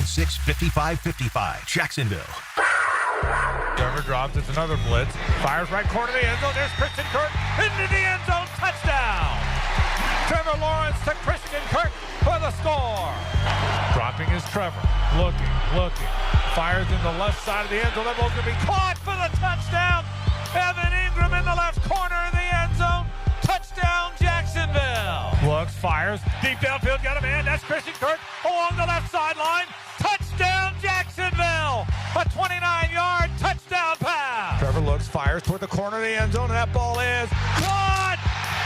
816-5555. Jacksonville. Trevor drops. It's another blitz. Fires right corner of the end zone. There's Christian Kirk into the end zone. Touchdown. Trevor Lawrence to Christian Kirk for the score. Dropping is Trevor. Looking. Fires in the left side of the end zone. That ball's going to be caught for the touchdown. Evan Engram in the left corner of the end zone. Touchdown, Jacksonville. Looks, fires. Deep downfield. Got a man. That's Christian Kirk along the left sideline. Touchdown, Jacksonville. A 29-yard touchdown pass. Trevor looks, fires toward the corner of the end zone, and that ball is caught.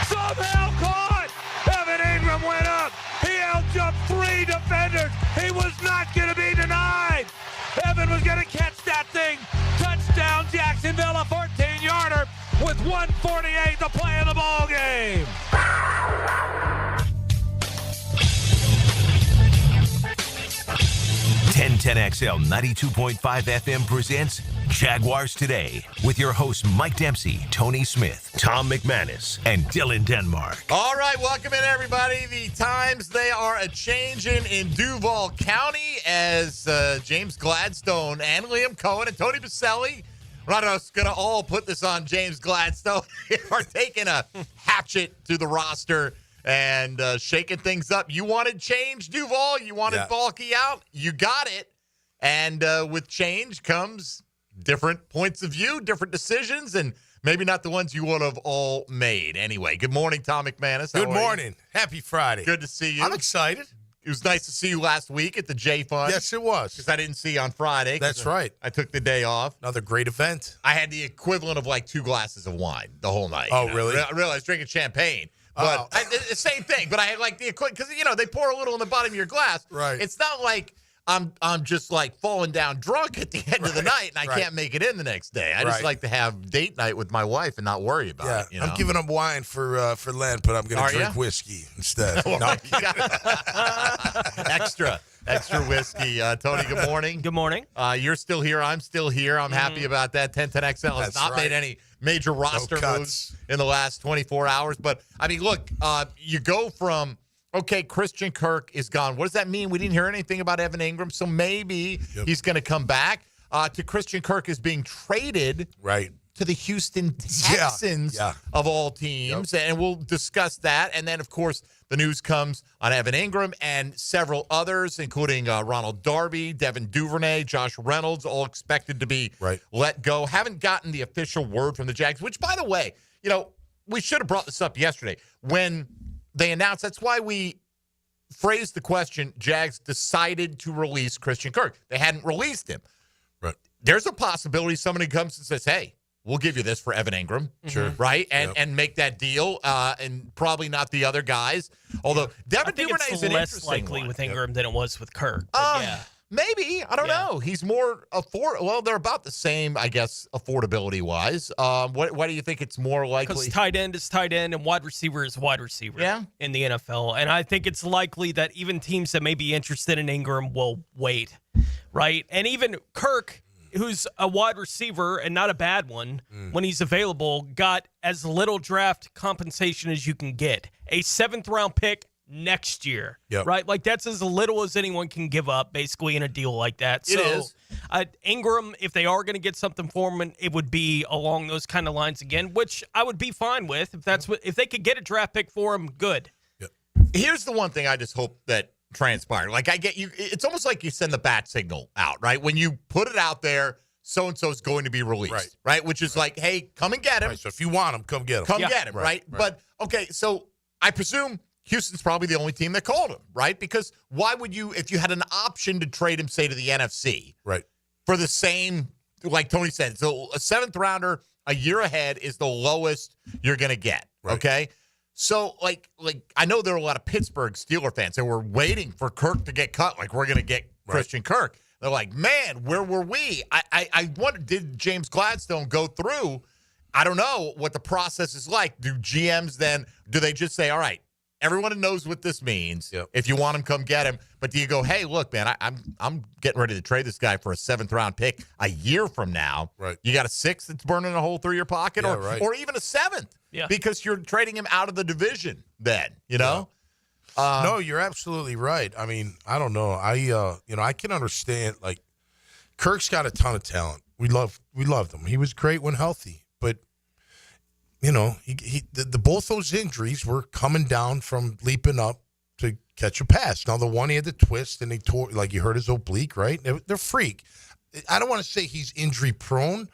Somehow caught. Evan Engram went up. He out-jumped 3 defenders. He was not going to be denied. Evan was going to catch that thing. Touchdown, Jacksonville, a 14-yarder with 1:48 to play in the ball game. 1010XL 92.5 FM presents Jaguars Today with your hosts Mike Dempsey, Tony Smith, Tom McManus, and Dylan Denmark. All right, welcome in, everybody. The times, they are a-changing in Duval County as James Gladstone and Liam Cohen and Tony Baselli, we're not just going to all put this on James Gladstone, are taking a hatchet to the roster and shaking things up. You wanted change, Duval? You wanted Balky out? You got it. And with change comes different points of view, different decisions, and maybe not the ones you would have all made. Anyway, good morning, Tom McManus. Good morning. Happy Friday. Good to see you. I'm excited. It was nice to see you last week at the J Fund. Yes, it was. Because I didn't see you on Friday. That's right. I took the day off. Another great event. I had the equivalent of like 2 glasses of wine the whole night. Oh, really? I realized drinking champagne. But the same thing. But I had like the equivalent, because, they pour a little in the bottom of your glass. Right. It's not like I'm just like falling down drunk at the end of the night and I can't make it in the next day. I just like to have date night with my wife and not worry about it. I'm giving up wine for Lent, but I'm going to drink whiskey instead. No. Extra whiskey. Tony, good morning. Good morning. You're still here. I'm still here. I'm happy about that. 1010XL has not made any major roster moves in the last 24 hours. But, I mean, look, you go from, okay, Christian Kirk is gone. What does that mean? We didn't hear anything about Evan Engram, so maybe he's going to come back. To Christian Kirk is being traded to the Houston Texans of all teams, and we'll discuss that. And then, of course, the news comes on Evan Engram and several others, including Ronald Darby, Devin Duvernay, Josh Reynolds, all expected to be let go. Haven't gotten the official word from the Jags, which, by the way, we should have brought this up yesterday when they announced. That's why we phrased the question, Jags decided to release Christian Kirk. They hadn't released him. Right. There's a possibility somebody comes and says, hey, we'll give you this for Evan Engram. Sure. Right? And make that deal, and probably not the other guys. Although Devin Duvernay is an less interesting likely one. with Engram than it was with Kirk. Maybe. I don't know. He's more well, they're about the same, I guess, affordability-wise. Why do you think it's more likely? Because tight end is tight end and wide receiver is wide receiver in the NFL. And I think it's likely that even teams that may be interested in Engram will wait, right? And even Kirk, who's a wide receiver and not a bad one, when he's available, got as little draft compensation as you can get. A 7th-round pick next year, right? Like, that's as little as anyone can give up, basically, in a deal like that. It is. Engram, if they are going to get something for him, it would be along those kind of lines again, which I would be fine with. If they could get a draft pick for him, good. Here's the one thing I just hope that transpired. Like, I get you. It's almost like you send the bat signal out, right? When you put it out there, so-and-so is going to be released, right? Which is like, hey, come and get him. So if you want him, come get him. Come get him, right? But, okay, so I presume Houston's probably the only team that called him, right? Because why would you, if you had an option to trade him, say, to the NFC, for the same, like Tony said, so a 7th-rounder a year ahead is the lowest you're going to get, okay? So, like I know there are a lot of Pittsburgh Steeler fans that were waiting for Kirk to get cut, like we're going to get Christian Kirk. They're like, man, where were we? I wonder, did James Gladstone go through? I don't know what the process is like. Do GMs then, do they just say, all right, everyone knows what this means. If you want him, come get him. But do you go, hey, look, man, I'm getting ready to trade this guy for a 7th-round pick a year from now. You got a 6th that's burning a hole through your pocket, or even a 7th, because you're trading him out of the division then, No, you're absolutely right. I mean, I don't know. I can understand. Like, Kirk's got a ton of talent. We loved him. He was great when healthy, but both those injuries were coming down from leaping up to catch a pass. Now, the one he had the twist and he tore, like you heard his oblique, right? They're freak. I don't want to say he's injury prone,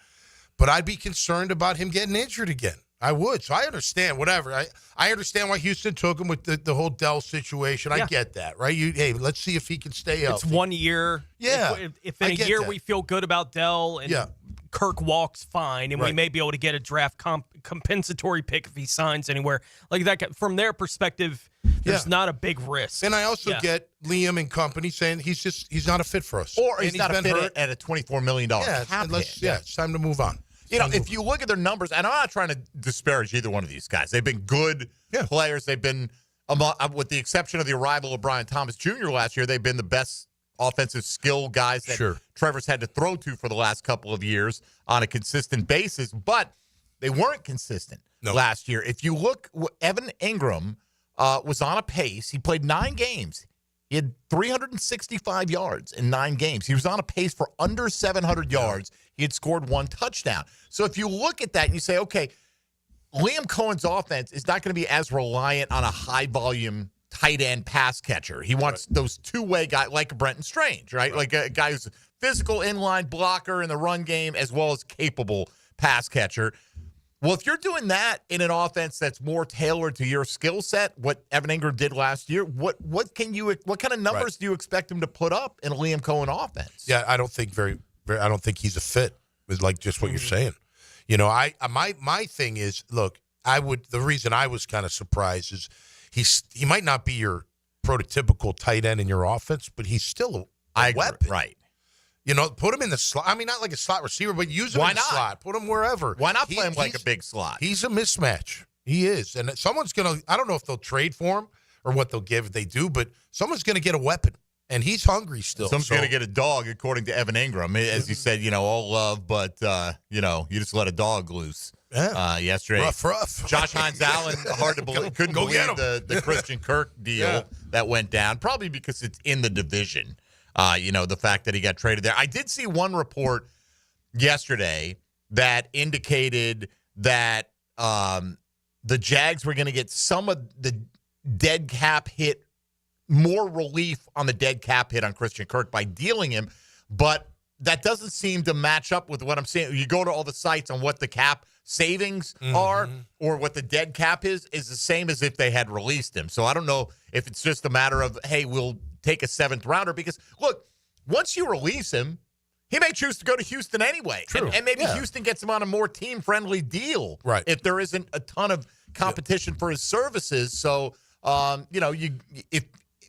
but I'd be concerned about him getting injured again. I would. So I understand, whatever. I understand why Houston took him with the whole Dell situation. I get that, right? Hey, let's see if he can stay healthy. It's 1 year. Yeah. If in a year we feel good about Dell and Kirk walks fine, and we may be able to get a draft compensatory pick if he signs anywhere. Like that, from their perspective, there's not a big risk. And I also get Liam and company saying he's not a fit for us. Or he's not a fit at a $24 million cap hit. It's time to move on. If you look at their numbers, and I'm not trying to disparage either one of these guys. They've been good players. They've been, with the exception of the arrival of Brian Thomas Jr. last year, they've been the best offensive skill guys that Trevor's had to throw to for the last couple of years on a consistent basis. But they weren't consistent last year. If you look, Evan Engram was on a pace. He played 9 games. He had 365 yards in 9 games. He was on a pace for under 700 yards. He had scored 1 touchdown. So if you look at that and you say, okay, Liam Cohen's offense is not going to be as reliant on a high-volume tight end pass catcher. He wants those two-way guys like Brenton Strange, right? Like a guy who's a physical inline blocker in the run game as well as capable pass catcher. Well, if you're doing that in an offense that's more tailored to your skill set, what Evan Engram did last year, what kind of numbers do you expect him to put up in a Liam Cohen offense? Yeah, I don't think I don't think he's a fit with like just what you're saying. My thing is, look, the reason I was kind of surprised is he might not be your prototypical tight end in your offense, but he's still a weapon. Right. Put him in the slot. I mean, not like a slot receiver, but use him in the slot. Put him wherever. Why not play him like a big slot? He's a mismatch. He is. And someone's going to – I don't know if they'll trade for him or what they'll give if they do, but someone's going to get a weapon. And he's hungry still. Someone's going to get a dog, according to Evan Engram. As you said, all love, but, you just let a dog loose yesterday. Rough. Josh Hines Allen, hard to believe. Couldn't believe the Christian Kirk deal that went down, probably because it's in the division. The fact that he got traded there. I did see one report yesterday that indicated that the Jags were going to get some of the dead cap hit, more relief on the dead cap hit on Christian Kirk by dealing him, but that doesn't seem to match up with what I'm saying. You go to all the sites on what the cap savings are or what the dead cap is the same as if they had released him. So I don't know if it's just a matter of, hey, we'll take a 7th rounder, because look, once you release him, he may choose to go to Houston anyway. True. And maybe Houston gets him on a more team-friendly deal if there isn't a ton of competition for his services. So, if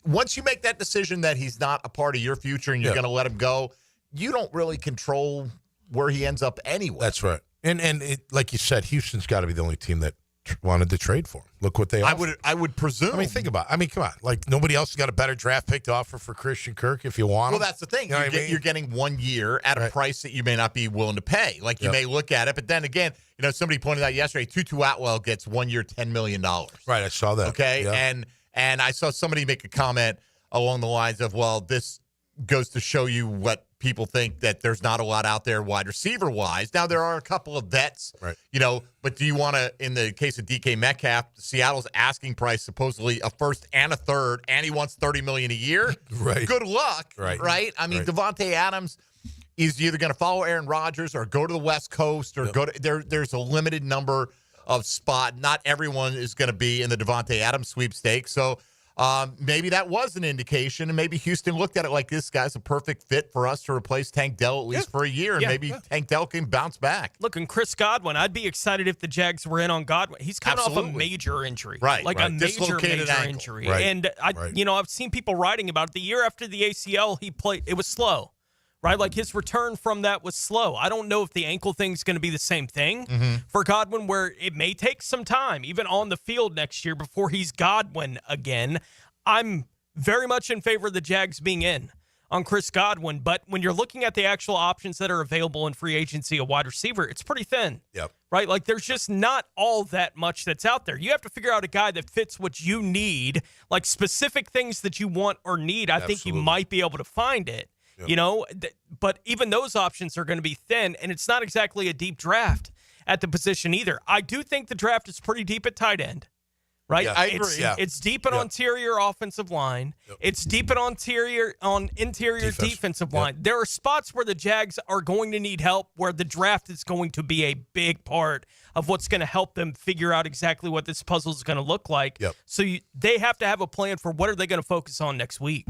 once you make that decision that he's not a part of your future and you're going to let him go, you don't really control where he ends up anyway. That's right. And like you said, Houston's got to be the only team that wanted to trade for him. Look what they offered. I would presume. I mean, think about it. I mean, come on. Like, nobody else has got a better draft pick to offer for Christian Kirk if you want him. Well, that's the thing. You're getting 1 year at a price that you may not be willing to pay. Like, you may look at it, but then again, somebody pointed out yesterday, Tutu Atwell gets 1 year, $10 million. Right, I saw that. Okay, and I saw somebody make a comment along the lines of, well, this goes to show you what people think, that there's not a lot out there wide receiver wise. Now, there are a couple of vets, but do you want to, in the case of DK Metcalf, Seattle's asking price supposedly a 1st and a 3rd, and he wants $30 million a year? Right. Good luck, right? I mean, Devontae Adams is either going to follow Aaron Rodgers or go to the West Coast or go to there's a limited number of spot. Not everyone is going to be in the Devontae Adams sweepstakes. So maybe that was an indication, and maybe Houston looked at it like, this guy's a perfect fit for us to replace Tank Dell at least for a year, and maybe Tank Dell can bounce back. Look, and Chris Godwin, I'd be excited if the Jags were in on Godwin. He's coming off a major injury. Right. A major injury. Right. And, I've seen people writing about it. The year after the ACL, he played, it was slow. Right, like his return from that was slow. I don't know if the ankle thing's going to be the same thing for Godwin, where it may take some time, even on the field next year, before he's Godwin again. I'm very much in favor of the Jags being in on Chris Godwin. But when you're looking at the actual options that are available in free agency, a wide receiver, it's pretty thin. Yep. Right? Like, there's just not all that much that's out there. You have to figure out a guy that fits what you need, like specific things that you want or need. I think you might be able to find it, but even those options are going to be thin, and it's not exactly a deep draft at the position either. I do think the draft is pretty deep at tight end. Right, yeah, I agree. It's deep and interior offensive line. Yep. It's deep and interior defensive line. Yep. There are spots where the Jags are going to need help, where the draft is going to be a big part of what's going to help them figure out exactly what this puzzle is going to look like. Yep. So they have to have a plan for what are they going to focus on next week.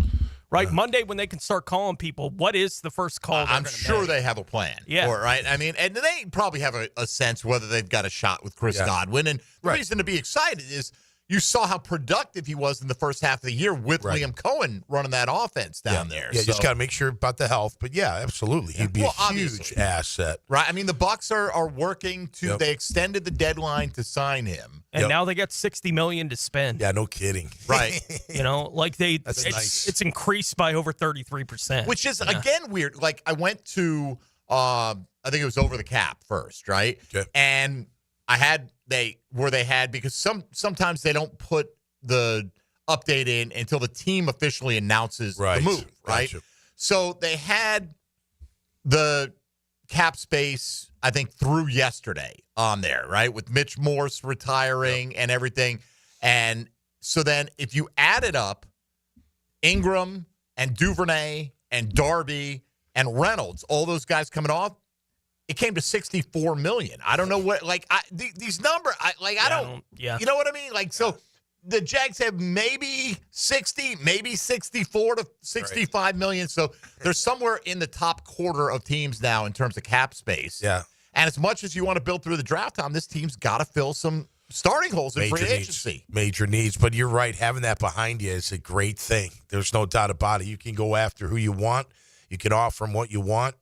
Right, Monday when they can start calling people, what is the first call? I'm sure they have a plan. Yeah, right. I mean, and they probably have a sense whether they've got a shot with Chris Godwin. And the reason to be excited is you saw how productive he was in the first half of the year with Liam Cohen running that offense down there. Yeah, just got to make sure about the health. But, yeah, absolutely. He'd be a huge asset. Right. I mean, the Bucs are working to they extended the deadline to sign him. And now they got $60 million to spend. Yeah, no kidding. Right. It's increased by over 33%. Which is, again, weird. Like, I went to, I think it was Over the Cap first, right? Okay. And I had because sometimes they don't put the update in until the team officially announces the move, right? Gotcha. So they had the cap space, I think, through yesterday on there, right? With Mitch Morse retiring and everything. And so then if you add it up, Engram and Duvernay and Darby and Reynolds, all those guys coming off, it came to $64 million. I don't know what, these numbers, you know what I mean? Like, so the Jags have maybe 60, maybe 64 to 65 million. So they're somewhere in the top quarter of teams now in terms of cap space. Yeah. And as much as you want to build through the draft, Tom, this team's got to fill some starting holes in free agency. Major needs. But you're right. Having that behind you is a great thing. There's no doubt about it. You can go after who you want. You can offer them what you want.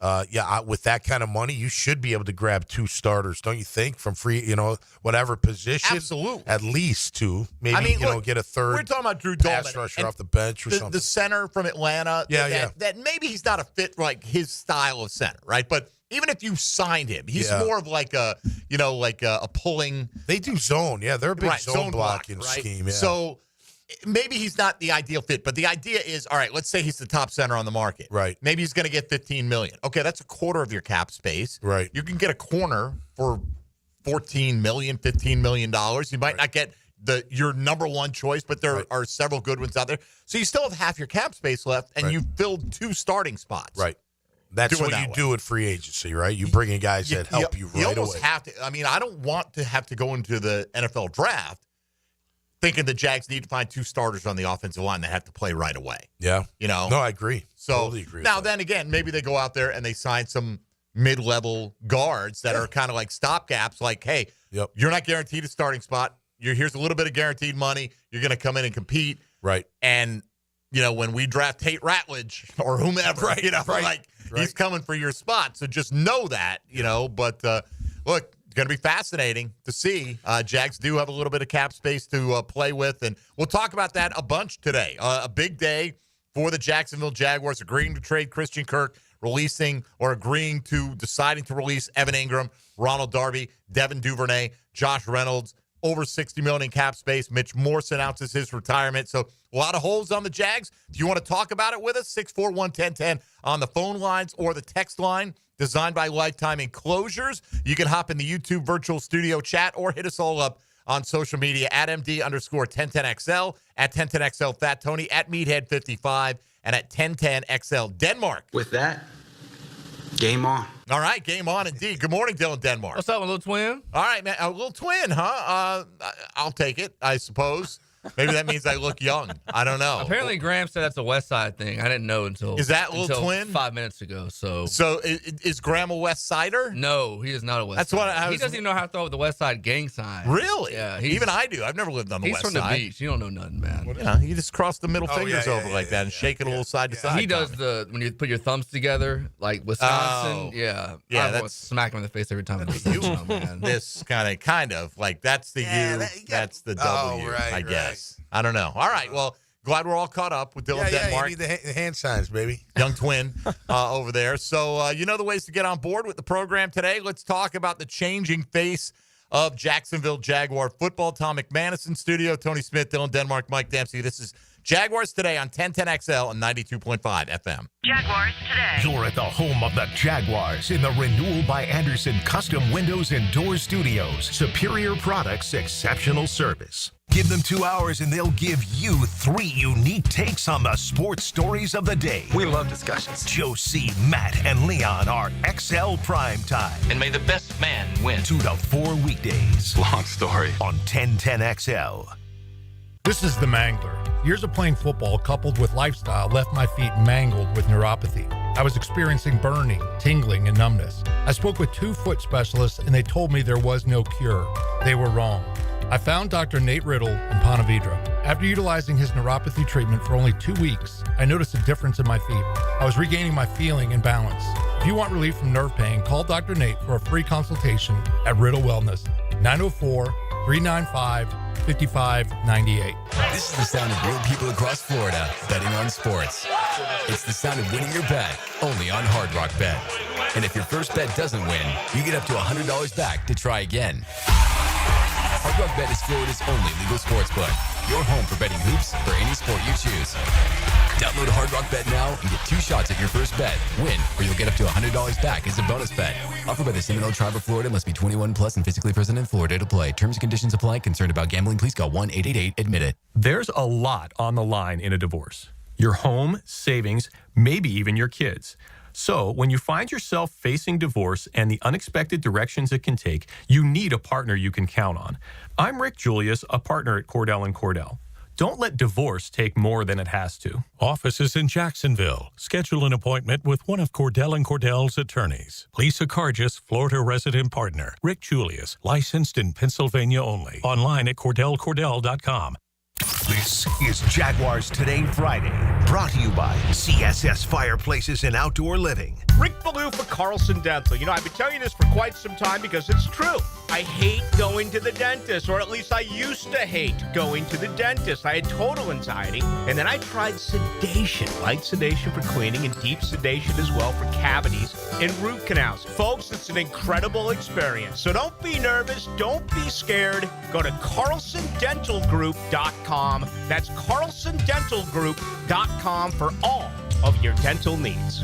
With that kind of money, you should be able to grab 2 starters, don't you think? From free, whatever position. Absolutely. At least 2. Maybe, get a third. We're talking about Drew pass rusher off the bench or something. The center from Atlanta. That maybe he's not a fit like his style of center, right? But even if you signed him, he's more of like a pulling. They do zone. Yeah, they're a big zone blocking scheme. Yeah. So maybe he's not the ideal fit, but the idea is, all right, let's say he's the top center on the market. Right. Maybe he's going to get $15 million. Okay, that's a quarter of your cap space. Right. You can get a corner for $14 million, $15 million. You might not get your number one choice, but there are several good ones out there. So you still have half your cap space left, and you've filled 2 starting spots. Right. That's what you do in free agency, right? You bring in guys that help you right away. You almost have to. I mean, I don't want to have to go into the NFL draft thinking the Jags need to find 2 starters on the offensive line that have to play right away. Yeah. No, I agree. So totally agree. Now, then again, maybe they go out there and they sign some mid-level guards that are kind of like stopgaps. Like, hey, you're not guaranteed a starting spot. Here's a little bit of guaranteed money. You're going to come in and compete. Right. And, when we draft Tate Ratledge or whomever, he's coming for your spot. So just know that, But, look, it's going to be fascinating to see. Jags do have a little bit of cap space to play with, and we'll talk about that a bunch today. A big day for the Jacksonville Jaguars agreeing to trade Christian Kirk, deciding to release Evan Engram, Ronald Darby, Devin Duvernay, Josh Reynolds, over $60 million in cap space. Mitch Morse announces his retirement. So a lot of holes on the Jags. If you want to talk about it with us, 641-1010 on the phone lines or the text line. Designed by Lifetime Enclosures. You can hop in the YouTube virtual studio chat or hit us all up on social media at MD_1010XL, at 1010XL Fat Tony, at Meathead55, and at 1010XL Denmark. With that, game on. All right, game on indeed. Good morning, Dylan Denmark. What's up, my little twin? All right, man. A little twin, huh? I'll take it, I suppose. Maybe that means I look young. I don't know. Apparently, Graham said that's a West Side thing. I didn't know until. Is that little twin? 5 minutes ago. So is Graham a West Sider? No, he is not a West Sider. He doesn't even know how to throw the West Side gang sign. Really? Yeah. Even I do. I've never lived on the West Side. He's from the beach. You don't know nothing, man. Yeah, you just cross the middle fingers over like that and shake it a little side to side. He does when you put your thumbs together, like Wisconsin. Yeah, I smack him in the face every time. Man. This kind of like that's the U, that's the W, I guess. I don't know. All right, well, glad we're all caught up with Dylan Denmark. Yeah, you need the hand signs, baby. Young twin over there. So you know the ways to get on board with the program today. Let's talk about the changing face of Jacksonville Jaguar football. Tom McManus in studio, Tony Smith, Dylan Denmark, Mike Dempsey. This is Jaguars Today on 1010XL and 92.5 FM. Jaguars Today. You're at the home of the Jaguars in the Renewal by Anderson Custom Windows and Doors Studios. Superior products, exceptional service. Give them 2 hours and they'll give you 3 unique takes on the sports stories of the day. We love discussions. Joe C., Matt, and Leon are XL Prime Time. And may the best man win. 2 to 4 weekdays. Long story. On 1010XL. This is the Mangler. Years of playing football coupled with lifestyle left my feet mangled with neuropathy. I was experiencing burning, tingling, and numbness. I spoke with 2 foot specialists and they told me there was no cure. They were wrong. I found Dr. Nate Riddle in Ponte Vedra. After utilizing his neuropathy treatment for only 2 weeks, I noticed a difference in my feet. I was regaining my feeling and balance. If you want relief from nerve pain, call Dr. Nate for a free consultation at Riddle Wellness, 904-395-5598. This is the sound of real people across Florida betting on sports. It's the sound of winning your bet, only on Hard Rock Bet. And if your first bet doesn't win, you get up to $100 back to try again. Hard Rock Bet is Florida's only legal sports book. Your home for betting hoops for any sport you choose. Download Hard Rock Bet now and get 2 shots at your first bet. Win, or you'll get up to $100 back as a bonus bet. Offered by the Seminole Tribe of Florida. Must be 21 plus and physically present in Florida to play. Terms and conditions apply. Concerned about gambling? Please call 1-888-ADMIT-IT. There's a lot on the line in a divorce. Your home, savings, maybe even your kids. So when you find yourself facing divorce and the unexpected directions it can take, you need a partner you can count on. I'm Rick Julius, a partner at Cordell & Cordell. Don't let divorce take more than it has to. Offices in Jacksonville. Schedule an appointment with one of Cordell & Cordell's attorneys. Lisa Cargis, Florida resident partner. Rick Julius, licensed in Pennsylvania only. Online at CordellCordell.com. This is Jaguars Today Friday, brought to you by CSS Fireplaces and Outdoor Living. Rick Ballou for Carlson Dental. You know, I've been telling you this for quite some time because it's true. I hate going to the dentist, or at least I used to hate going to the dentist. I had total anxiety, and then I tried sedation, light sedation for cleaning and deep sedation as well for cavities and root canals. Folks, it's an incredible experience. So don't be nervous. Don't be scared. Go to CarlsonDentalGroup.com. That's CarlsonDentalGroup.com for all of your dental needs.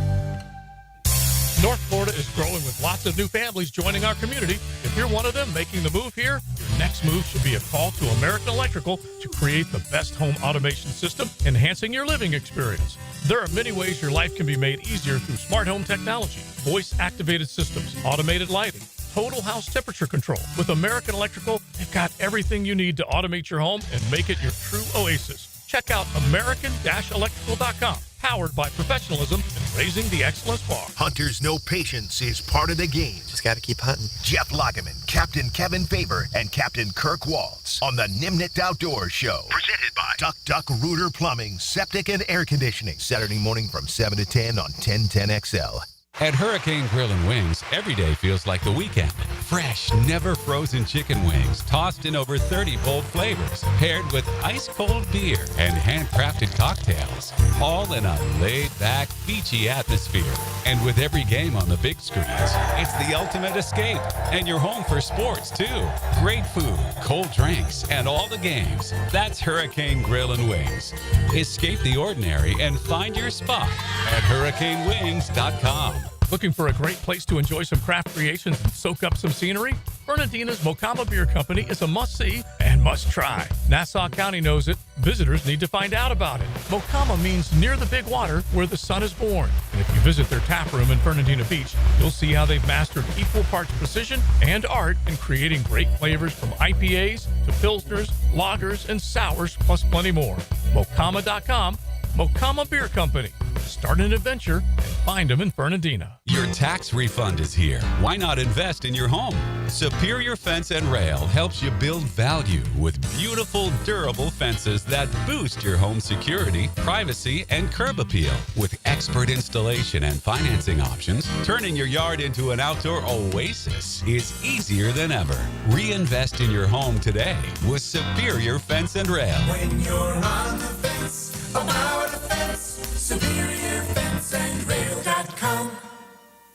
North Florida is growing with lots of new families joining our community. If you're one of them making the move here, your next move should be a call to American Electrical to create the best home automation system, enhancing your living experience. There are many ways your life can be made easier through smart home technology, voice-activated systems, automated lighting, total house temperature control. With American Electrical, they've got everything you need to automate your home and make it your true oasis. Check out American-Electrical.com. Powered by professionalism and raising the excellence bar. Hunters know patience is part of the game. Just got to keep hunting. Jeff Lageman, Captain Kevin Faber, and Captain Kirk Waltz on the Nimnicht Outdoors Show. Presented by Duck Duck Rooter Plumbing, Septic and Air Conditioning. Saturday morning from 7 to 10 on 1010XL. At Hurricane Grill and Wings, every day feels like the weekend. Fresh, never frozen chicken wings, tossed in over 30 bold flavors, paired with ice-cold beer and handcrafted cocktails, all in a laid-back, beachy atmosphere. And with every game on the big screens, it's the ultimate escape, and you're home for sports, too. Great food, cold drinks, and all the games. That's Hurricane Grill and Wings. Escape the ordinary and find your spot at HurricaneWings.com. Looking for a great place to enjoy some craft creations and soak up some scenery? Fernandina's Mocama Beer Company is a must-see and must-try. Nassau County knows it. Visitors need to find out about it. Mocama means near the big water where the sun is born. And if you visit their tap room in Fernandina Beach, you'll see how they've mastered equal parts precision and art in creating great flavors from IPAs to Pilsners, lagers, and sours, plus plenty more. Mocama.com. Mocama Beer Company. Start an adventure and find them in Fernandina. Your tax refund is here. Why not invest in your home? Superior Fence and Rail helps you build value with beautiful, durable fences that boost your home security, privacy, and curb appeal. With expert installation and financing options, turning your yard into an outdoor oasis is easier than ever. Reinvest in your home today with Superior Fence and Rail. When you're on the fence, From our defense, Superior Fence and Rail.com.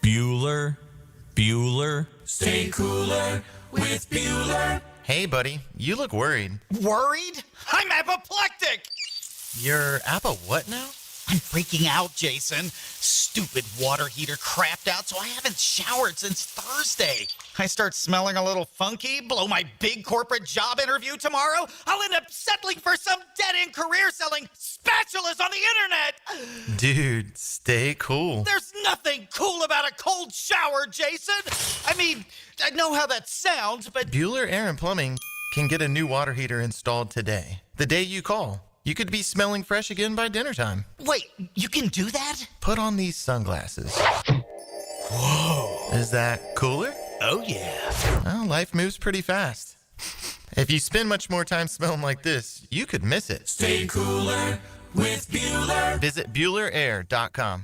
Bueller. Stay cooler with Bueller. Hey, buddy, you look worried. Worried? I'm apoplectic! You're Appa what now? I'm freaking out, Jason. Stupid water heater crapped out, so I haven't showered since Thursday. I start smelling a little funky, blow my big corporate job interview tomorrow, I'll end up settling for some dead-end career selling spatulas on the internet. Dude, stay cool. There's nothing cool about a cold shower, Jason. I mean, I know how that sounds, but Bueller Air and Plumbing can get a new water heater installed today. The day you call. You could be smelling fresh again by dinner time. wait, you can do that? Put on these sunglasses. Whoa. Is that cooler? Oh, yeah. Well, life moves pretty fast. If you spend much more time smelling like this, you could miss it. Stay cooler with Bueller. Visit BuellerAir.com.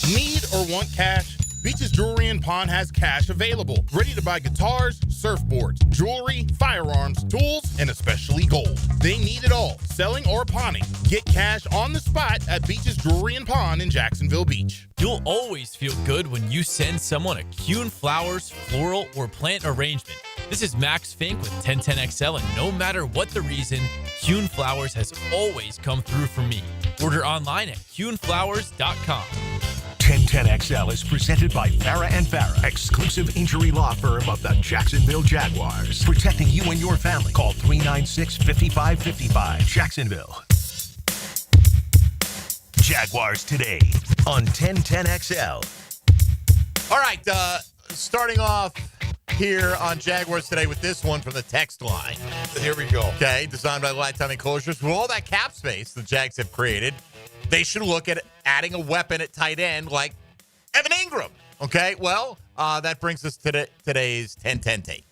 Need or want cash? Beaches Jewelry and Pawn has cash available. Ready to buy guitars, surfboards, jewelry, firearms, tools, and especially gold. They need it all, selling or pawning. Get cash on the spot at Beaches Jewelry and Pawn in Jacksonville Beach. You'll always feel good when you send someone a Kuhn Flowers floral or plant arrangement. This is Max Fink with 1010XL, and no matter what the reason, Kuhn Flowers has always come through for me. Order online at kuhnflowers.com. 1010XL is presented by Farah & Farah, exclusive injury law firm of the Jacksonville Jaguars. Protecting you and your family. Call 396-5555. Jacksonville. Jaguars Today on 1010XL. All right, starting off here on Jaguars Today with this one from the text line. Here we go. Okay, designed by Lifetime Enclosures. With all that cap space the Jags have created, they should look at adding a weapon at tight end like Evan Engram. Okay, well, that brings us to today's 10-10 take.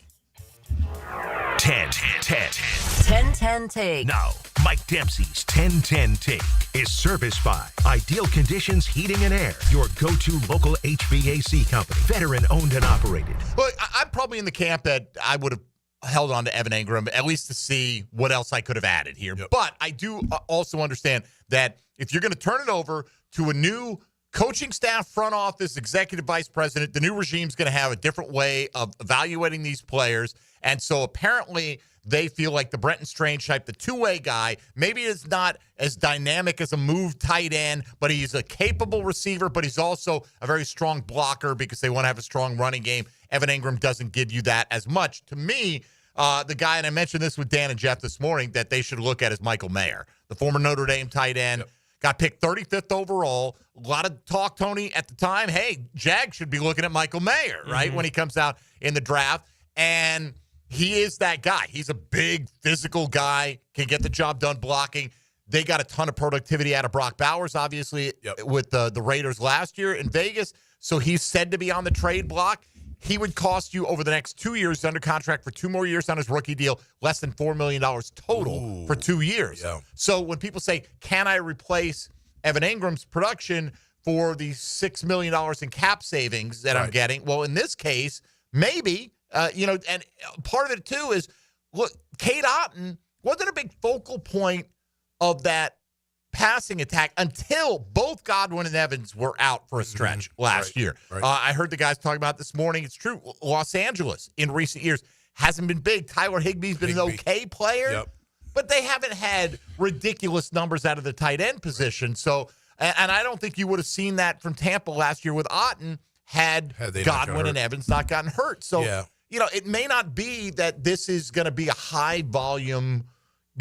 10-10 take. Now, Mike Dempsey's 10-10 take is serviced by Ideal Conditions Heating and Air, your go-to local HVAC company. Veteran owned and operated. Look, I'm probably in the camp that I would have held on to Evan Engram, at least to see what else I could have added here. Yep. But I do also understand that if you're going to turn it over to a new coaching staff, front office, executive vice president, the new regime's going to have a different way of evaluating these players. And so apparently they feel like the Brenton Strange type, the two-way guy, maybe is not as dynamic as a move tight end, but he's a capable receiver, but he's also a very strong blocker because they want to have a strong running game. Evan Engram doesn't give you that as much. To me, the guy, and I mentioned this with Dan and Jeff this morning, that they should look at is Michael Mayer, the former Notre Dame tight end. Yep. Got picked 35th overall. A lot of talk, Tony, at the time. Hey, Jags should be looking at Michael Mayer, right, when he comes out in the draft. And he is that guy. He's a big physical guy, can get the job done blocking. They got a ton of productivity out of Brock Bowers, obviously, with the Raiders last year in Vegas. So he's said to be on the trade block. He would cost you over the next 2 years under contract for 2 more years on his rookie deal, less than $4 million total for 2 years. Yeah. So when people say, can I replace Evan Engram's production for the $6 million in cap savings that I'm getting? Well, in this case, maybe, and part of it too is, look, Cade Otton wasn't a big focal point of that passing attack until both Godwin and Evans were out for a stretch last year. Right. I heard the guys talking about this morning. It's true. Los Angeles in recent years hasn't been big. Tyler Higbee's been an okay player, but they haven't had ridiculous numbers out of the tight end position. So, and I don't think you would have seen that from Tampa last year with Otton had Godwin and Evans not gotten hurt. So, it may not be that this is going to be a high volume,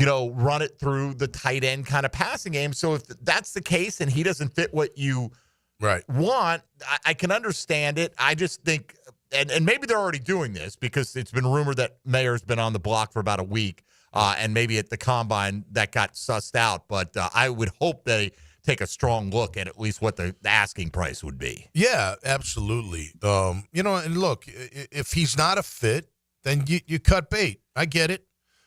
run it through the tight end kind of passing game. So if that's the case and he doesn't fit what you want, I can understand it. I just think, and maybe they're already doing this because it's been rumored that Mayer's been on the block for about a week, and maybe at the combine that got sussed out. But I would hope they take a strong look at least what the asking price would be. Yeah, absolutely. And look, if he's not a fit, then you cut bait. I get it.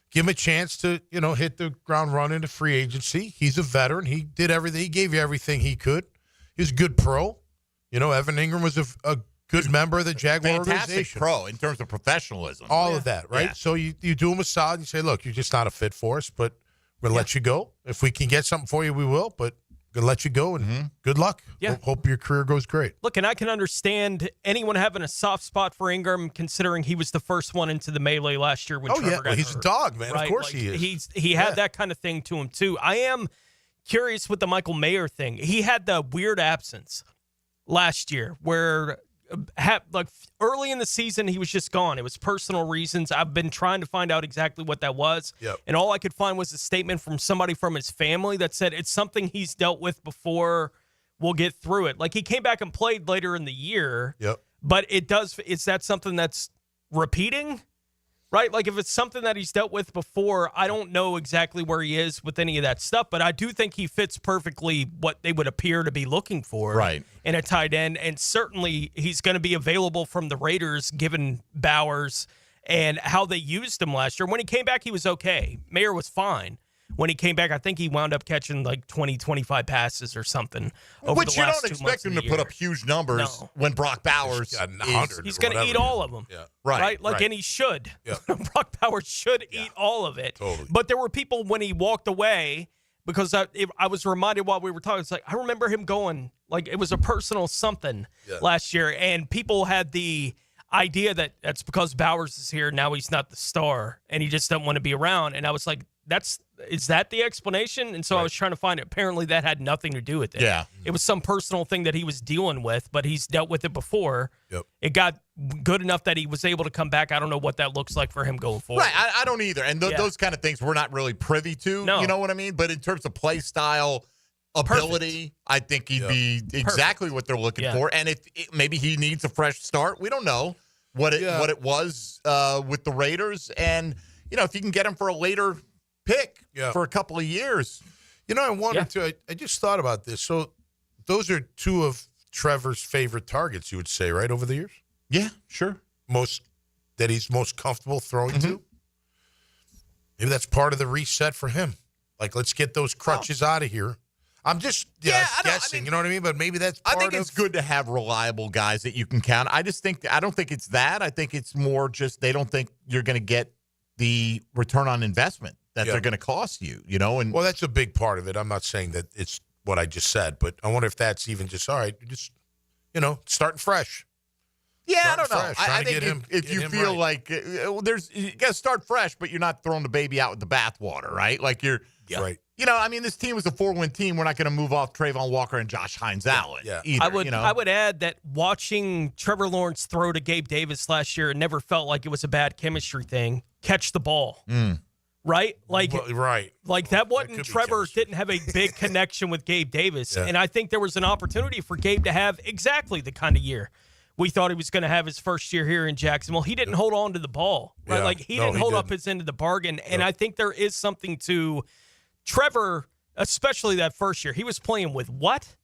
Give him a chance to, hit the ground running to free agency. He's a veteran. He did everything. He gave you everything he could. He's a good pro. Evan Engram was a good member of the Jaguar organization. Pro in terms of professionalism. All of that, right? Yeah. So you do him a solid and you say, look, you're just not a fit for us, but We'll let you go. If we can get something for you, we will. But going to let you go, and good luck. Yeah. Hope your career goes great. Look, and I can understand anyone having a soft spot for Engram, considering he was the first one into the melee last year when Trevor got he's hurt. a dog, man. Right? Of course he is. He had that kind of thing to him, too. I am curious with the Michael Mayer thing. He had the weird absence last year where early in the season he was just gone. It was personal reasons. I've been trying to find out exactly what that was. And all I could find was a statement from somebody from his family that said it's something he's dealt with before. We'll get through it. Like, he came back and played later in the year. But is that something that's repeating? Right? Like, if it's something that he's dealt with before, I don't know exactly where he is with any of that stuff, but I do think he fits perfectly what they would appear to be looking for in a tight end, and certainly he's going to be available from the Raiders, given Bowers and how they used him last year. When he came back, he was okay. Mayer was fine. When he came back, I think he wound up catching like 20, 25 passes or something. Which you don't expect him to put up huge numbers when Brock Bowers he's going to eat all of them. Right? And he should. Brock Bowers should eat all of it. Totally. But there were people when he walked away, because I was reminded while we were talking, it's like, I remember him going, like, it was a personal something last year, and people had the idea that that's because Bowers is here, now he's not the star, and he just doesn't want to be around. And I was like, is that the explanation? And so I was trying to find it. Apparently that had nothing to do with it. It was some personal thing that he was dealing with, but he's dealt with it before. It got good enough that he was able to come back. I don't know what that looks like for him going forward. Right, I don't either. And those kind of things we're not really privy to, you know what I mean? But in terms of play style, ability, I think he'd be exactly what they're looking for. And maybe he needs a fresh start. We don't know what it was with the Raiders. And, if you can get him for a later pick for a couple of years. I wanted to, I just thought about this. So those are two of Trevor's favorite targets, you would say, right, over the years? Yeah, sure. That he's most comfortable throwing to? Maybe that's part of the reset for him. Like, let's get those crutches out of here. I'm just guessing, you know what I mean? But maybe that's part I think it's good to have reliable guys that you can count. I don't think it's that. I think it's more just they don't think you're going to get the return on investment that they're going to cost you, And well, that's a big part of it. I'm not saying that it's what I just said, but I wonder if that's even just all right. Just starting fresh. Yeah, I don't know. I think if you feel like you got to start fresh, but you're not throwing the baby out with the bathwater, right? Like you're right. This team was a 4-win team. We're not going to move off Trayvon Walker and Josh Hines Allen. Either, I would add that watching Trevor Lawrence throw to Gabe Davis last year, it never felt like it was a bad chemistry thing. Catch the ball. Right? Like that wasn't Trevor didn't have a big connection with Gabe Davis. And I think there was an opportunity for Gabe to have exactly the kind of year we thought he was going to have his first year here in Jacksonville. He didn't hold on to the ball. Right? He didn't hold up his end of the bargain. And I think there is something to Trevor, especially that first year. He was playing with what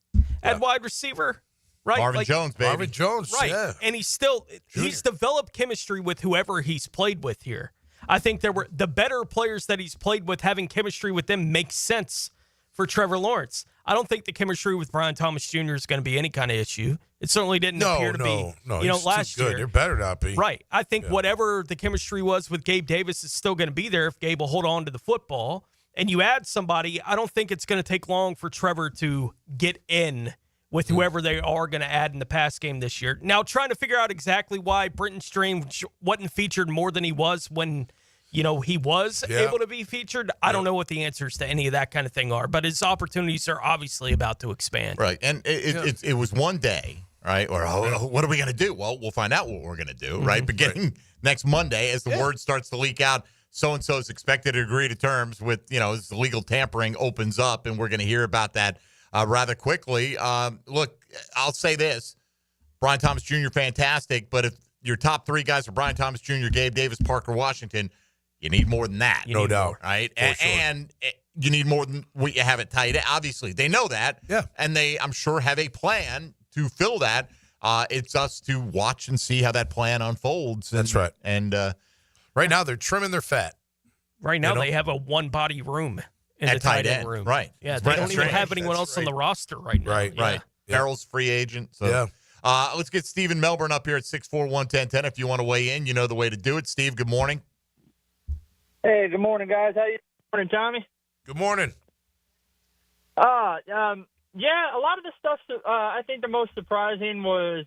at wide receiver? Right? Marvin Jones, baby. Marvin Jones, right. And he's developed chemistry with whoever he's played with here. I think there were the better players that he's played with, having chemistry with them makes sense for Trevor Lawrence. I don't think the chemistry with Brian Thomas Jr. is going to be any kind of issue. It certainly didn't appear to be. No, last too good. year. It better not be. Right. I think whatever the chemistry was with Gabe Davis is still going to be there if Gabe will hold on to the football. And you add somebody, I don't think it's going to take long for Trevor to get in with whoever they are going to add in the pass game this year. Now, trying to figure out exactly why Brenton Strange wasn't featured more than he was when, he was able to be featured, I don't know what the answers to any of that kind of thing are. But his opportunities are obviously about to expand. Right. And it was one day, right? Or what are we going to do? Well, we'll find out what we're going to do, right? Beginning next Monday as the word starts to leak out. So-and-so is expected to agree to terms with, as legal tampering opens up, and we're going to hear about that rather quickly. Look, I'll say this. Brian Thomas Jr., fantastic, but if your top three guys are Brian Thomas Jr., Gabe Davis, Parker Washington, you need more than that. No doubt. Right? And you need more than what you have at tight end. Obviously, they know that. Yeah. And they, I'm sure, have a plan to fill that. It's us to watch and see how that plan unfolds. That's right. And right now, they're trimming their fat. Right now, they have a one-body room in the tight end room. Right. Yeah, they don't even have anyone else on the roster right now. Right. Yeah. Carroll's free agent. So. Let's get Stephen Melbourne up here at 641-1010. If you want to weigh in, you know the way to do it. Steve, good morning. Hey, good morning, guys. How you doing, Tommy? Good morning. Yeah, a lot of the stuff, I think the most surprising was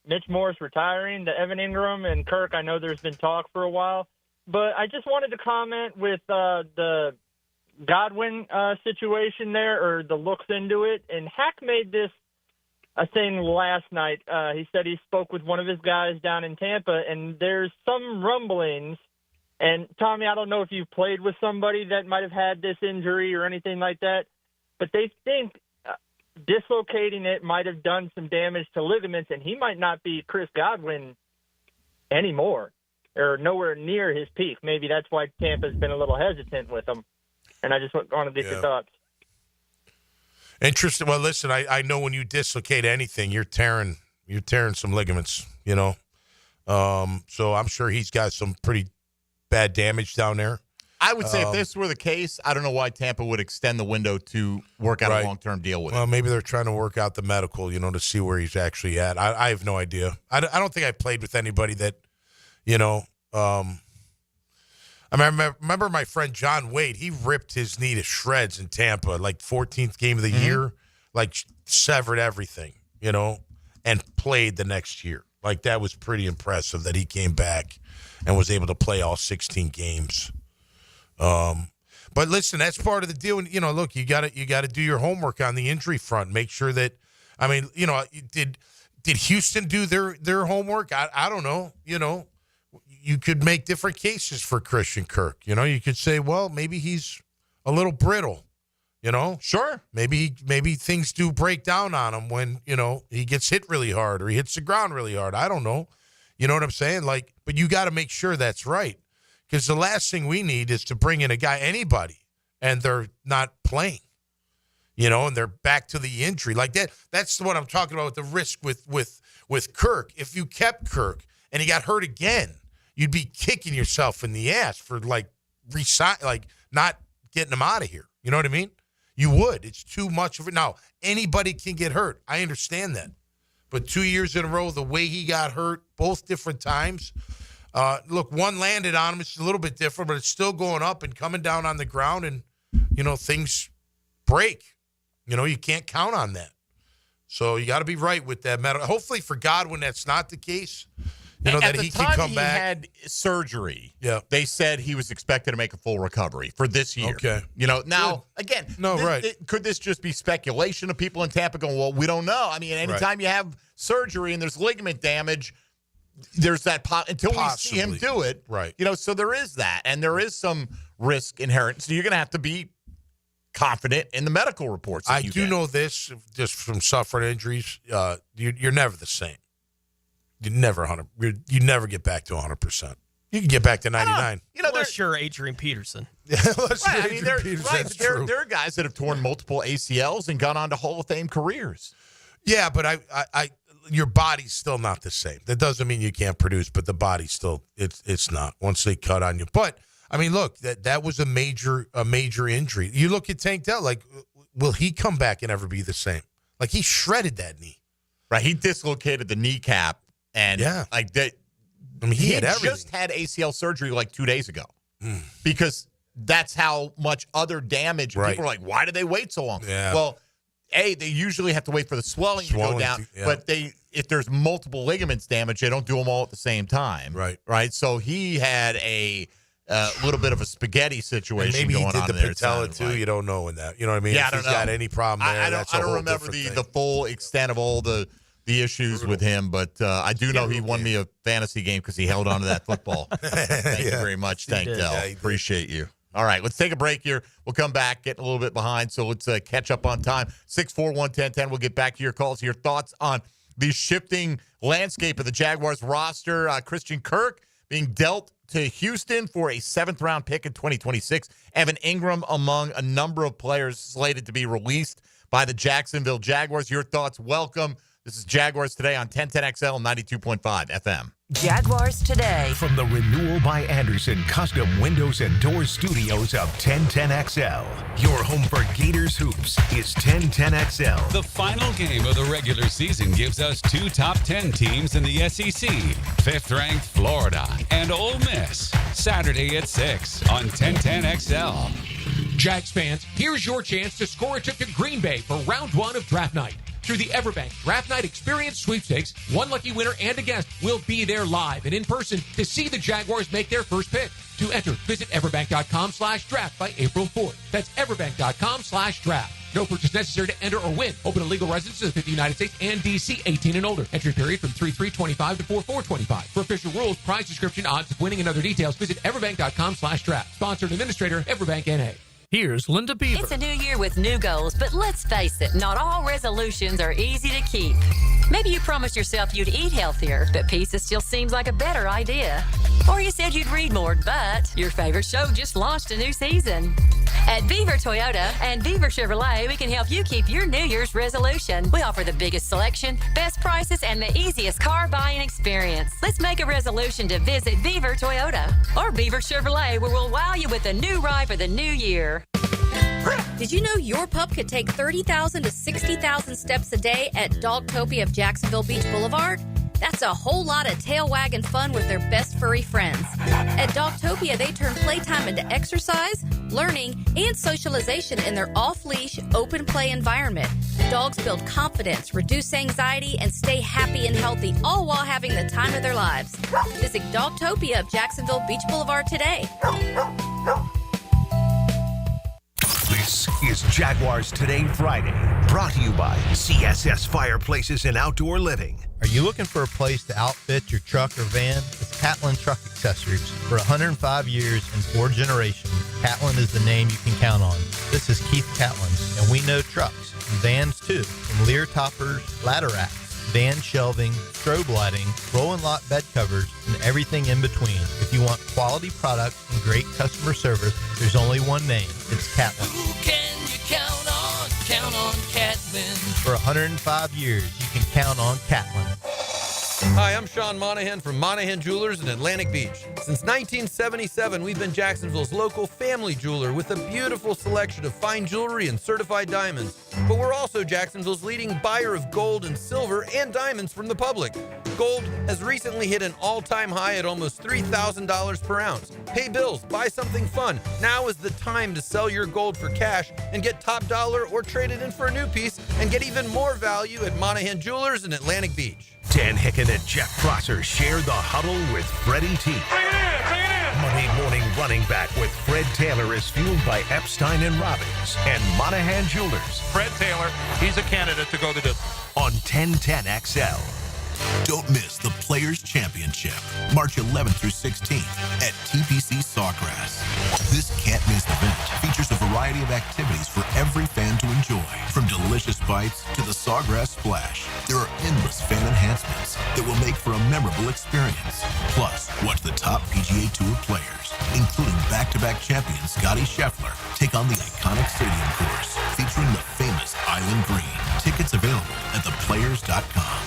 Mitch Morse retiring, the Evan Engram and Kirk. I know there's been talk for a while, but I just wanted to comment with the Godwin situation there, or the looks into it. And Hack made this a thing last night. He said he spoke with one of his guys down in Tampa, and there's some rumblings. And Tommy, I don't know if you've played with somebody that might have had this injury or anything like that, but they think dislocating it might have done some damage to ligaments, and he might not be Chris Godwin anymore, or nowhere near his peak. Maybe that's why Tampa's been a little hesitant with him. And I just wanted to get your thoughts. Interesting. Well, listen, I know when you dislocate anything, you're tearing some ligaments, you know. So I'm sure he's got some pretty bad damage down there. I would say if this were the case, I don't know why Tampa would extend the window to work out a long-term deal with him. Well, maybe they're trying to work out the medical, you know, to see where he's actually at. I have no idea. I don't think I played with anybody that, you know, I remember my friend John Wade. He ripped his knee to shreds in Tampa, like 14th game of the year, like severed everything, you know, and played the next year. Like that was pretty impressive that he came back and was able to play all 16 games. But listen, that's part of the deal. And, you know, look, you got to do your homework on the injury front. Make sure that, I mean, you know, did Houston do their homework? I don't know. You know, you could make different cases for Christian Kirk. You know, you could say, well, maybe he's a little brittle. You know, sure. Maybe things do break down on him when, you know, he gets hit really hard or he hits the ground really hard. I don't know. You know what I'm saying? Like, but you got to make sure that's right. Because the last thing we need is to bring in a guy, anybody, and they're not playing, you know, and they're back to the injury. Like that. That's what I'm talking about with the risk with Kirk. If you kept Kirk and he got hurt again, you'd be kicking yourself in the ass for like not getting him out of here. You know what I mean? You would. It's too much of it. Now, anybody can get hurt. I understand that. But 2 years in a row, the way he got hurt, both different times. Look, one landed on him. It's a little bit different, but it's still going up and coming down on the ground, and, you know, things break. You know, you can't count on that. So you got to be right with that matter. Hopefully for Godwin, that's not the case. You know, that he can come back. At the time he had surgery, yeah, they said he was expected to make a full recovery for this year. Okay. You know, now, again, could this just be speculation of people in Tampa going, well, we don't know? I mean, anytime you have surgery and there's ligament damage, there's that until we see him do it. Right. You know, so there is that. And there is some risk inherent. So you're going to have to be confident in the medical reports. I do know this, just from suffering injuries, you're never the same. You never get back to 100%. You can get back to 99. You know, unless you're Adrian Peterson. I mean, there are guys that have torn multiple ACLs and gone on to Hall of Fame careers. Yeah, but your body's still not the same. That doesn't mean you can't produce, but the body's still it's not once they cut on you. But I mean, look, that was a major injury. You look at Tank Dell, like, will he come back and ever be the same? Like, he shredded that knee. Right, he dislocated the kneecap. And like that, I mean, he had just had ACL surgery like 2 days ago because that's how much other damage. Right. People are like, why do they wait so long? Yeah. Well, they usually have to wait for the swelling to go down. But if there's multiple ligaments damage, they don't do them all at the same time. Right. So he had a little bit of a spaghetti situation maybe going on there. Maybe he did the patella too. You don't know in that. You know what I mean? Yeah, if he's got any problem there, I don't remember the full extent of all the issues with him, but I do know he won me a fantasy game because he held on to that football. Thank you very much, Tank Dell. Appreciate you. All right, let's take a break here. We'll come back, getting a little bit behind, so let's catch up on time. 641-1010. We'll get back to your calls, your thoughts on the shifting landscape of the Jaguars roster. Christian Kirk being dealt to Houston for a 7th-round pick in 2026. Evan Engram among a number of players slated to be released by the Jacksonville Jaguars. Your thoughts, welcome. This is Jaguars Today on 1010XL 92.5 FM. Jaguars Today. From the Renewal by Anderson Custom Windows and Doors Studios of 1010XL. Your home for Gators Hoops is 1010XL. The final game of the regular season gives us 2 top 10 teams in the SEC. 5th-ranked Florida and Ole Miss. Saturday at 6 on 1010XL. Jags fans, here's your chance to score a trip to Green Bay for round 1 of draft night. Through the Everbank Draft Night Experience Sweepstakes, one lucky winner and a guest will be there live and in person to see the Jaguars make their first pick. To enter, visit everbank.com/draft by April 4th. That's everbank.com/draft. No purchase necessary to enter or win. Open to legal residents of the United States and D.C. 18 and older. Entry period from 3/3/25 to 4/4/25. For official rules, prize description, odds of winning, and other details, visit everbank.com/draft. Sponsored and administrator, Everbank N.A. Here's Linda Beaver. It's a new year with new goals, but let's face it, not all resolutions are easy to keep. Maybe you promised yourself you'd eat healthier, but pizza still seems like a better idea. Or you said you'd read more, but your favorite show just launched a new season. At Beaver Toyota and Beaver Chevrolet, we can help you keep your New Year's resolution. We offer the biggest selection, best prices, and the easiest car buying experience. Let's make a resolution to visit Beaver Toyota or Beaver Chevrolet, where we'll wow you with a new ride for the new year. Did you know your pup could take 30,000 to 60,000 steps a day at Dogtopia of Jacksonville Beach Boulevard? That's a whole lot of tail wagging fun with their best furry friends. At Dogtopia, they turn playtime into exercise, learning, and socialization in their off-leash, open play environment. Dogs build confidence, reduce anxiety, and stay happy and healthy, all while having the time of their lives. Visit Dogtopia of Jacksonville Beach Boulevard today. This is Jaguars Today Friday, brought to you by CSS Fireplaces and Outdoor Living. Are you looking for a place to outfit your truck or van? It's Catlin Truck Accessories. For 105 years and 4 generations, Catlin is the name you can count on. This is Keith Catlin, and we know trucks and vans too, from Lear toppers, ladder racks, van shelving, strobe lighting, roll and lock bed covers, and everything in between. If you want quality products and great customer service, there's only one name. It's Catlin. Who can you count on? Count on Catlin. For 105 years, you can count on Catlin. Hi, I'm Sean Monahan from Monahan Jewelers in Atlantic Beach. Since 1977, we've been Jacksonville's local family jeweler with a beautiful selection of fine jewelry and certified diamonds. But we're also Jacksonville's leading buyer of gold and silver and diamonds from the public. Gold has recently hit an all-time high at almost $3,000 per ounce. Pay bills, buy something fun. Now is the time to sell your gold for cash and get top dollar, or trade it in for a new piece and get even more value at Monahan Jewelers in Atlantic Beach. Dan Hicken and Jeff Prosser share the huddle with Freddie T. Monday morning running back with Fred Taylor is fueled by Epstein and Robbins and Monahan Jewelers. Fred Taylor, he's a candidate to go the distance. On 1010XL. Don't miss the Players' Championship, March 11th through 16th at TPC Sawgrass. This can't-miss event features a variety of activities for every fan to enjoy, from delicious bites to the Sawgrass Splash. There are endless fan enhancements that will make for a memorable experience. Plus, watch the top PGA Tour players, including back-to-back champion Scotty Scheffler, take on the iconic stadium course featuring the famous Island Green. Tickets available at theplayers.com.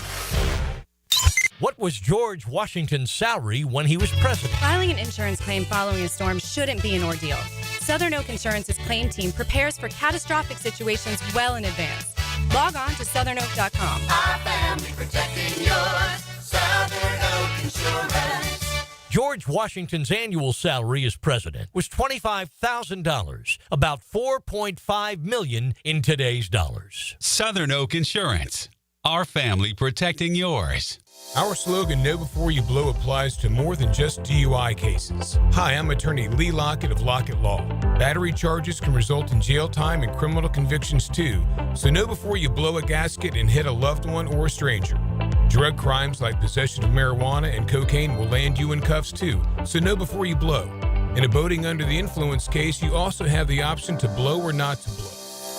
What was George Washington's salary when he was president? Filing an insurance claim following a storm shouldn't be an ordeal. Southern Oak Insurance's claim team prepares for catastrophic situations well in advance. Log on to southernoak.com. Our family protecting yours. Southern Oak Insurance. George Washington's annual salary as president was $25,000, about $4.5 million in today's dollars. Southern Oak Insurance. Our family protecting yours. Our slogan, Know Before You Blow, applies to more than just DUI cases. Hi, I'm attorney Lee Lockett of Lockett Law. Battery charges can result in jail time and criminal convictions too, so know before you blow a gasket and hit a loved one or a stranger. Drug crimes like possession of marijuana and cocaine will land you in cuffs too, so know before you blow. In a boating under the influence case, you also have the option to blow or not to blow.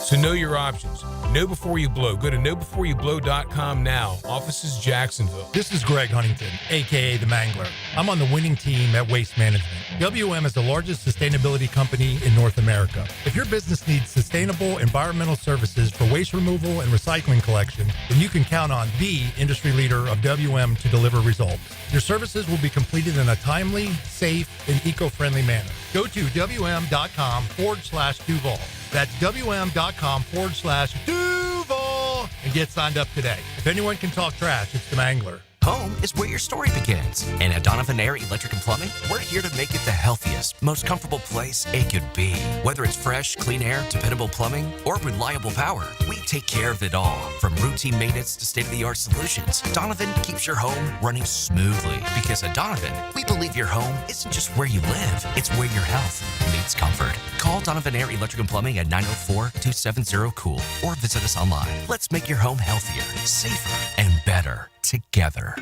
So know your options. Know before you blow. Go to knowbeforeyouBlow.com now. Offices Jacksonville. This is Greg Huntington, a.k.a. The Mangler. I'm on the winning team at Waste Management. WM is the largest sustainability company in North America. If your business needs sustainable environmental services for waste removal and recycling collection, then you can count on the industry leader of WM to deliver results. Your services will be completed in a timely, safe, and eco-friendly manner. Go to WM.com/Duval. That's WM.com/Duval and get signed up today. If anyone can talk trash, it's the Mangler. Home is where your story begins. And at Donovan Air Electric and Plumbing, we're here to make it the healthiest, most comfortable place it could be. Whether it's fresh, clean air, dependable plumbing, or reliable power, we take care of it all. From routine maintenance to state-of-the-art solutions, Donovan keeps your home running smoothly. Because at Donovan, we believe your home isn't just where you live, it's where your health meets comfort. Call Donovan Air Electric and Plumbing at 904-270-COOL or visit us online. Let's make your home healthier, safer, and better together.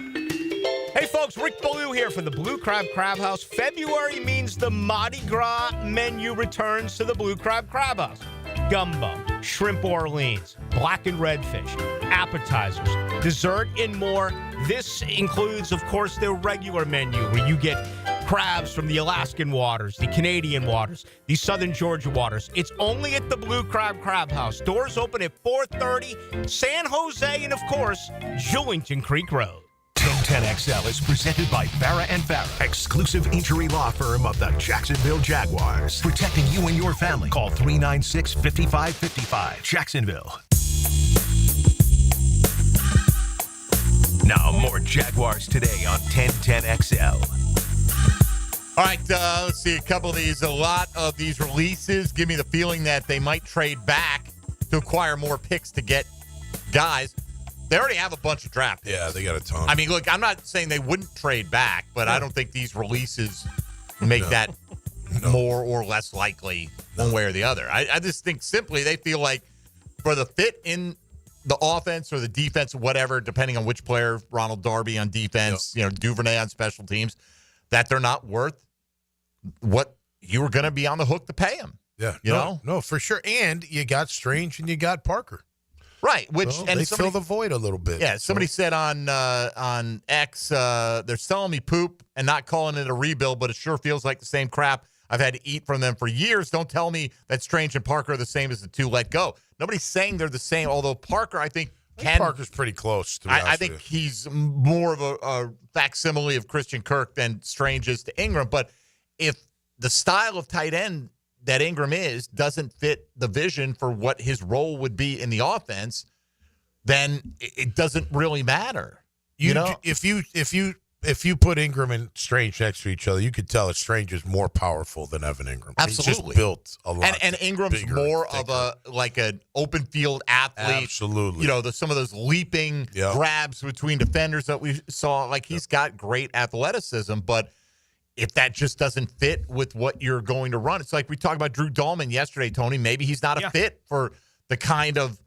Hey folks, Rick Ballou here from the Blue Crab Crab House. February means the Mardi Gras menu returns to the Blue Crab Crab House. Gumbo, shrimp Orleans, black and redfish, appetizers, dessert, and more. This includes, of course, their regular menu where you get crabs from the Alaskan waters, the Canadian waters, the Southern Georgia waters. It's only at the Blue Crab Crab House. Doors open at 4:30, San Jose, and, of course, Jewington Creek Road. 1010XL is presented by Farah & Farah, exclusive injury law firm of the Jacksonville Jaguars. Protecting you and your family. Call 396-5555. Jacksonville. Now more Jaguars Today on 1010XL. All right, let's see a couple of these. A lot of these releases give me the feeling that they might trade back to acquire more picks to get guys. They already have a bunch of draft picks. Yeah, they got a ton. I mean, look, I'm not saying they wouldn't trade back, but I don't think these releases make that more or less likely one way or the other. I just think simply they feel like for the fit in the offense or the defense or whatever, depending on which player, Ronald Darby on defense, Duvernay on special teams, that they're not worth what you were going to be on the hook to pay them. Yeah. You know? No, for sure. And you got Strange and you got Parker. Right, which Well, and they somebody, fill the void a little bit. Yeah, somebody said on X, they're selling me poop and not calling it a rebuild, but it sure feels like the same crap I've had to eat from them for years. Don't tell me that Strange and Parker are the same as the two let go. Nobody's saying they're the same, although Parker, I think Parker's pretty close, to be honest I think with you. he's more of a facsimile of Christian Kirk than Strange is to Engram. But if the style of tight end that Engram is doesn't fit the vision for what his role would be in the offense, then it doesn't really matter. You know, if you put Engram and Strange next to each other, you could tell that Strange is more powerful than Evan Engram. Absolutely. He's just built a lot. And Ingram's more of an open field athlete. Absolutely. You know, some of those leaping grabs between defenders that we saw. Like, he's got great athleticism, but if that just doesn't fit with what you're going to run, it's like we talked about Drew Dahlman yesterday, Tony. Maybe he's not a fit for the kind of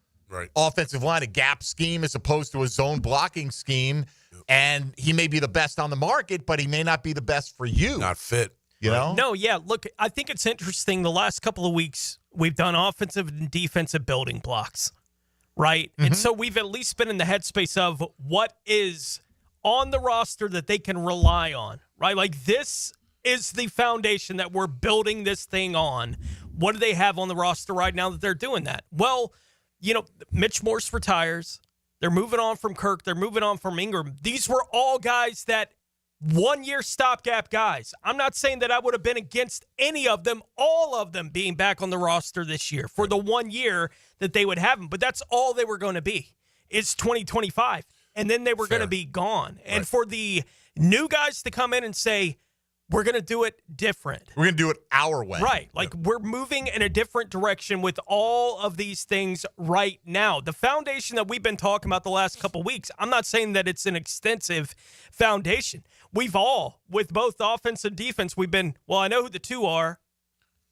offensive line, a gap scheme as opposed to a zone blocking scheme. And he may be the best on the market, but he may not be the best for you. Not fit. You know? No, yeah. Look, I think it's interesting. The last couple of weeks, we've done offensive and defensive building blocks, right? Mm-hmm. And so we've at least been in the headspace of what is on the roster that they can rely on, right? Like, this is the foundation that we're building this thing on. What do they have on the roster right now that they're doing that? Well, you know, Mitch Morse retires. They're moving on from Kirk. They're moving on from Engram. These were all guys that one-year stopgap guys. I'm not saying that I would have been against any of them, all of them being back on the roster this year for the 1 year that they would have them. But that's all they were going to be. It's 2025. And then they were going to be gone. And for the new guys to come in and say, we're going to do it different. We're going to do it our way. Right. Like, we're moving in a different direction with all of these things right now. The foundation that we've been talking about the last couple of weeks, I'm not saying that it's an extensive foundation. We've all, with both offense and defense, we've been, well, I know who the two are,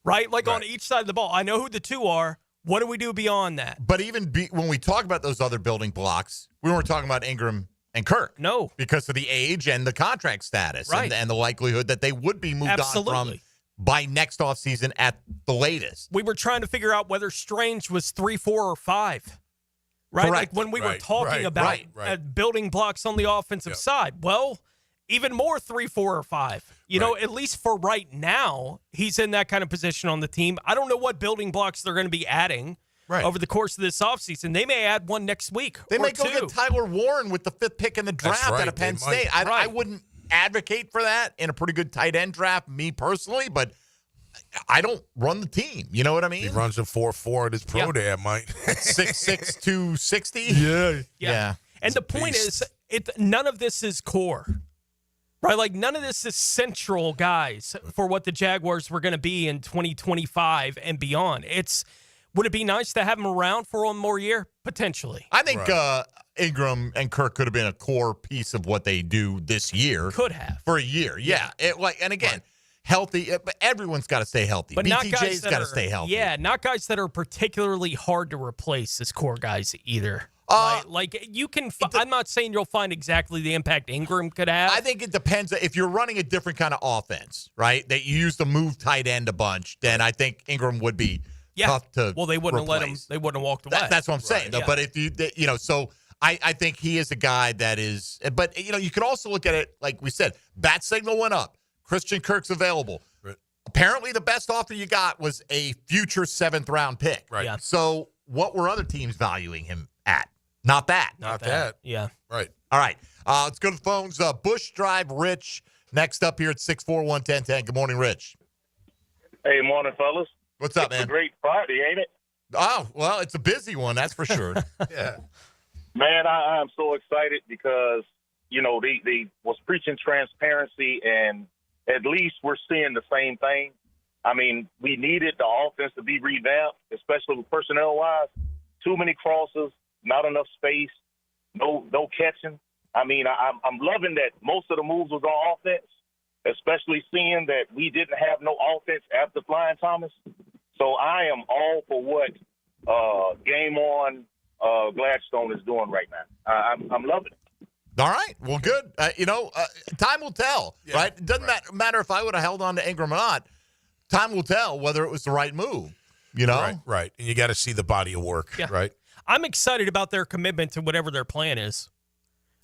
right? Like, on each side of the ball, I know who the two are. What do we do beyond that? But even when we talk about those other building blocks, we weren't talking about Engram and Kirk. No. Because of the age and the contract status and the likelihood that they would be moved on from by next offseason at the latest. We were trying to figure out whether Strange was 3, 4, or 5. Right? Correct. Like, when we were talking about building blocks on the offensive side. Well, even more 3, 4, or 5. You know, at least for right now, he's in that kind of position on the team. I don't know what building blocks they're going to be adding over the course of this offseason. They may add one next week. They may two. go get Tyler Warren with the 5th pick in the draft out of Penn State. I wouldn't advocate for that in a pretty good tight end draft, me personally, but I don't run the team. You know what I mean? He runs a 4.4 at his pro day, Mike. 6'6", 260. Yeah. And the point is, none of this is core. Right, like none of this is central, guys, for what the Jaguars were going to be in 2025 and beyond. Would it be nice to have them around for one more year? Potentially. I think Engram and Kirk could have been a core piece of what they do this year. Could have. For a year, yeah. Healthy, but everyone's got to stay healthy. But BTJ's got to stay healthy. Yeah, not guys that are particularly hard to replace as core guys either. Like you can. I'm not saying you'll find exactly the impact Engram could have. I think it depends. If you're running a different kind of offense, right, that you use the move tight end a bunch, then I think Engram would be tough to. Well, they wouldn't replace. have let him. They wouldn't have walked away. That's what I'm saying. Though. Yeah. But if so I think he is a guy that is. But you can also look at it like we said. Bat signal went up. Christian Kirk's available. Right. Apparently, the best offer you got was a future 7th round pick. Right. Yeah. So what were other teams valuing him at? Not that. Not that. Yeah. Right. All right. Let's go to the phones. Bush Drive Rich next up here at 641-1010. Good morning, Rich. Hey, morning, fellas. What's up, man? It's a great Friday, ain't it? Oh, well, it's a busy one, that's for sure. Yeah. Man, I'm so excited because, they was preaching transparency, and at least we're seeing the same thing. I mean, we needed the offense to be revamped, especially personnel-wise. Too many crosses. Not enough space, no catching. I mean, I'm loving that most of the moves was on offense, especially seeing that we didn't have no offense after Flying Thomas. So I am all for what Game On Gladstone is doing right now. I'm loving it. All right. Well, good. Time will tell, right? It doesn't matter if I would have held on to Engram or not. Time will tell whether it was the right move, Right. And you got to see the body of work, right? I'm excited about their commitment to whatever their plan is.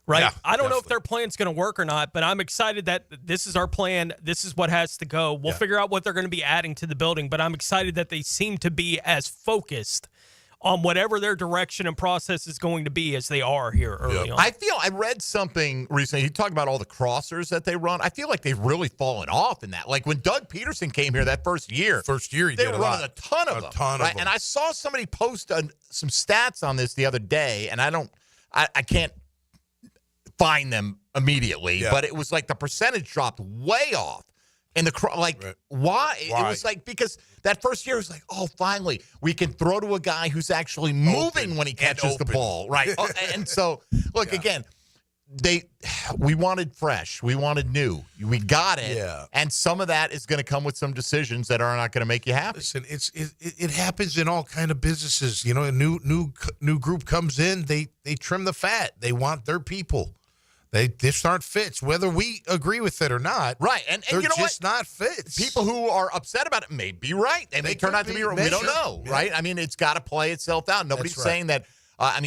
Right? Yeah, I don't know if their plan's going to work or not, but I'm excited that this is our plan. This is what has to go. We'll figure out what they're going to be adding to the building, but I'm excited that they seem to be as focused on whatever their direction and process is going to be as they are here early on. I read something recently. He talked about all the crossers that they run. I feel like they've really fallen off in that. Like when Doug Peterson came here that first year, they were running a ton of them. And I saw somebody post some stats on this the other day, and I can't find them immediately, but it was like the percentage dropped way off. And why? It was like, because that first year was like, oh, finally, we can throw to a guy who's actually moving when he catches the ball. Right. And so, look, again, we wanted fresh. We wanted new. We got it. Yeah. And some of that is going to come with some decisions that are not going to make you happy. Listen, it happens in all kind of businesses. A new group comes in, they trim the fat. They want their people. This aren't fits, whether we agree with it or not. Right. And they're you know just what? not fits. People who are upset about it may be right. They may turn out to be right. We don't know, right? I mean, it's got to play itself out. Nobody's saying that.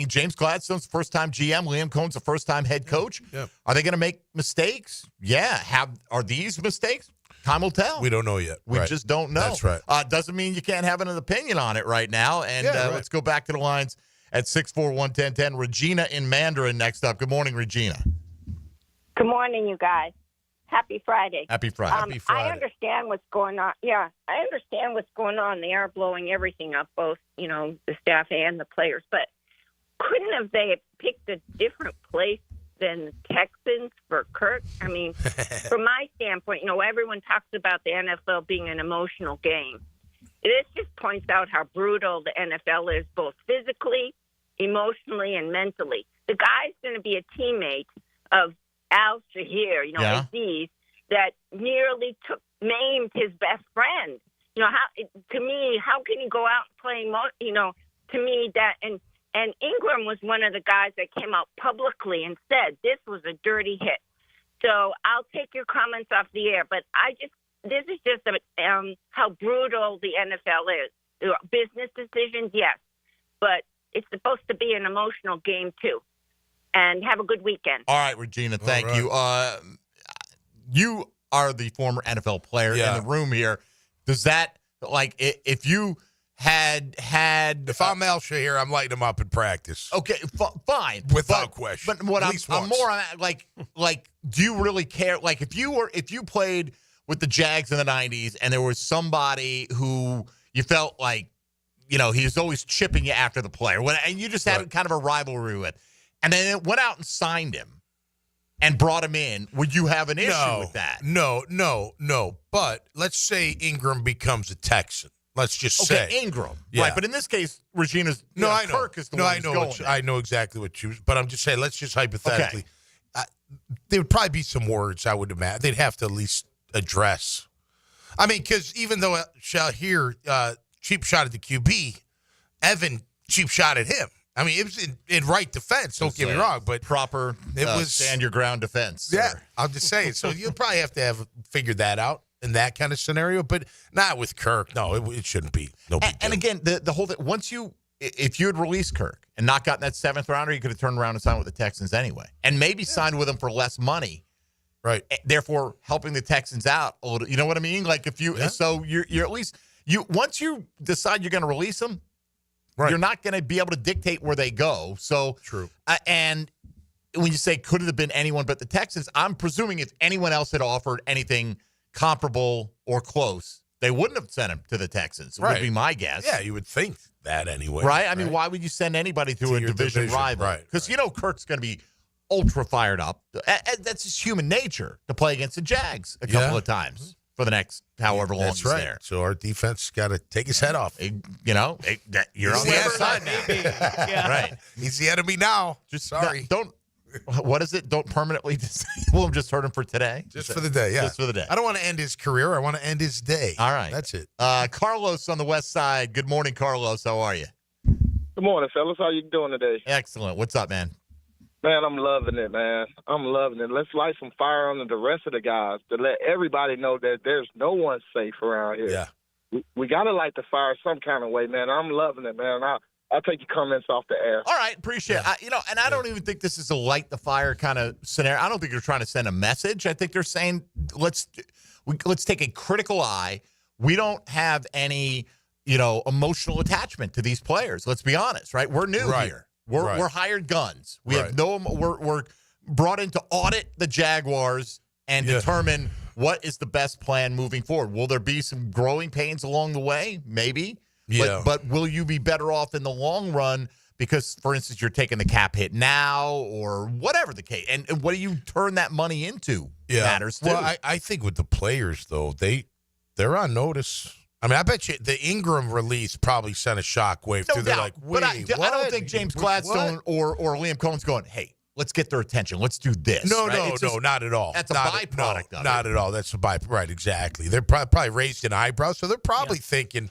James Gladstone's first-time GM. Liam Cohen's a first-time head coach. Yeah. Are they going to make mistakes? Yeah. Are these mistakes? Time will tell. We don't know yet. We just don't know. That's right. Doesn't mean you can't have an opinion on it right now. And let's go back to the lines at 641-1010. Regina in Mandarin next up. Good morning, Regina. Good morning, you guys. Happy Friday. Happy Friday. Happy Friday. I understand what's going on. Yeah, I understand what's going on. They are blowing everything up, both, the staff and the players. But couldn't have they picked a different place than the Texans for Kirk? I mean, from my standpoint, everyone talks about the NFL being an emotional game. This just points out how brutal the NFL is, both physically, emotionally, and mentally. The guy's going to be a teammate of Al Shahir, Aziz, that nearly maimed his best friend. How can you go out and play? To me, that and Engram was one of the guys that came out publicly and said this was a dirty hit. So I'll take your comments off the air, but this is just how brutal the NFL is. Business decisions, yes, but it's supposed to be an emotional game too. And have a good weekend. All right, Regina, thank you. You are the former NFL player in the room here. Does that, if you had... If I'm Al Shahir, I'm lighting him up in practice. Okay, fine. Without question. But what I'm more on, do you really care? Like, if you played with the Jags in the 90s and there was somebody who you felt like, he was always chipping you after the play, and you just had kind of a rivalry with, and then it went out and signed him, and brought him in, would you have an issue with that? No. But let's say Engram becomes a Texan. Let's just say Engram, yeah. right? But in this case, Regina's I know. Kirk is the one who's going. I know exactly what you. But I'm just saying. Let's just hypothetically. There would probably be some words I would imagine they'd have to at least address. I mean, because even though Shahir cheap shot at the QB, Evan cheap shot at him. I mean, it was in right defense. Don't get me wrong, but proper it was stand your ground defense. Yeah, I'm just saying. So you'll probably have to have figured that out in that kind of scenario, but not with Kirk. No, it shouldn't be. No big and again, the whole thing. If you had released Kirk and not gotten that 7th rounder, you could have turned around and signed with the Texans anyway, and maybe signed with them for less money. Right. Therefore, helping the Texans out a little. You know what I mean? Like if you, so you're at least once you decide you're going to release them. Right. You're not going to be able to dictate where they go. So true. And when you say could it have been anyone but the Texans, I'm presuming if anyone else had offered anything comparable or close, they wouldn't have sent him to the Texans. Would be my guess. Yeah, you would think that anyway. Right? I mean, why would you send anybody to a division rival? Right. Because Kirk's going to be ultra fired up. That's just human nature to play against the Jags a couple of times. For the next however long he's there. So our defense got to take his head off. You're on the other side now. Right. He's the enemy now. Just sorry. What is it? Don't permanently disable him. Just hurt him for today. Just for the day, yeah. Just for the day. I don't want to end his career. I want to end his day. All right. That's it. Carlos on the west side. Good morning, Carlos. How are you? Good morning, fellas. How you doing today? Excellent. What's up, man? Man, I'm loving it, man. I'm loving it. Let's light some fire under the rest of the guys to let everybody know that there's no one safe around here. Yeah. We got to light the fire some kind of way, man. I'm loving it, man. I'll take your comments off the air. All right. Appreciate it. And I don't even think this is a light the fire kind of scenario. I don't think they're trying to send a message. I think they're saying, let's take a critical eye. We don't have any, emotional attachment to these players. Let's be honest, right? We're new here. We're hired guns. We have we're brought in to audit the Jaguars and determine what is the best plan moving forward. Will there be some growing pains along the way? Maybe. Yeah. But will you be better off in the long run because, for instance, you're taking the cap hit now or whatever the case? And what do you turn that money into matters too. Well, I think with the players, though, they're on notice. I mean, I bet you the Engram release probably sent a shockwave through. They're like, wait, but I don't think James Gladstone or Liam Cohen's going, hey, let's get their attention. Let's do this. No, right? no, not at all. That's a byproduct of it. Not at all. That's a byproduct. Right, exactly. They're probably raised an eyebrow, so they're probably thinking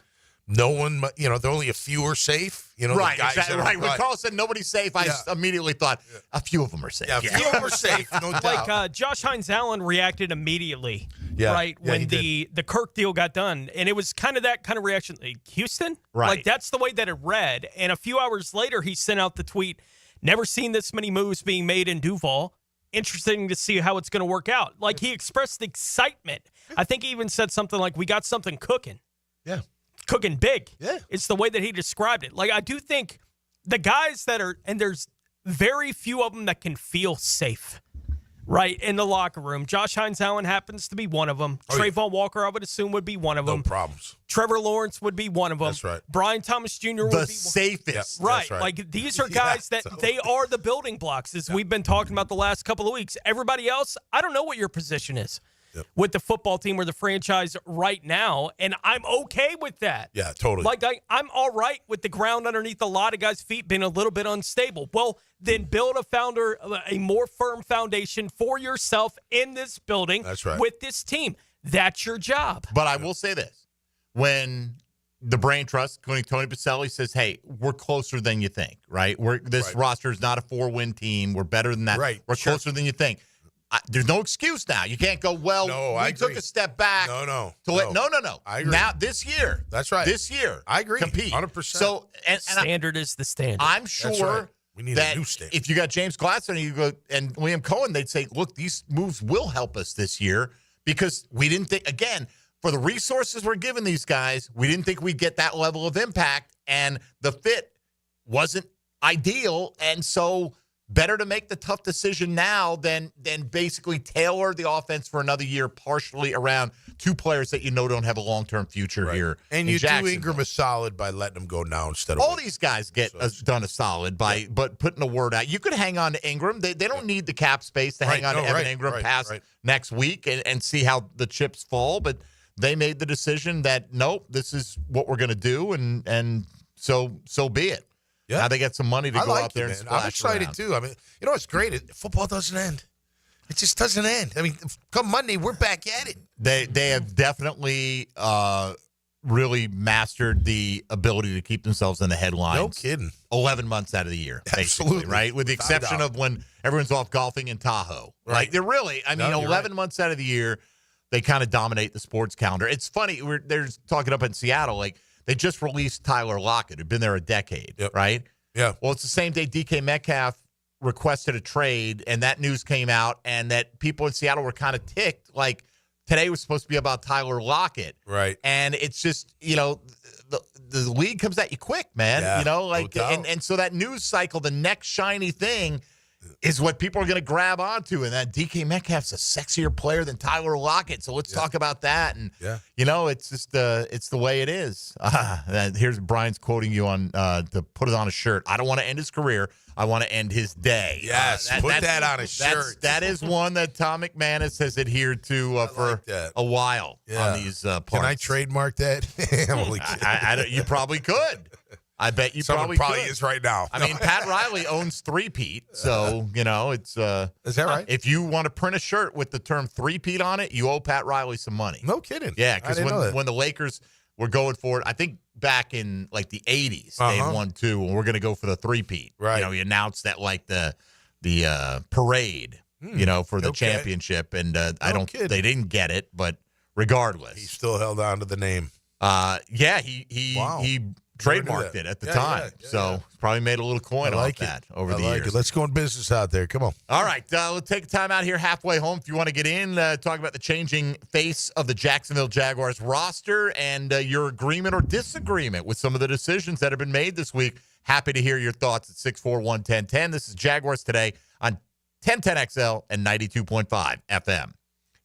no one, there are only a few are safe. Right, the guys exactly. Right. When Carl said nobody's safe, I immediately thought a few of them are safe. Yeah, a few of them are safe, no doubt. Like Josh Hines-Allen reacted immediately, right, when the Kirk deal got done. And it was kind of that kind of reaction. Like, Houston? Right. Like, that's the way that it read. And a few hours later, he sent out the tweet, never seen this many moves being made in Duval. Interesting to see how it's going to work out. Like, he expressed excitement. I think he even said something like, we got something cooking. Yeah. Cooking big. Yeah. It's the way that he described it. Like, I do think the guys that are, and there's very few of them that can feel safe, right, in the locker room. Josh Hines-Allen happens to be one of them. Trayvon Walker, I would assume, would be one of them. No problems. Trevor Lawrence would be one of them. That's right. Brian Thomas Jr. would The be safest. Right. That's right. Like, these are guys that they are the building blocks, as we've been talking about the last couple of weeks. Everybody else, I don't know what your position is. With the football team or the franchise right now, and I'm okay with that. Yeah, totally. Like, I'm all right with the ground underneath a lot of guys' feet being a little bit unstable. Well, then build a more firm foundation for yourself in this building. That's right. With this team. That's your job. But I will say this. When the brain trust, Tony Pacelli says, hey, we're closer than you think, right? This roster is not a 4-win team. We're better than that. Right. We're closer than you think. There's no excuse now. You can't go, we took a step back. No. I agree. Now, this year. That's right. This year. I agree. Compete. 100%. So, standard is the standard. I'm sure right. We need that a new standard. if you got James Gladstone and Liam Cohen, they'd say, look, these moves will help us this year because we didn't think, again, for the resources we're giving these guys, we didn't think we'd get that level of impact, and the fit wasn't ideal, and so better to make the tough decision now than basically tailor the offense for another year partially around two players that don't have a long-term future here. And you do Engram a solid by letting him go now instead of all these guys get done a solid by but putting a word out. You could hang on to Engram. They don't need the cap space to hang on to Evan Engram past next week and see how the chips fall. But they made the decision that, nope, this is what we're going to do, and so be it. Yeah. Now they get some money to go out there and splash I'm excited, around. too. I mean, it's great. Football doesn't end. It just doesn't end. I mean, come Monday, we're back at it. They have definitely really mastered the ability to keep themselves in the headlines. No kidding. 11 months out of the year, basically, Absolutely. right? With the exception of when everyone's off golfing in Tahoe. Right. Like, they're really, 11 months out of the year, they kind of dominate the sports calendar. It's funny, they're talking up in Seattle, like, they just released Tyler Lockett, who'd been there a decade, right? Yeah. Well, it's the same day DK Metcalf requested a trade, and that news came out, and that people in Seattle were kind of ticked. Like, today was supposed to be about Tyler Lockett. Right. And it's just, the league comes at you quick, man. Yeah, and so that news cycle, the next shiny thing is what people are going to grab onto. And that DK Metcalf's a sexier player than Tyler Lockett. So let's talk about that. And, it's just it's the way it is. Here's Brian's quoting you on to put it on a shirt. I don't want to end his career. I want to end his day. Yes, put that on a shirt. That is one that Tom McManus has adhered to for a while on these parts. Can I trademark that? You probably could. I bet you Someone probably is right now. I mean, Pat Riley owns three-peat, so, it's... is that right? If you want to print a shirt with the term three-peat on it, you owe Pat Riley some money. No kidding. Yeah, because when the Lakers were going for it, I think back in, like, the 80s, they had won two, and we're going to go for the three-peat. Right. He announced that, like, the parade, for the championship, and they didn't get it, but regardless. He still held on to the name. He trademarked it at the time. So probably made a little coin off that over the years. Let's go in business out there. Come on. All right. We'll take a time out here halfway home. If you want to get in, talk about the changing face of the Jacksonville Jaguars roster and your agreement or disagreement with some of the decisions that have been made this week. Happy to hear your thoughts at 641-1010. This is Jaguars Today on 1010XL and 92.5 FM.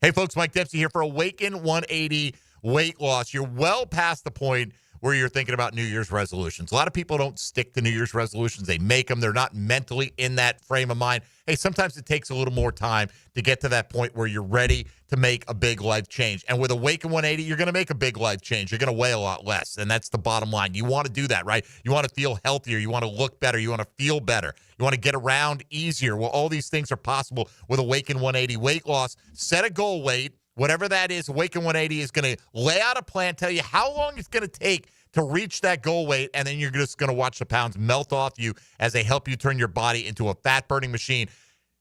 Hey, folks, Mike Dempsey here for Awaken 180 Weight Loss. You're well past the point where you're thinking about New Year's resolutions. A lot of people don't stick to New Year's resolutions. They make them. They're not mentally in that frame of mind. Hey, sometimes it takes a little more time to get to that point where you're ready to make a big life change. And with Awaken 180, you're going to make a big life change. You're going to weigh a lot less, and that's the bottom line. You want to do that, right? You want to feel healthier. You want to look better. You want to feel better. You want to get around easier. Well, all these things are possible with Awaken 180 weight loss. Set a goal weight. Whatever that is, Awaken 180 is going to lay out a plan, tell you how long it's going to take to reach that goal weight, and then you're just going to watch the pounds melt off you as they help you turn your body into a fat-burning machine.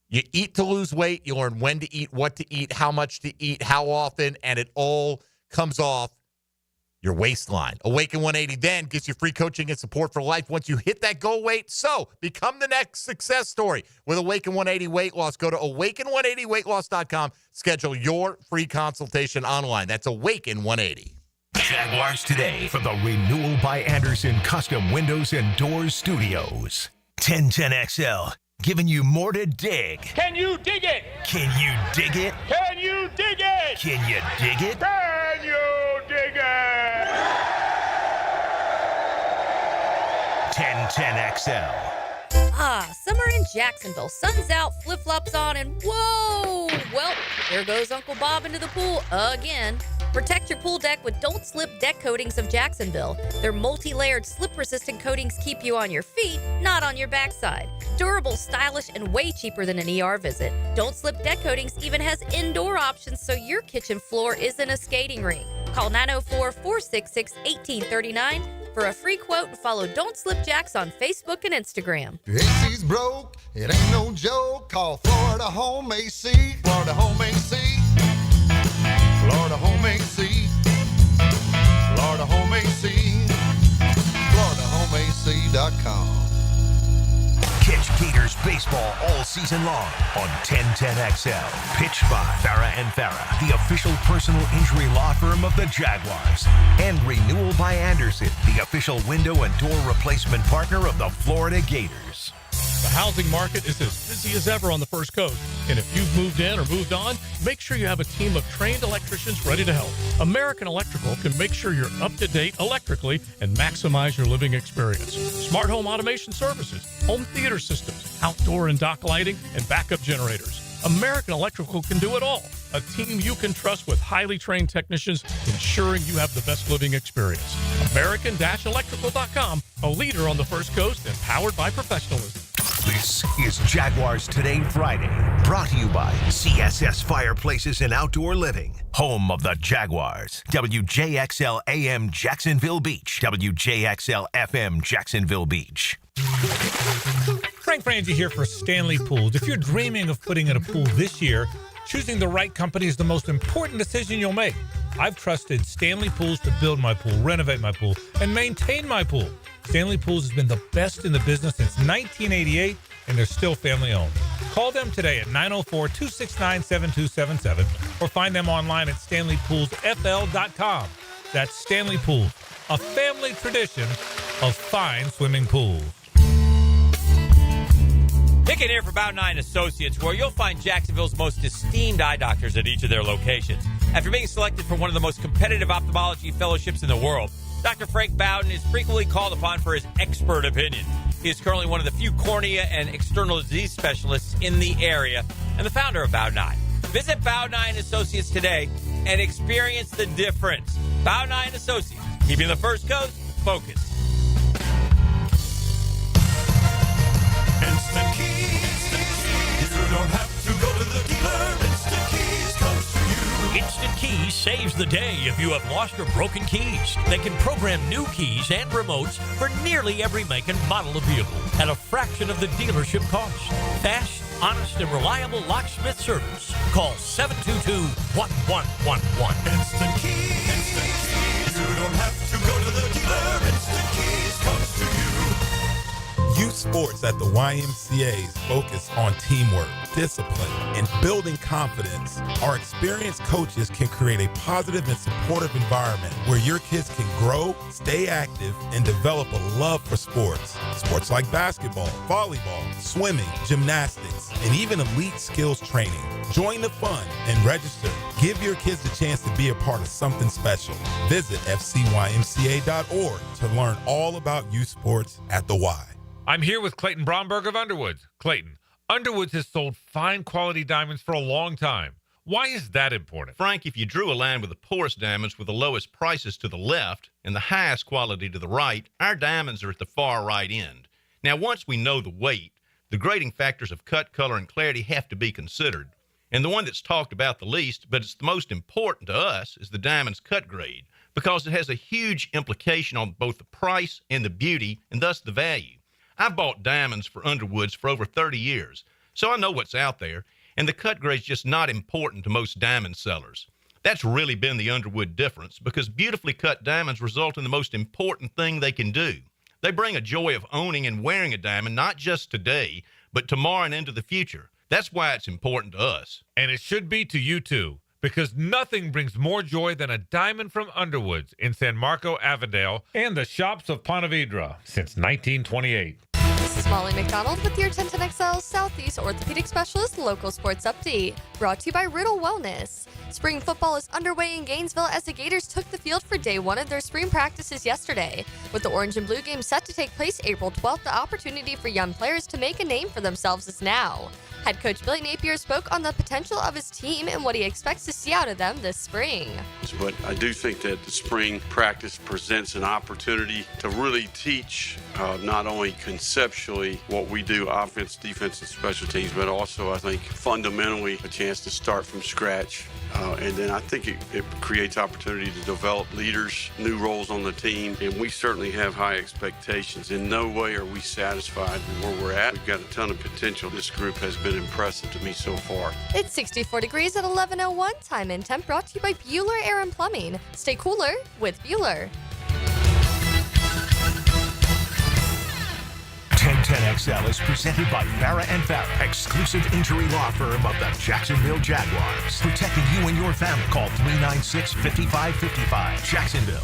You eat to lose weight. You learn when to eat, what to eat, how much to eat, how often, and it all comes off your waistline. Awaken 180 then gives you free coaching and support for life once you hit that goal weight. So become the next success story with Awaken 180 Weight Loss. Go to awaken180weightloss.com. Schedule your free consultation online. That's Awaken 180. Jaguars Today from the Renewal by Anderson Custom Windows and Doors Studios. 1010XL, giving you more to dig. Can you dig it? Can you dig it? Can you dig it? Can you dig it? Can you dig it? 1010XL. Summer in Jacksonville. Sun's out, flip-flops on, and whoa! Well, there goes Uncle Bob into the pool again. Protect your pool deck with Don't Slip Deck Coatings of Jacksonville. Their multi-layered slip-resistant coatings keep you on your feet, not on your backside. Durable, stylish, and way cheaper than an ER visit. Don't Slip Deck Coatings even has indoor options so your kitchen floor isn't a skating rink. Call 904-466-1839 for a free quote and follow Don't Slip Jacks on Facebook and Instagram. Your AC's broke, it ain't no joke. Call Florida Home AC. Florida Home AC. Florida Home AC. Florida Home AC. FloridaHomeAC.com. Catch Gators baseball all season long on 1010XL. Pitched by Farah and Farah, the official personal injury law firm of the Jaguars. And Renewal by Anderson, the official window and door replacement partner of the Florida Gators. The housing market is as busy as ever on the First Coast. And if you've moved in or moved on, make sure you have a team of trained electricians ready to help. American Electrical can make sure you're up to date electrically and maximize your living experience. Smart home automation services, home theater systems, outdoor and dock lighting, and backup generators. American Electrical can do it all. A team you can trust with highly trained technicians ensuring you have the best living experience. American-Electrical.com, a leader on the First Coast and powered by professionalism. This is Jaguars Today Friday, brought to you by CSS Fireplaces and Outdoor Living, home of the Jaguars. WJXL AM Jacksonville Beach, WJXL FM Jacksonville Beach. Frank Frangie here for Stanley Pools. If you're dreaming of putting in a pool this year, choosing the right company is the most important decision you'll make. I've trusted Stanley Pools to build my pool, renovate my pool, and maintain my pool. Stanley Pools has been the best in the business since 1988, and they're still family-owned. Call them today at 904-269-7277 or find them online at StanleyPoolsFL.com. That's Stanley Pools, a family tradition of fine swimming pools. Pick it here for Bow 9 Associates, where you'll find Jacksonville's most esteemed eye doctors at each of their locations. After being selected for one of the most competitive ophthalmology fellowships in the world, Dr. Frank Bowden is frequently called upon for his expert opinion. He is currently one of the few cornea and external disease specialists in the area and the founder of Bow 9. Visit Bow 9 Associates today and experience the difference. Bow 9 Associates, keeping the First Coast focused. Instant Keys. You don't have to go to the dealer. Instant Keys comes to you. Instant Keys saves the day if you have lost or broken keys. They can program new keys and remotes for nearly every make and model of vehicle at a fraction of the dealership cost. Fast, honest, and reliable locksmith service. Call 722-1111. Instant Keys. Instant Keys. You don't have to go to the dealer. Instant Keys comes to you. Youth sports at the YMCA's focus on teamwork, discipline, and building confidence. Our experienced coaches can create a positive and supportive environment where your kids can grow, stay active, and develop a love for sports. Sports like basketball, volleyball, swimming, gymnastics, and even elite skills training. Join the fun and register. Give your kids a chance to be a part of something special. Visit fcymca.org to learn all about youth sports at the Y. I'm here with Clayton Bromberg of Underwoods. Clayton, Underwoods has sold fine quality diamonds for a long time. Why is that important? Frank, if you drew a line with the poorest diamonds with the lowest prices to the left and the highest quality to the right, our diamonds are at the far right end. Now, once we know the weight, the grading factors of cut, color, and clarity have to be considered. And the one that's talked about the least, but it's the most important to us, is the diamond's cut grade, because it has a huge implication on both the price and the beauty, and thus the value. I've bought diamonds for Underwoods for over 30 years, so I know what's out there, and the cut grade's just not important to most diamond sellers. That's really been the Underwood difference, because beautifully cut diamonds result in the most important thing they can do. They bring a joy of owning and wearing a diamond, not just today, but tomorrow and into the future. That's why it's important to us. And it should be to you too, because nothing brings more joy than a diamond from Underwoods in San Marco, Avondale, and the shops of Ponte Vedra since 1928. This is Molly McDonald with your 1010XL Southeast Orthopedic Specialist Local Sports Update, brought to you by Riddle Wellness. Spring football is underway in Gainesville as the Gators took the field for day one of their spring practices yesterday. With the Orange and Blue game set to take place April 12th, the opportunity for young players to make a name for themselves is now. Head coach Billy Napier spoke on the potential of his team and what he expects to see out of them this spring. But I do think that the spring practice presents an opportunity to really teach not only conceptually what we do, offense, defense, and special teams, but also I think fundamentally a chance to start from scratch. And then I think it creates opportunity to develop leaders, new roles on the team, and we certainly have high expectations. In no way are we satisfied with where we're at. We've got a ton of potential. This group has been impressive to me so far. It's 64 degrees at 11:01. Time and temp brought to you by Bueller Air and Plumbing. Stay cooler with Bueller. 1010XL is presented by Farah & Farah, exclusive injury law firm of the Jacksonville Jaguars. Protecting you and your family. Call 396-5555. Jacksonville.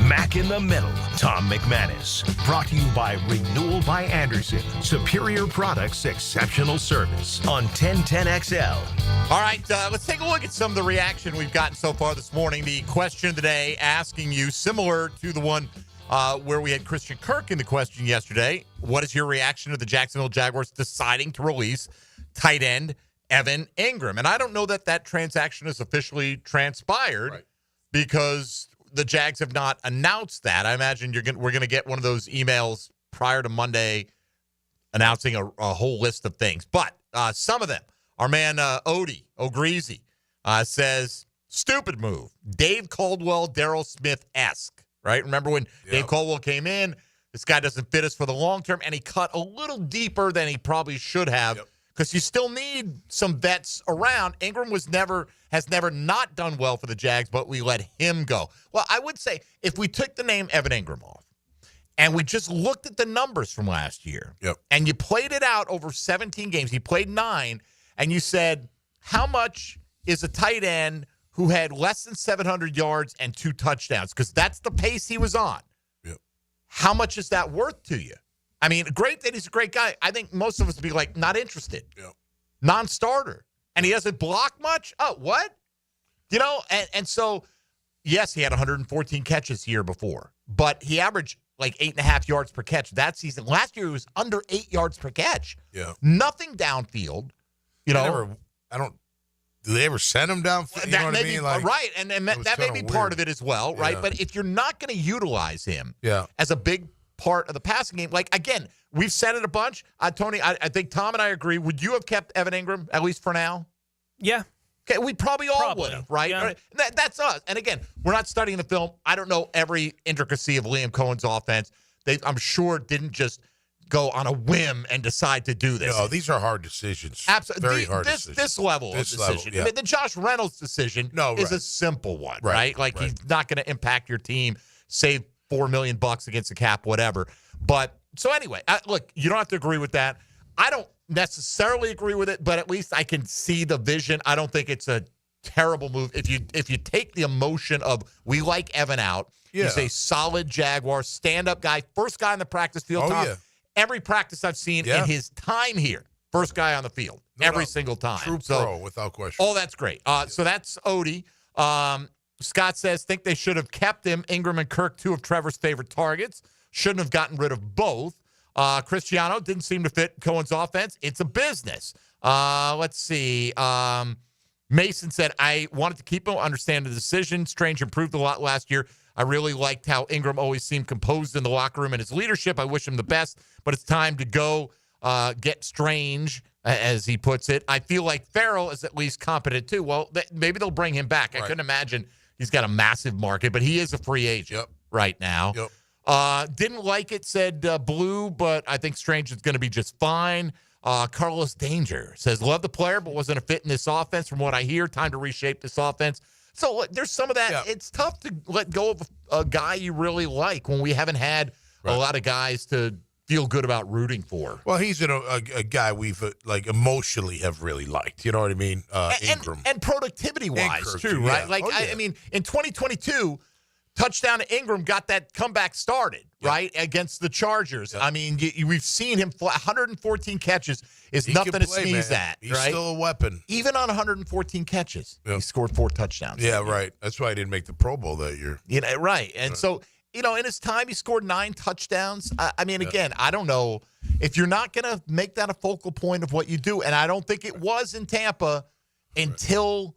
Mac smack in the middle. Tom McManus. Brought to you by Renewal by Anderson. Superior products, exceptional service. On 1010XL. All right, let's take a look at some of the reaction we've gotten so far this morning. The question of the day asking you, similar to the one where we had Christian Kirk in the question yesterday, what is your reaction to the Jacksonville Jaguars deciding to release tight end Evan Engram? And I don't know that transaction has officially transpired because the Jags have not announced that. I imagine we're going to get one of those emails prior to Monday announcing a whole list of things. But some of them, our man Odie O'Greasy says, stupid move. Dave Caldwell, Darryl Smith-esque, right? Remember when Dave Caldwell came in, this guy doesn't fit us for the long term, and he cut a little deeper than he probably should have. Because you still need some vets around. Engram has never not done well for the Jags, but we let him go. Well, I would say if we took the name Evan Engram off and we just looked at the numbers from last year and you played it out over 17 games, he played 9, and you said, how much is a tight end who had less than 700 yards and 2 touchdowns? Because that's the pace he was on. How much is that worth to you? I mean, great that he's a great guy. I think most of us would be like, not interested. Non-starter. And he doesn't block much? Oh, what? You know, and so, yes, he had 114 catches the year before, but he averaged like 8.5 yards per catch that season. Last year, he was under 8 yards per catch. Nothing downfield. You know, do they ever send him downfield? You know what I mean? Like, right, and that may be part of it as well, right? But if you're not going to utilize him as a big part of the passing game, like, again, we've said it a bunch. Tony, I think Tom and I agree. Would you have kept Evan Engram, at least for now? Yeah. Okay, we probably all would have, right? Yeah. That's us. And again, we're not studying the film. I don't know every intricacy of Liam Cohen's offense. They, I'm sure, didn't just go on a whim and decide to do this. No, these are hard decisions. Absolutely. Very hard decisions. This level of decision. I mean, the Josh Reynolds decision is a simple one, right? Like, he's not going to impact your team, save $4 million against the cap, whatever. But so anyway, look, you don't have to agree with that. I don't necessarily agree with it, but at least I can see the vision. I don't think it's a terrible move. If you take the emotion of, we like Evan out, he's a solid Jaguar, stand-up guy, first guy on the practice field. Every practice I've seen in his time here, first guy on the field, every single time. True pro, without question. Oh, that's great. So that's Odie. Scott says, think they should have kept him. Engram and Kirk, 2 of Trevor's favorite targets. Shouldn't have gotten rid of both. Cristiano didn't seem to fit Cohen's offense. It's a business. Let's see. Mason said, I wanted to keep him, understand the decision. Strange improved a lot last year. I really liked how Engram always seemed composed in the locker room and his leadership. I wish him the best, but it's time to go get Strange, as he puts it. I feel like Farrell is at least competent too. Well, maybe they'll bring him back. I couldn't imagine he's got a massive market, but he is a free agent right now. Didn't like it, said Blue, but I think Strange is going to be just fine. Carlos Danger says, love the player, but wasn't a fit in this offense. From what I hear, time to reshape this offense. So there's some of that. It's tough to let go of a guy you really like when we haven't had a lot of guys to feel good about rooting for. Well, he's a guy we've like emotionally have really liked. You know what I mean? Engram. And productivity-wise, too, right? Like, I mean, in 2022, touchdown to Engram got that comeback started, right, against the Chargers. I mean, we've seen him 114 catches is nothing to sneeze at, He's right? still a weapon. Even on 114 catches, he scored 4 touchdowns. Yeah, right. That's why he didn't make the Pro Bowl that year. You know, right. And so, you know, in his time, he scored 9 touchdowns. I mean, again, I don't know if you're not going to make that a focal point of what you do. And I don't think it was in Tampa until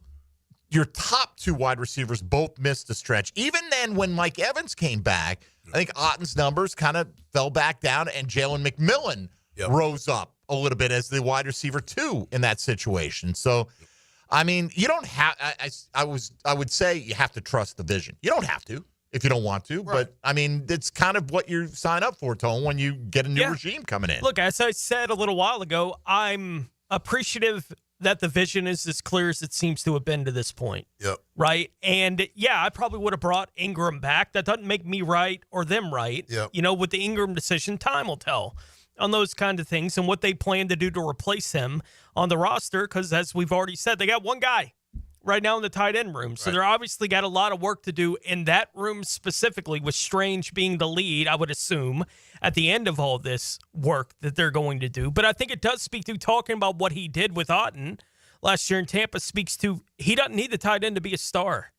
your top 2 wide receivers both missed a stretch. Even then, when Mike Evans came back, I think Otten's numbers kind of fell back down, and Jalen McMillan rose up a little bit as the wide receiver 2 in that situation. So, I mean, you don't have. I would say you have to trust the vision. You don't have to if you don't want to, but I mean, it's kind of what you sign up for, Tone, when you get a new regime coming in. Look, as I said a little while ago, I'm appreciative that the vision is as clear as it seems to have been to this point. Right? And, I probably would have brought Engram back. That doesn't make me right or them right. You know, with the Engram decision, time will tell on those kind of things and what they plan to do to replace him on the roster, because as we've already said, they got one guy, right now in the tight end room. So they're obviously got a lot of work to do in that room specifically, with Strange being the lead, I would assume, at the end of all this work that they're going to do. But I think it does speak to, talking about what he did with Otten last year in Tampa, speaks to he doesn't need the tight end to be a star.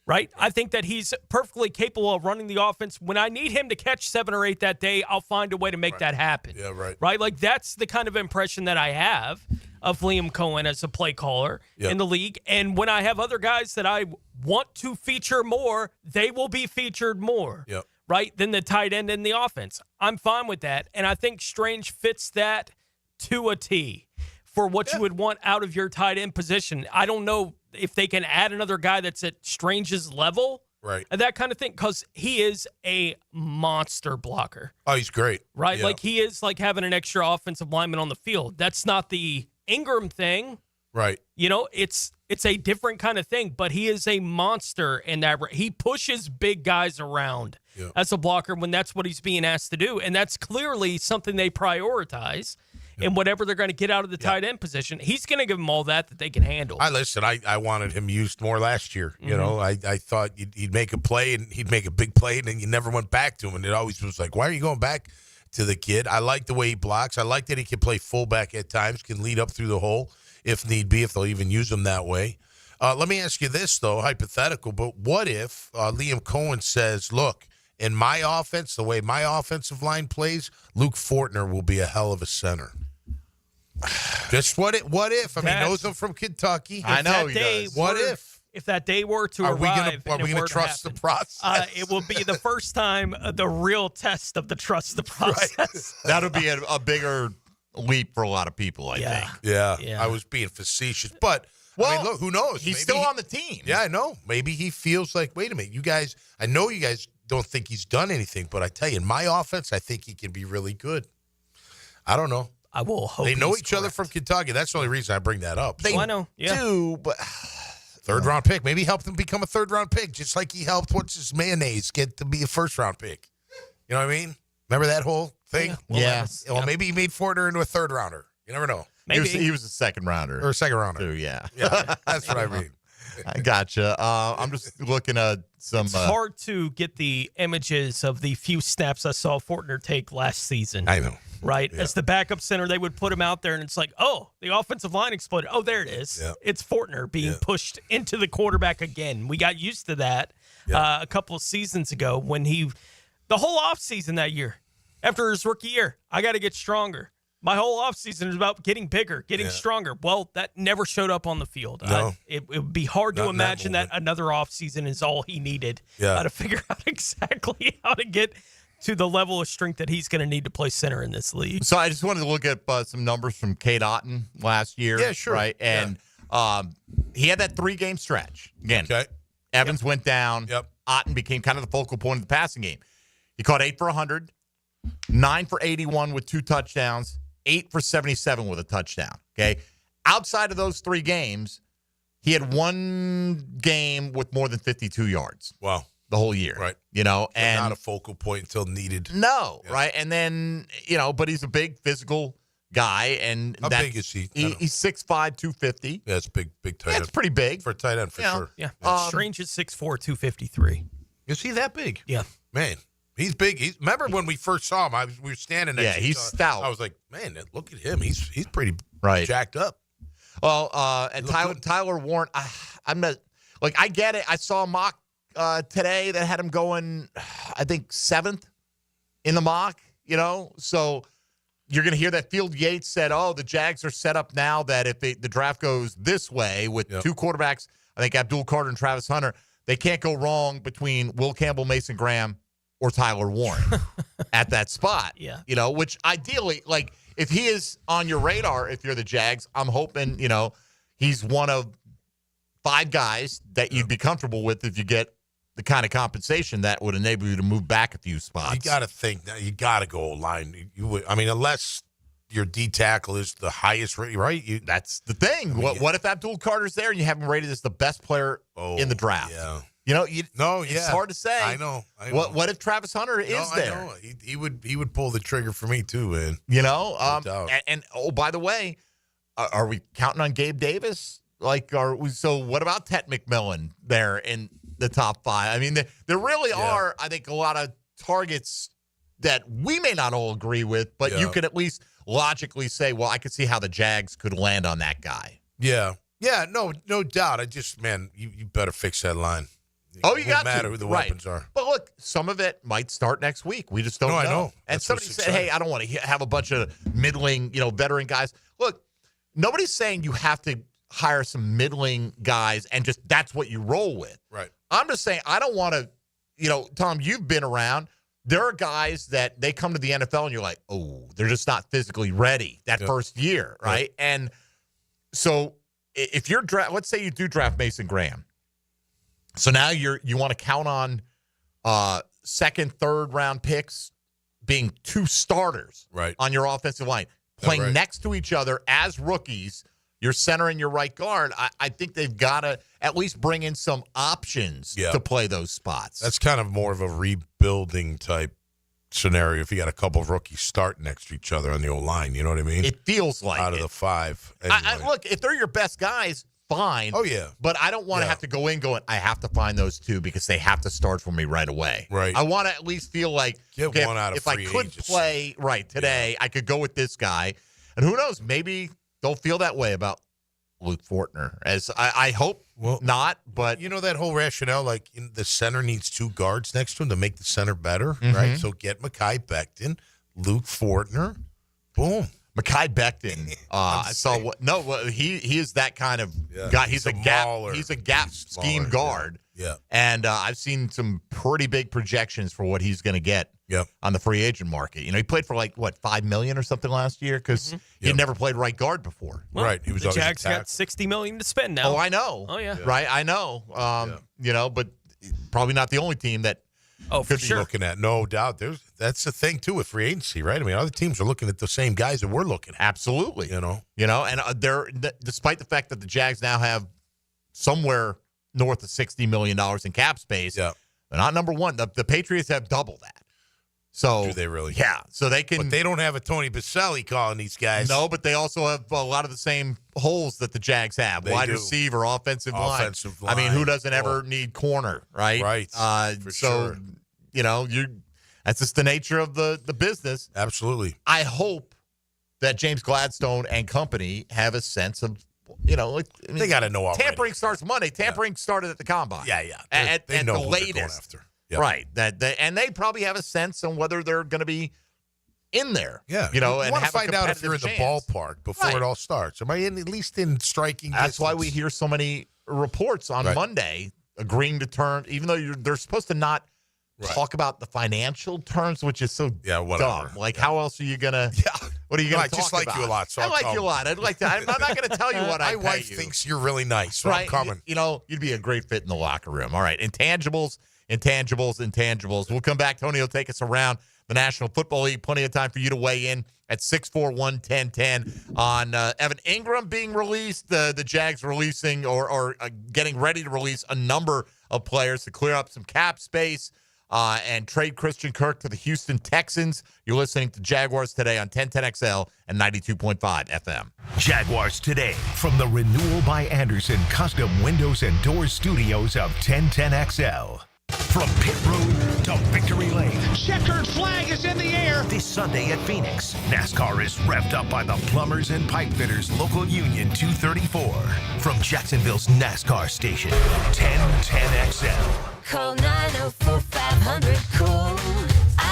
Right? I think that he's perfectly capable of running the offense. When I need him to catch 7 or 8 that day, I'll find a way to make that happen. Yeah, right. Right? Like, that's the kind of impression that I have of Liam Cohen as a play caller in the league. And when I have other guys that I want to feature more, they will be featured more. Yep. Right? Than the tight end in the offense. I'm fine with that. And I think Strange fits that to a T for what you would want out of your tight end position. I don't know if they can add another guy that's at Strange's level, right, and that kind of thing, because he is a monster blocker. Oh, he's great. Right? Yeah. Like, he is like having an extra offensive lineman on the field. That's not the Engram thing. Right. You know, it's a different kind of thing, but he is a monster in that. He pushes big guys around as a blocker when that's what he's being asked to do, and that's clearly something they prioritize. And whatever they're going to get out of the tight end position, he's going to give them all that they can handle. I wanted him used more last year. You know, I thought he'd make a play and he'd make a big play, and then you never went back to him. And it always was like, why are you going back to the kid? I like the way he blocks. I like that he can play fullback at times, can lead up through the hole if need be, if they'll even use him that way. Let me ask you this, though, hypothetical, but what if Liam Cohen says, look, in my offense, the way my offensive line plays, Luke Fortner will be a hell of a center. Just what if? I mean, he knows him from Kentucky. I know he does. What if? If that day were to Are arrive, we going to trust the process? It will be the first time, the real test of the trust the process. Right. That'll be a bigger leap for a lot of people, I think. Yeah, I was being facetious. But, I mean, look, who knows? He's still on the team. Yeah, I know. Maybe he feels like, wait a minute, you guys, I know you guys don't think he's done anything, but I tell you, in my offense, I think he can be really good. I don't know. I will hope they know he's each other from Kentucky. That's the only reason I bring that up. They do, but third-round pick. Maybe help him become a third-round pick, just like he helped, mayonnaise get to be a first-round pick. You know what I mean? Remember that whole thing? Yeah. Well, maybe he made Fortner into a third-rounder. You never know. Maybe. He was a second-rounder. Or a second-rounder. Too, yeah. Yeah, that's what I mean. I gotcha. I'm just looking at some. It's hard to get the images of the few snaps I saw Fortner take last season. I know. Right? Yeah. As the backup center, they would put him out there, and it's like, oh, the offensive line exploded. Oh, there it is. Yeah. It's Fortner being pushed into the quarterback again. We got used to that a couple of seasons ago when the whole offseason that year, after his rookie year, I got to get stronger. My whole offseason is about getting bigger, getting stronger. Well, that never showed up on the field. No. It would be hard to imagine that another offseason is all he needed to figure out exactly how to get to the level of strength that he's going to need to play center in this league. So I just wanted to look at some numbers from Cade Otten last year. Yeah, sure. Right? And he had that 3-game stretch. Again, Evans went down. Yep. Otten became kind of the focal point of the passing game. He caught 8 for 100, 9 for 81 with 2 touchdowns, 8 for 77 with a touchdown. Okay. Outside of those 3 games, he had 1 game with more than 52 yards. Wow. The whole year. Right. You know, So and not a focal point until needed. No, right. And then, but he's a big physical guy. And How big is he? He's 6'5", 250. Yeah, it's big tight end. That's pretty big. For a tight end, for sure. Yeah. Strange is 6'4", 253. Is he that big? Yeah. Man, he's big. Remember when we first saw him, we were standing next to he's each other. stout. I was like, man, look at him. He's pretty jacked up. Well, and Tyler Warren, I'm not – like, I get it. I saw a mock today that had him going, I think, 7th in the mock, So you're going to hear that Field Yates said, the Jags are set up now that if the draft goes this way with 2 quarterbacks, I think Abdul Carter and Travis Hunter, they can't go wrong between Will Campbell, Mason Graham, or Tyler Warren at that spot. Yeah. Which ideally, like, if he is on your radar, if you're the Jags, I'm hoping, he's one of 5 guys that you'd be comfortable with if you get the kind of compensation that would enable you to move back a few spots. You got to think now. You got to go line. Unless your D tackle is the highest rate, right? That's the thing. What if Abdul Carter's there and you have him rated as the best player in the draft? Yeah. It's hard to say. I know. What if Travis Hunter is there? I know. He would pull the trigger for me too, man. And by the way, are we counting on Gabe Davis So what about Ted McMillan there in the top 5? I mean, there really are, I think, a lot of targets that we may not all agree with, but you can at least logically say, well, I could see how the Jags could land on that guy. Yeah. Yeah, no doubt. You better fix that line. You got to. matter who the weapons are. But look, some of it might start next week. We just don't know. I know. And somebody said, hey, I don't want to have a bunch of middling, veteran guys. Look, nobody's saying you have to hire some middling guys and just that's what you roll with. Right. I'm just saying I don't want to, Tom, you've been around. There are guys that they come to the NFL and you're like, oh, they're just not physically ready that first year, right? And so if you're let's say you do draft Mason Graham. So now you want to count on second, third round picks being 2 starters on your offensive line, playing next to each other as rookies, your center and your right guard. I think they've got to at least bring in some options to play those spots. That's kind of more of a rebuilding type scenario if you got a couple of rookies starting next to each other on the O-line. You know what I mean? It feels like out of the 5. Anyway. Look, if they're your best guys, fine. Oh, yeah. But I don't want to have to go in going, I have to find those 2 because they have to start for me right away. Right. I want to at least feel like one out of if I could agency. play today, I could go with this guy. And who knows, maybe they'll feel that way about Luke Fortner. As I hope not, but that whole rationale, like the center needs 2 guards next to him to make the center better, right? So get Mekhi Becton, Luke Fortner, boom. Mekhi Becton, I saw what? No, he is that kind of guy. He's a gap scheme guard. Yeah, and I've seen some pretty big projections for what he's going to get. On the free agent market. He played for $5 million or something last year because he'd never played right guard before. Well, he was the Jags got $60 million to spend now. Oh, I know. Oh yeah, right. I know. But probably not the only team that. For sure. Looking at, no doubt. That's the thing too with free agency, right? I mean, other teams are looking at the same guys that we're looking at. Absolutely. And they're despite the fact that the Jags now have somewhere north of $60 million in cap space. Yeah, they're not number one. The Patriots have double that. So do they really? Yeah. So they can. But they don't have a Tony Baselli calling these guys. No, but they also have a lot of the same holes that the Jags have. Wide receiver, offensive line. I mean, who doesn't ever need corner, right? Right. For sure. That's just the nature of the business. Absolutely. I hope that James Gladstone and company have a sense of, they got to know already. Tampering starts Monday. Tampering started at the combine. Yeah. They know the latest. Going after. Yep. Right. And they probably have a sense on whether they're going to be in there. Yeah. And want to find out if you're in chance. the ballpark before it all starts. Am I at least in striking distance? That's why we hear so many reports on Monday agreeing to terms, even though they're supposed to not talk about the financial terms, which is so dumb. How else are you going to what are you going to talk about? I just like you a lot, so I like you a lot. I'd like to. I'm not going to tell you what I My wife thinks you're really nice, so I'm coming. You'd be a great fit in the locker room. All right, intangibles. We'll come back. Tony will take us around the National Football League. Plenty of time for you to weigh in at 641-1010 on Evan Engram being released, the Jags releasing or getting ready to release a number of players to clear up some cap space and trade Christian Kirk to the Houston Texans. You're listening to Jaguars Today on 1010XL and 92.5 FM. Jaguars Today from the Renewal by Anderson Custom Windows and Doors Studios of 1010XL. From Pit Road to Victory Lane. Checkered flag is in the air. This Sunday at Phoenix, NASCAR is revved up by the Plumbers and Pipe Fitters Local Union 234. From Jacksonville's NASCAR station, 1010XL. Call 904-500-COOL.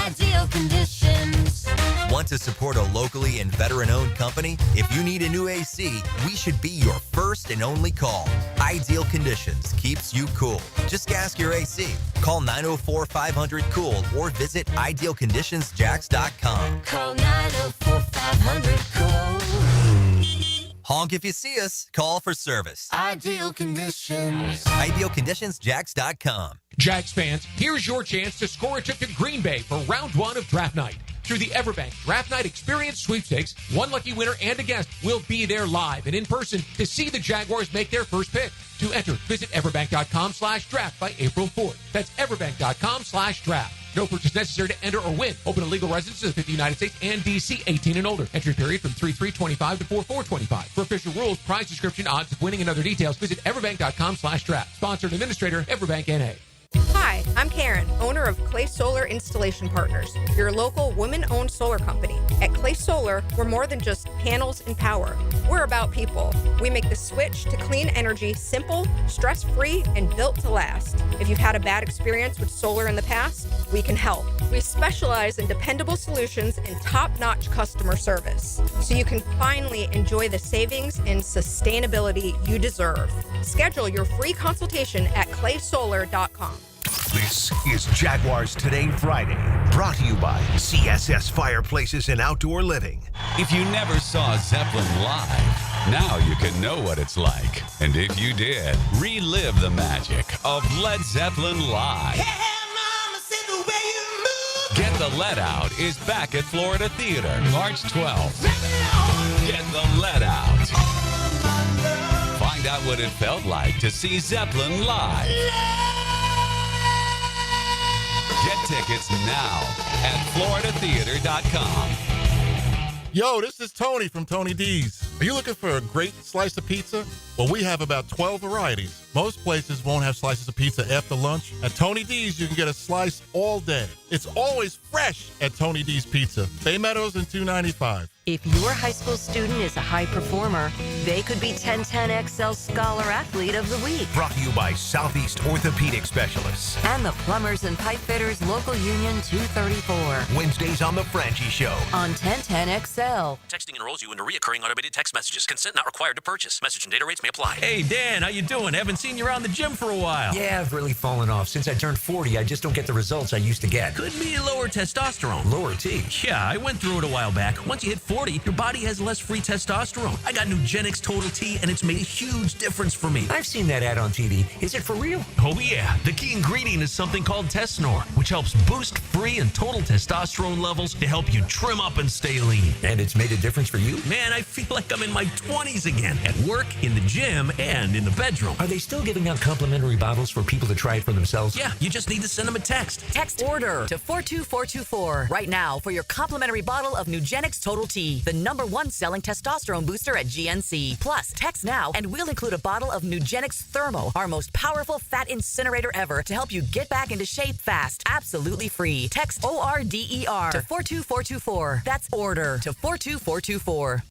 Ideal Conditions. Want to support a locally and veteran-owned company? If you need a new AC, we should be your first and only call. Ideal Conditions keeps you cool. Just ask your AC. Call 904-500-COOL or visit idealconditionsjacks.com. Call 904-500-COOL. Honk if you see us. Call for service. Ideal Conditions. idealconditionsjacks.com. Jags fans, here's your chance to score a trip to Green Bay for round 1 of draft night. Through the Everbank Draft Night Experience Sweepstakes, one lucky winner and a guest will be there live and in person to see the Jaguars make their first pick. To enter, visit everbank.com/draft by April 4th. That's everbank.com/draft. No purchase necessary to enter or win. Open to legal residents of the United States and D.C. 18 and older. Entry period from 3/3/25 to 4/4/25. For official rules, prize description, odds of winning, and other details, visit everbank.com/draft. Sponsored and administrator, Everbank N.A. Hi, I'm Karen, owner of Clay Solar Installation Partners, your local women-owned solar company. At Clay Solar, we're more than just panels and power. We're about people. We make the switch to clean energy simple, stress-free, and built to last. If you've had a bad experience with solar in the past, we can help. We specialize in dependable solutions and top-notch customer service, so you can finally enjoy the savings and sustainability you deserve. Schedule your free consultation at claysolar.com. This is Jaguars Today Friday, brought to you by CSS Fireplaces and Outdoor Living. If you never saw Zeppelin live, now you can know what it's like. And if you did, relive the magic of Led Zeppelin Live. Get the Let Out is back at Florida Theater, March 12th. Get the Let Out. Find out what it felt like to see Zeppelin live. Get tickets now at floridatheater.com. Yo, this is Tony from Tony D's. Are you looking for a great slice of pizza? Well, we have about 12 varieties. Most places won't have slices of pizza after lunch. At Tony D's, you can get a slice all day. It's always fresh at Tony D's Pizza. Bay Meadows and 295. If your high school student is a high performer, they could be 1010XL Scholar Athlete of the Week. Brought to you by Southeast Orthopedic Specialists. And the Plumbers and Pipe Fitters Local Union 234. Wednesdays on The Franchi Show. On 1010XL. Texting enrolls you into recurring automated text messages. Consent not required to purchase. Message and data rates may apply. Hey, Dan, how you doing? Haven't seen you around the gym for a while. Yeah, I've really fallen off. Since I turned 40, I just don't get the results I used to get. Could be lower testosterone. Lower T? Yeah, I went through it a while back. Once you hit 40, your body has less free testosterone. I got Nugenix Total T, and it's made a huge difference for me. I've seen that ad on TV. Is it for real? Oh, yeah. The key ingredient is something called Tesnor, which helps boost free and total testosterone levels to help you trim up and stay lean. And it's made a difference for you? Man, I feel like I'm in my 20s again, at work, in the gym, and in the bedroom. Are they still giving out complimentary bottles for people to try it for themselves? Yeah, you just need to send them a text. Text ORDER to 42424 right now for your complimentary bottle of Nugenix Total T, the #1 selling testosterone booster at GNC. Plus, text now and we'll include a bottle of Nugenix Thermo, our most powerful fat incinerator ever, to help you get back into shape fast, absolutely free. Text ORDER to 42424. That's ORDER to 42424.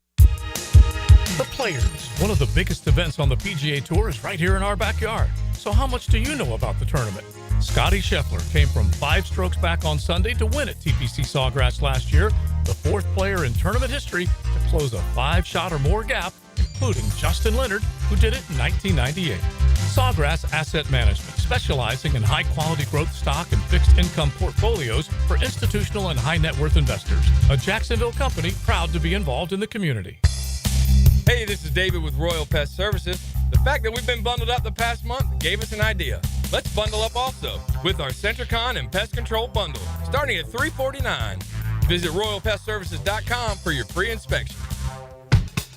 The Players, one of the biggest events on the PGA Tour, is right here in our backyard. So how much do you know about the tournament? Scotty Scheffler came from 5 strokes back on Sunday to win at TPC Sawgrass last year, the 4th player in tournament history to close a 5-shot or more gap, including Justin Leonard, who did it in 1998. Sawgrass Asset Management, specializing in high-quality growth stock and fixed income portfolios for institutional and high-net-worth investors. A Jacksonville company proud to be involved in the community. Hey, this is David with Royal Pest Services. The fact that we've been bundled up the past month gave us an idea. Let's bundle up also with our Centricon and Pest Control bundle, starting at $349. Visit RoyalPestServices.com for your free inspection.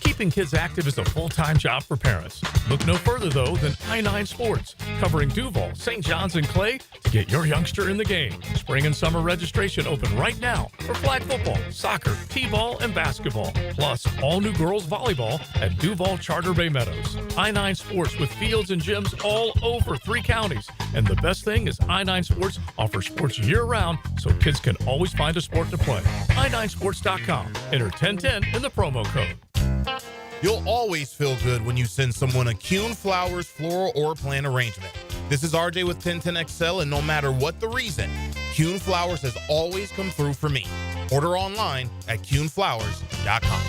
Keeping kids active is a full-time job for parents. Look no further, though, than I-9 Sports, covering Duval, St. John's, and Clay to get your youngster in the game. Spring and summer registration open right now for flag football, soccer, t-ball, and basketball. Plus, all new girls volleyball at Duval Charter Bay Meadows. I-9 Sports with fields and gyms all over 3 counties. And the best thing is I-9 Sports offers sports year-round so kids can always find a sport to play. i9sports.com. Enter 1010 in the promo code. You'll always feel good when you send someone a Kuhn Flowers floral or plant arrangement. This is RJ with 1010XL, and no matter what the reason, Kuhn Flowers has always come through for me. Order online at kuhnflowers.com.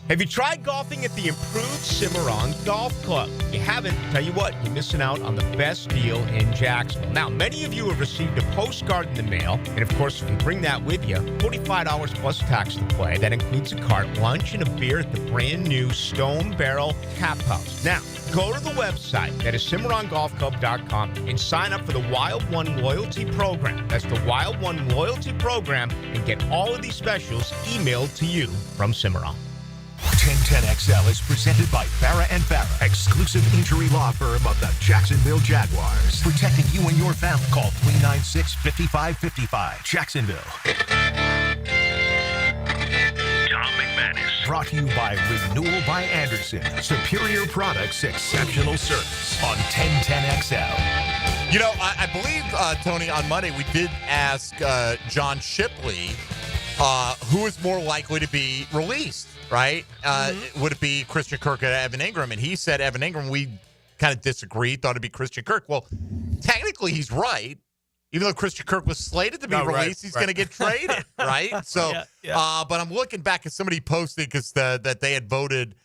Have you tried golfing at the improved Cimarron Golf Club? If you haven't, tell you what, you're missing out on the best deal in Jacksonville. Now, many of you have received a postcard in the mail, and of course, if you bring that with you, $45 plus tax to play. That includes a cart, lunch, and a beer at the brand new Stone Barrel Tap House. Now, go to the website, that is CimarronGolfClub.com, and sign up for the Wild One Loyalty Program. That's the Wild One Loyalty Program, and get all of these specials emailed to you from Cimarron. 1010XL is presented by Farah & Farah, exclusive injury law firm of the Jacksonville Jaguars. Protecting you and your family. Call 396-5555. Jacksonville. Tom McManus. Brought to you by Renewal by Anderson. Superior products, exceptional service. On 1010XL. You know, I believe, Tony, on Monday we did ask John Shipley who is more likely to be released, right? Would it be Christian Kirk or Evan Engram? And he said Evan Engram. We kind of disagreed, thought it'd be Christian Kirk. Well, technically he's right. Even though Christian Kirk was slated to be released, he's going to get traded, right? So, but I'm looking back at somebody posting because that they had voted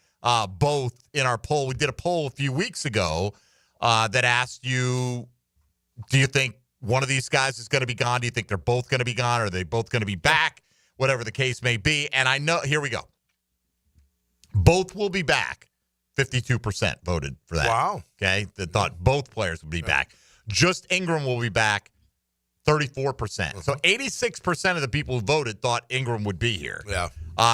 both in our poll. We did a poll a few weeks ago that asked you, do you think one of these guys is going to be gone? Do you think they're both going to be gone? Are they both going to be back? Whatever the case may be. And I know, here we go. Both will be back. 52% voted for that. Wow. Okay. They thought both players would be back. Just Engram will be back. 34%. So 86% of the people who voted thought Engram would be here. Yeah.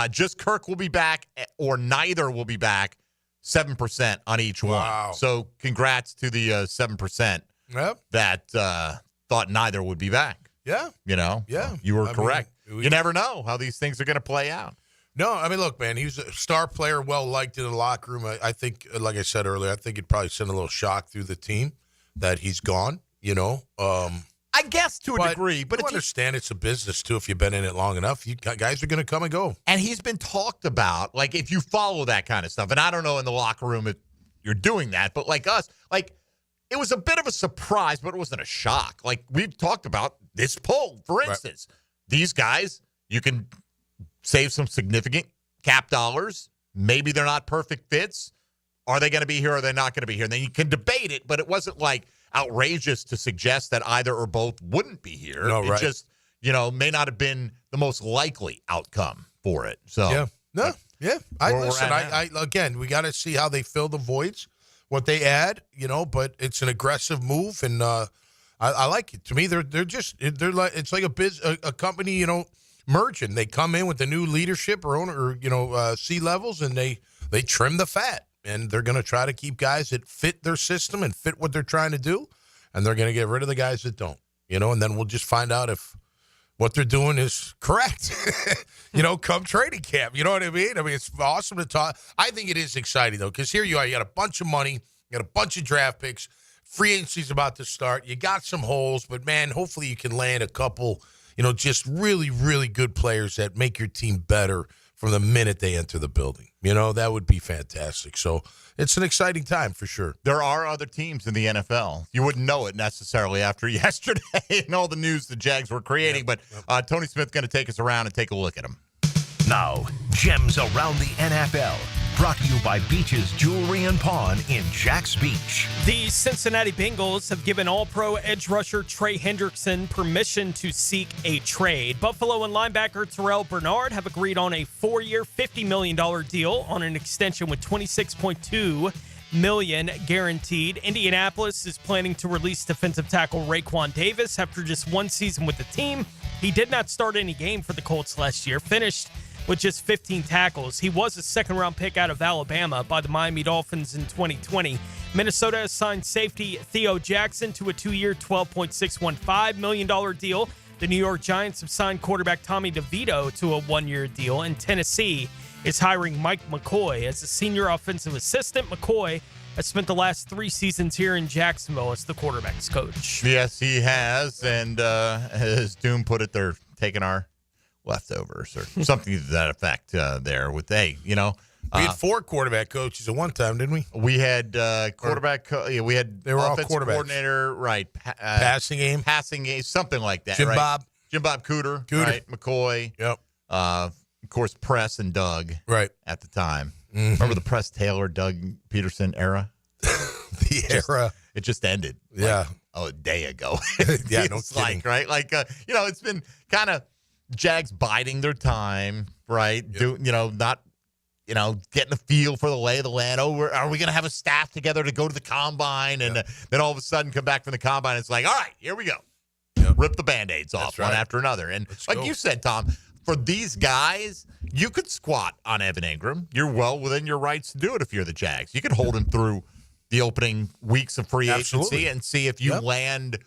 Just Kirk will be back or neither will be back. 7% on each one. So congrats to the 7% that thought neither would be back. Yeah. You know? Yeah. You were correct. mean, you never know how these things are going to play out. No, I mean, look, man, he was a star player, well-liked in the locker room. I think, like I said earlier, I think it'd probably send a little shock through the team that he's gone, you know? I guess to a degree, but you understand it's a business too. If you've been in it long enough, guys are going to come and go. And he's been talked about, like if you follow that kind of stuff. And I don't know in the locker room if you're doing that, but like us, like it was a bit of a surprise, but it wasn't a shock. Like we've talked about this poll, for instance, these guys, you can save some significant cap dollars. Maybe they're not perfect fits. Are they going to be here? Or are they not going to be here? And then you can debate it, but it wasn't like outrageous to suggest that either or both wouldn't be here. No, it just, you know, may not have been the most likely outcome for it. So Again, we got to see how they fill the voids, what they add, you know. But it's an aggressive move, and I like it. To me, they're like it's like a company, you know, merging. They come in with the new leadership or owner, or, you know, C levels, and they trim the fat. And they're going to try to keep guys that fit their system and fit what they're trying to do. And they're going to get rid of the guys that don't, you know, and then we'll just find out if what they're doing is correct, you know, come training camp. You know what I mean? I mean, it's awesome to talk. I think it is exciting, though, because here you are. You got a bunch of money. You got a bunch of draft picks. Free agency's about to start. You got some holes, but, man, hopefully you can land a couple, you know, just really, really good players that make your team better from the minute they enter the building. You know, that would be fantastic. So it's an exciting time for sure. There are other teams in the NFL. You wouldn't know it necessarily after yesterday and all the news the Jags were creating, but Tony Smith's going to take us around and take a look at them. Now, Gems Around the NFL. Brought to you by Beach's Jewelry and Pawn in Jax Beach. The Cincinnati Bengals have given All-Pro edge rusher Trey Hendrickson permission to seek a trade. Buffalo and linebacker Terrell Bernard have agreed on a 4-year, $50 million deal on an extension with $26.2 million guaranteed. Indianapolis is planning to release defensive tackle Raekwon Davis after just one season with the team. He did not start any game for the Colts last year, finished with just 15 tackles. He was a second-round pick out of Alabama by the Miami Dolphins in 2020. Minnesota has signed safety Theo Jackson to a 2-year, $12.615 million deal. The New York Giants have signed quarterback Tommy DeVito to a 1-year deal, and Tennessee is hiring Mike McCoy as a senior offensive assistant. McCoy has spent the last 3 seasons here in Jacksonville as the quarterback's coach. Yes, he has, and as Doom put it, they're taking our leftovers or something to that effect there with, you know. We had 4 quarterback coaches at one time, didn't we? We had quarterback. We had they were all offensive quarterbacks. Coordinator, right? Passing game, something like that. Jim right? Bob Cooter, right? McCoy. Yep. Of course, Press and Doug. Right at the time. Mm-hmm. Remember the Press Taylor, Doug Peterson era? Era. It just ended. Yeah. A day ago. Yeah. No it's kidding. like right, like you know, it's been kind of Jags biding their time, right? Yep. Not. You know, getting a feel for the lay of the land. Oh, are we going to have a staff together to go to the combine? And then all of a sudden come back from the combine. It's like, all right, here we go. Yep. Rip the Band-Aids off one after another. And like you said, Tom, for these guys, you could squat on Evan Engram. You're well within your rights to do it if you're the Jags. You could hold him through the opening weeks of free agency and see if you land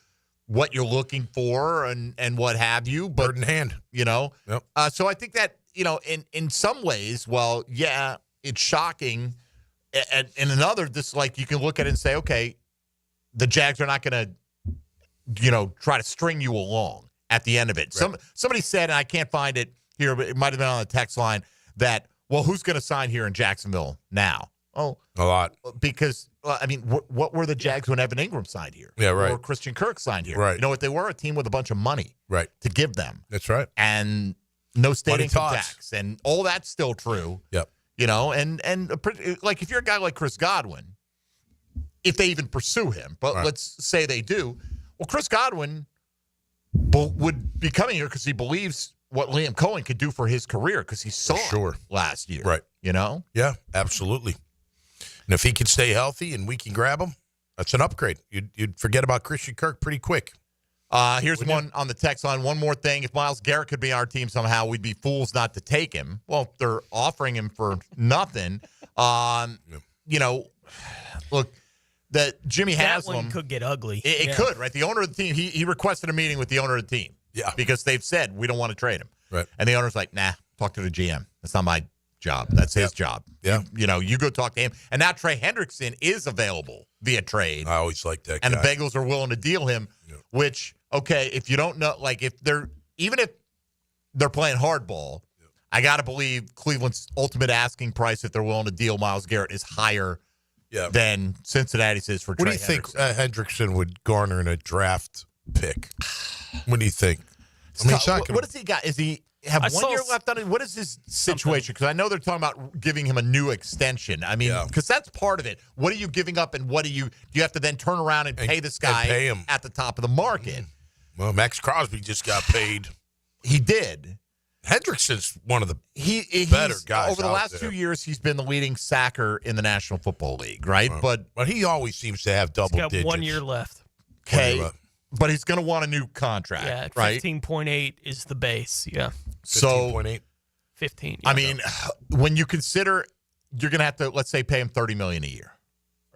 what you're looking for and what have you. But, bird in hand. So I think that, in some ways, well, yeah, it's shocking. And in another, you can look at it and say, okay, the Jags are not going to, try to string you along at the end of it. Right. Somebody said, and I can't find it here, but it might have been on the text line, that, well, who's going to sign here in Jacksonville now? Oh, a lot. Because, what were the Jags when Evan Engram signed here? Yeah, right. Or Christian Kirk signed here? Right. You know what they were? A team with a bunch of money to give them. That's right. And no state income tax. And all that's still true. Yep. And like if you're a guy like Chris Godwin, if they even pursue him, but let's say they do, well, Chris Godwin would be coming here because he believes what Liam Cohen could do for his career because he saw it last year. Right. Yeah, absolutely. And if he can stay healthy and we can grab him, that's an upgrade. You'd forget about Christian Kirk pretty quick. Here's one on the text line. One more thing. If Myles Garrett could be on our team somehow, we'd be fools not to take him. Well, they're offering him for nothing. Look, that Jimmy Haslam. That one could get ugly. It could, right? The owner of the team, he requested a meeting with the owner of the team. Yeah. Because they've said, we don't want to trade him. Right. And the owner's like, nah, talk to the GM. That's not my job. That's his job. Yeah. You go talk to him. And now Trey Hendrickson is available via trade. I always like that guy. And the Bengals are willing to deal him, which, okay, if you don't know, like if they're playing hardball, I got to believe Cleveland's ultimate asking price, if they're willing to deal Myles Garrett, is higher than Cincinnati's is for Trey Hendrickson. What do you think Hendrickson would garner in a draft pick? What do you think? What does he got? Is he have 1 year left on it? What is his situation? Because I know they're talking about giving him a new extension. Because that's part of it. What are you giving up, and what do you have to then turn around and pay this guy him at the top of the market? Well, Max Crosby just got paid. He did. Hendrickson's one of the better guys over the last 2 years. He's been the leading sacker in the National Football League, right? But he always seems to have double digits. He's got 1 year left. Okay. But he's going to want a new contract, yeah, right? 15.8 is the base, yeah. 15.8? 15. Yeah. When you consider you're going to have to, let's say, pay him $30 million a year,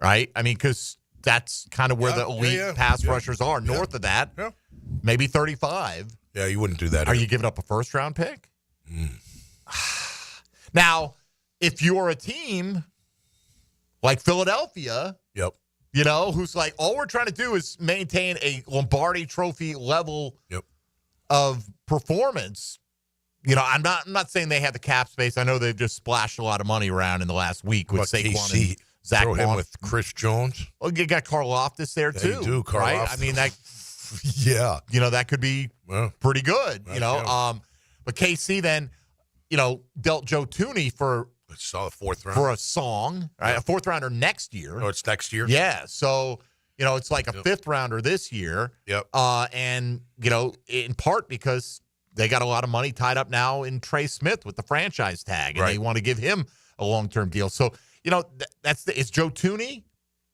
right? Because that's kind of where the elite pass rushers are. North of that, maybe 35. Yeah, you wouldn't do that. Are you giving up a first-round pick? Now, if you're a team like Philadelphia, who's like, all we're trying to do is maintain a Lombardi Trophy level of performance. I'm not saying they have the cap space. I know they've just splashed a lot of money around in the last week with Saquon and Zach Throw him Bond. with Chris Jones. Well, you got Karlaftis there too. You do, right? Yeah. That could be pretty good. But KC then, dealt Joe Tooney for a solid fourth round for a song, right? A fourth rounder next year. Oh, it's next year. Yeah. So it's like a fifth rounder this year. Yep. And in part because they got a lot of money tied up now in Trey Smith with the franchise tag, and they want to give him a long-term deal. So is Joe Tooney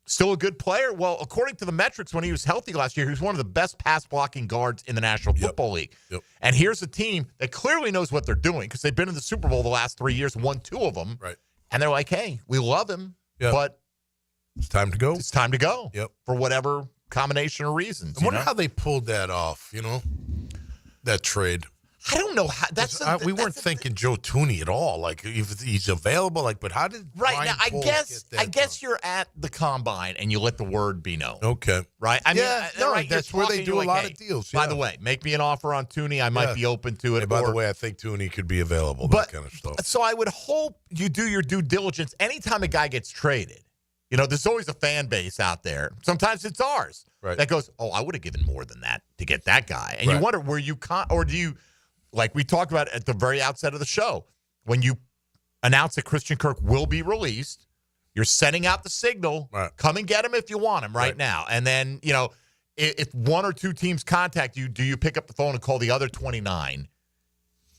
still a good player? Well, according to the metrics, when he was healthy last year, he was one of the best pass-blocking guards in the National Football League. Yep. And here's a team that clearly knows what they're doing because they've been in the Super Bowl the last 3 years, won 2 of them. Right. And they're like, hey, we love him, but it's time to go. It's time to go. Yep. For whatever combination of reasons. I wonder how they pulled that off, that trade. I don't know how. We weren't thinking Joe Tooney at all. Like if he's available, but how did Brian now? I guess you're at the combine and you let the word be known. Okay, right? That's where they do a lot of deals. By the way, make me an offer on Tooney. I might be open to it. Hey, by the way, I think Tooney could be available. That kind of stuff. So I would hope you do your due diligence anytime a guy gets traded. There's always a fan base out there. Sometimes it's ours that goes, "Oh, I would have given more than that to get that guy," and you wonder where you or do you. Like we talked about at the very outset of the show, when you announce that Christian Kirk will be released, you're sending out the signal, come and get him if you want him right now. And then, if 1 or 2 teams contact you, do you pick up the phone and call the other 29?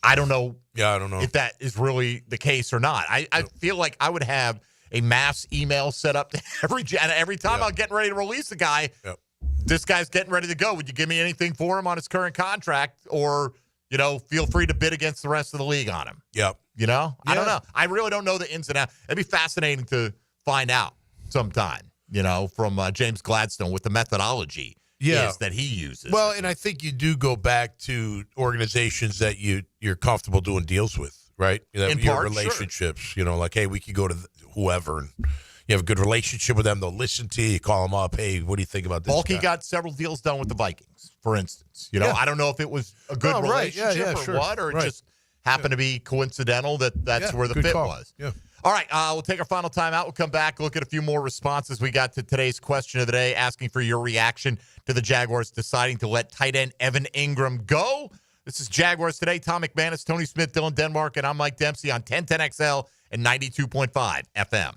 I don't know. Yeah, I don't know if that is really the case or not. I feel like I would have a mass email set up to every time I'm getting ready to release a guy, this guy's getting ready to go. Would you give me anything for him on his current contract or feel free to bid against the rest of the league on him. Yep. I don't know. I really don't know the ins and outs. It'd be fascinating to find out sometime, from James Gladstone with the methodology is that he uses. Well, and I think you do go back to organizations that you're comfortable doing deals with, right? In your part, relationships, like, hey, we could go to whoever and you have a good relationship with them. They'll listen to you. You call them up. Hey, what do you think about this? Bulky got several deals done with the Vikings, for instance. I don't know if it was a good relationship or what, or it just happened to be coincidental that's where the fit was. Yeah. All right, we'll take our final time out. We'll come back, look at a few more responses we got to today's question of the day, asking for your reaction to the Jaguars deciding to let tight end Evan Engram go. This is Jaguars Today. Tom McManus, Tony Smith, Dylan Denmark, and I'm Mike Dempsey on 1010XL and 92.5 FM.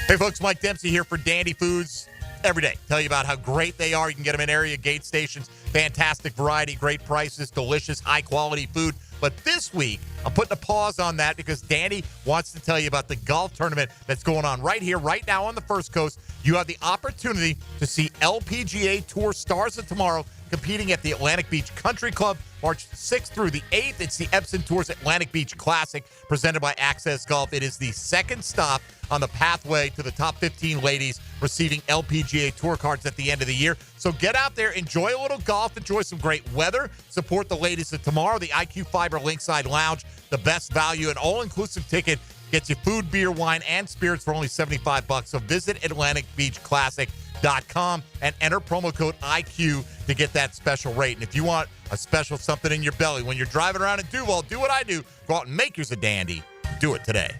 Hey, folks, Mike Dempsey here for Dandy Foods. Every day, tell you about how great they are. You can get them in area gate stations. Fantastic variety, great prices, delicious, high-quality food. But this week, I'm putting a pause on that because Danny wants to tell you about the golf tournament that's going on right here, right now on the First Coast. You have the opportunity to see LPGA Tour stars of tomorrow competing at the Atlantic Beach Country Club, March 6th through the 8th. It's the Epson Tours Atlantic Beach Classic presented by Access Golf. It is the second stop on the pathway to the top 15 ladies receiving LPGA Tour cards at the end of the year. So get out there, enjoy a little golf, enjoy some great weather, support the ladies of tomorrow. The IQ Fiber Linkside Lounge, the best value, an all-inclusive ticket, gets you food, beer, wine, and spirits for only $75. So visit AtlanticBeachClassic.com and enter promo code IQ to get that special rate. And if you want a special something in your belly when you're driving around in Duval, do what I do. Go out and make yours a dandy. Do it today.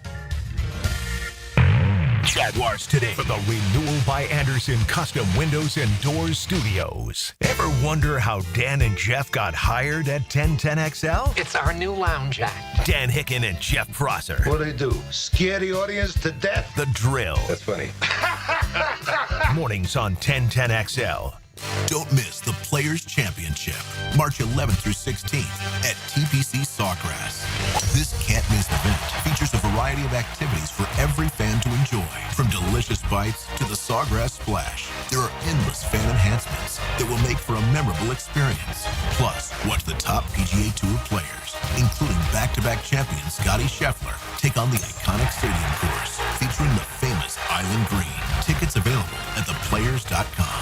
Jaguars Today for the Renewal by Anderson Custom Windows and Doors Studios. Ever wonder how Dan and Jeff got hired at 1010XL? It's our new lounge act. Dan Hicken and Jeff Prosser. What do they do? Scare the audience to death? The Drill. That's funny. Mornings on 1010XL. Don't miss the Players' Championship, March 11th through 16th at TPC Sawgrass. This can't-miss event features a variety of activities for every fan to enjoy, from delicious bites to the Sawgrass Splash. There are endless fan enhancements that will make for a memorable experience. Plus, watch the top PGA Tour players, including back-to-back champion Scotty Scheffler, take on the iconic stadium course featuring the famous Island Green. Tickets available at theplayers.com.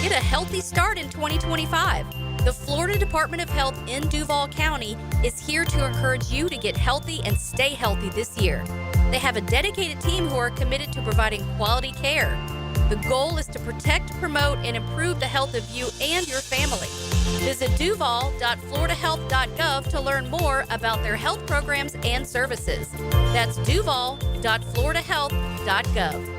Get a healthy start in 2025. The Florida Department of Health in Duval County is here to encourage you to get healthy and stay healthy this year. They have a dedicated team who are committed to providing quality care. The goal is to protect, promote, and improve the health of you and your family. Visit duval.floridahealth.gov to learn more about their health programs and services. That's duval.floridahealth.gov.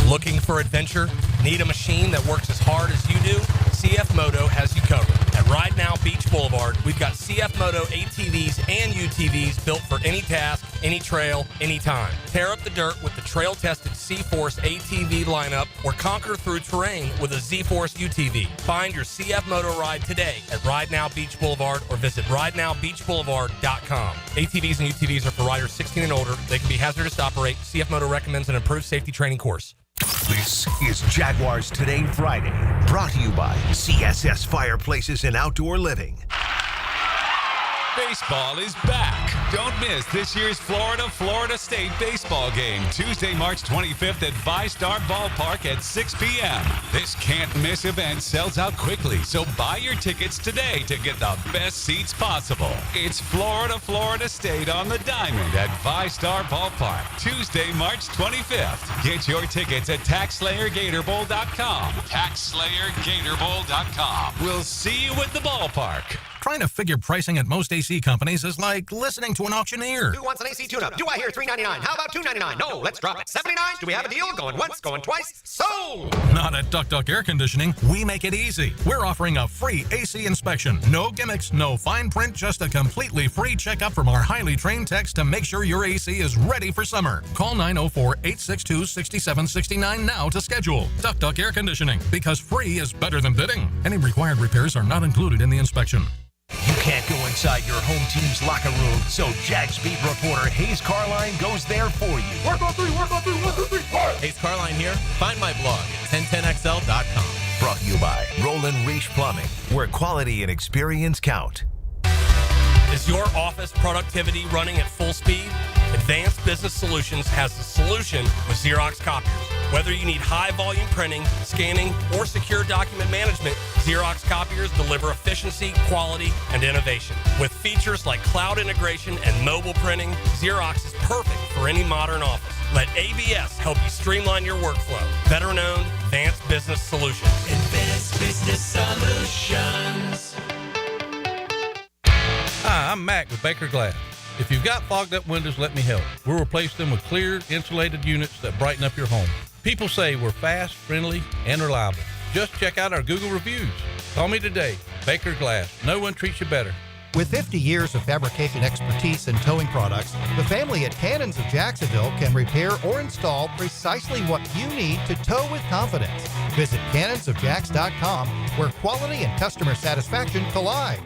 Looking for adventure? Need a machine that works as hard as you do? CF Moto has you covered. At Ride Now Beach Boulevard, we've got CF Moto ATVs and UTVs built for any task, any trail, anytime. Tear up the dirt with the trail-tested C-Force ATV lineup or conquer through terrain with a Z-Force UTV. Find your CF Moto ride today at Ride Now Beach Boulevard or visit ridenowbeachboulevard.com. ATVs and UTVs are for riders 16 and older. They can be hazardous to operate. CF Moto recommends an improved safety training course. This is Jaguars Today Friday, brought to you by CSS Fireplaces and Outdoor Living. Baseball is back. Don't miss this year's Florida State baseball game, Tuesday, March 25th at VyStar Ballpark at 6 p.m. This can't-miss event sells out quickly, so buy your tickets today to get the best seats possible. It's Florida State on the diamond at VyStar Ballpark, Tuesday, March 25th. Get your tickets at TaxSlayerGatorBowl.com. TaxSlayerGatorBowl.com. We'll see you at the ballpark. Trying to figure pricing at most AC companies is like listening to an auctioneer. Who wants an AC tune-up? Do I hear $3.99? How about $2.99? No, let's drop it. $79? Do we have a deal? Going once, going twice? Sold! Not at Duck Duck Air Conditioning. We make it easy. We're offering a free AC inspection. No gimmicks, no fine print, just a completely free checkup from our highly trained techs to make sure your AC is ready for summer. Call 904-862-6769 now to schedule. Duck Duck Air Conditioning, because free is better than bidding. Any required repairs are not included in the inspection. You can't go inside your home team's locker room, so Jags beat reporter Hayes Carline goes there for you. Work on three, 1, 2, 3, 4. Hayes Carline here. Find my blog at 1010XL.com. Brought to you by Roland Reach Plumbing, where quality and experience count. Is your office productivity running at full speed? Advanced Business Solutions has the solution with Xerox copiers. Whether you need high-volume printing, scanning, or secure document management, Xerox copiers deliver efficiency, quality, and innovation. With features like cloud integration and mobile printing, Xerox is perfect for any modern office. Let ABS help you streamline your workflow. Veteran-owned, Advanced Business Solutions. Advanced Business Solutions. Hi, I'm Mac with Baker Glass. If you've got fogged up windows, let me help. We'll replace them with clear, insulated units that brighten up your home. People say we're fast, friendly, and reliable. Just check out our Google reviews. Call me today. Baker Glass. No one treats you better. With 50 years of fabrication expertise in towing products, the family at Cannons of Jacksonville can repair or install precisely what you need to tow with confidence. Visit cannonsofjacks.com, where quality and customer satisfaction collide.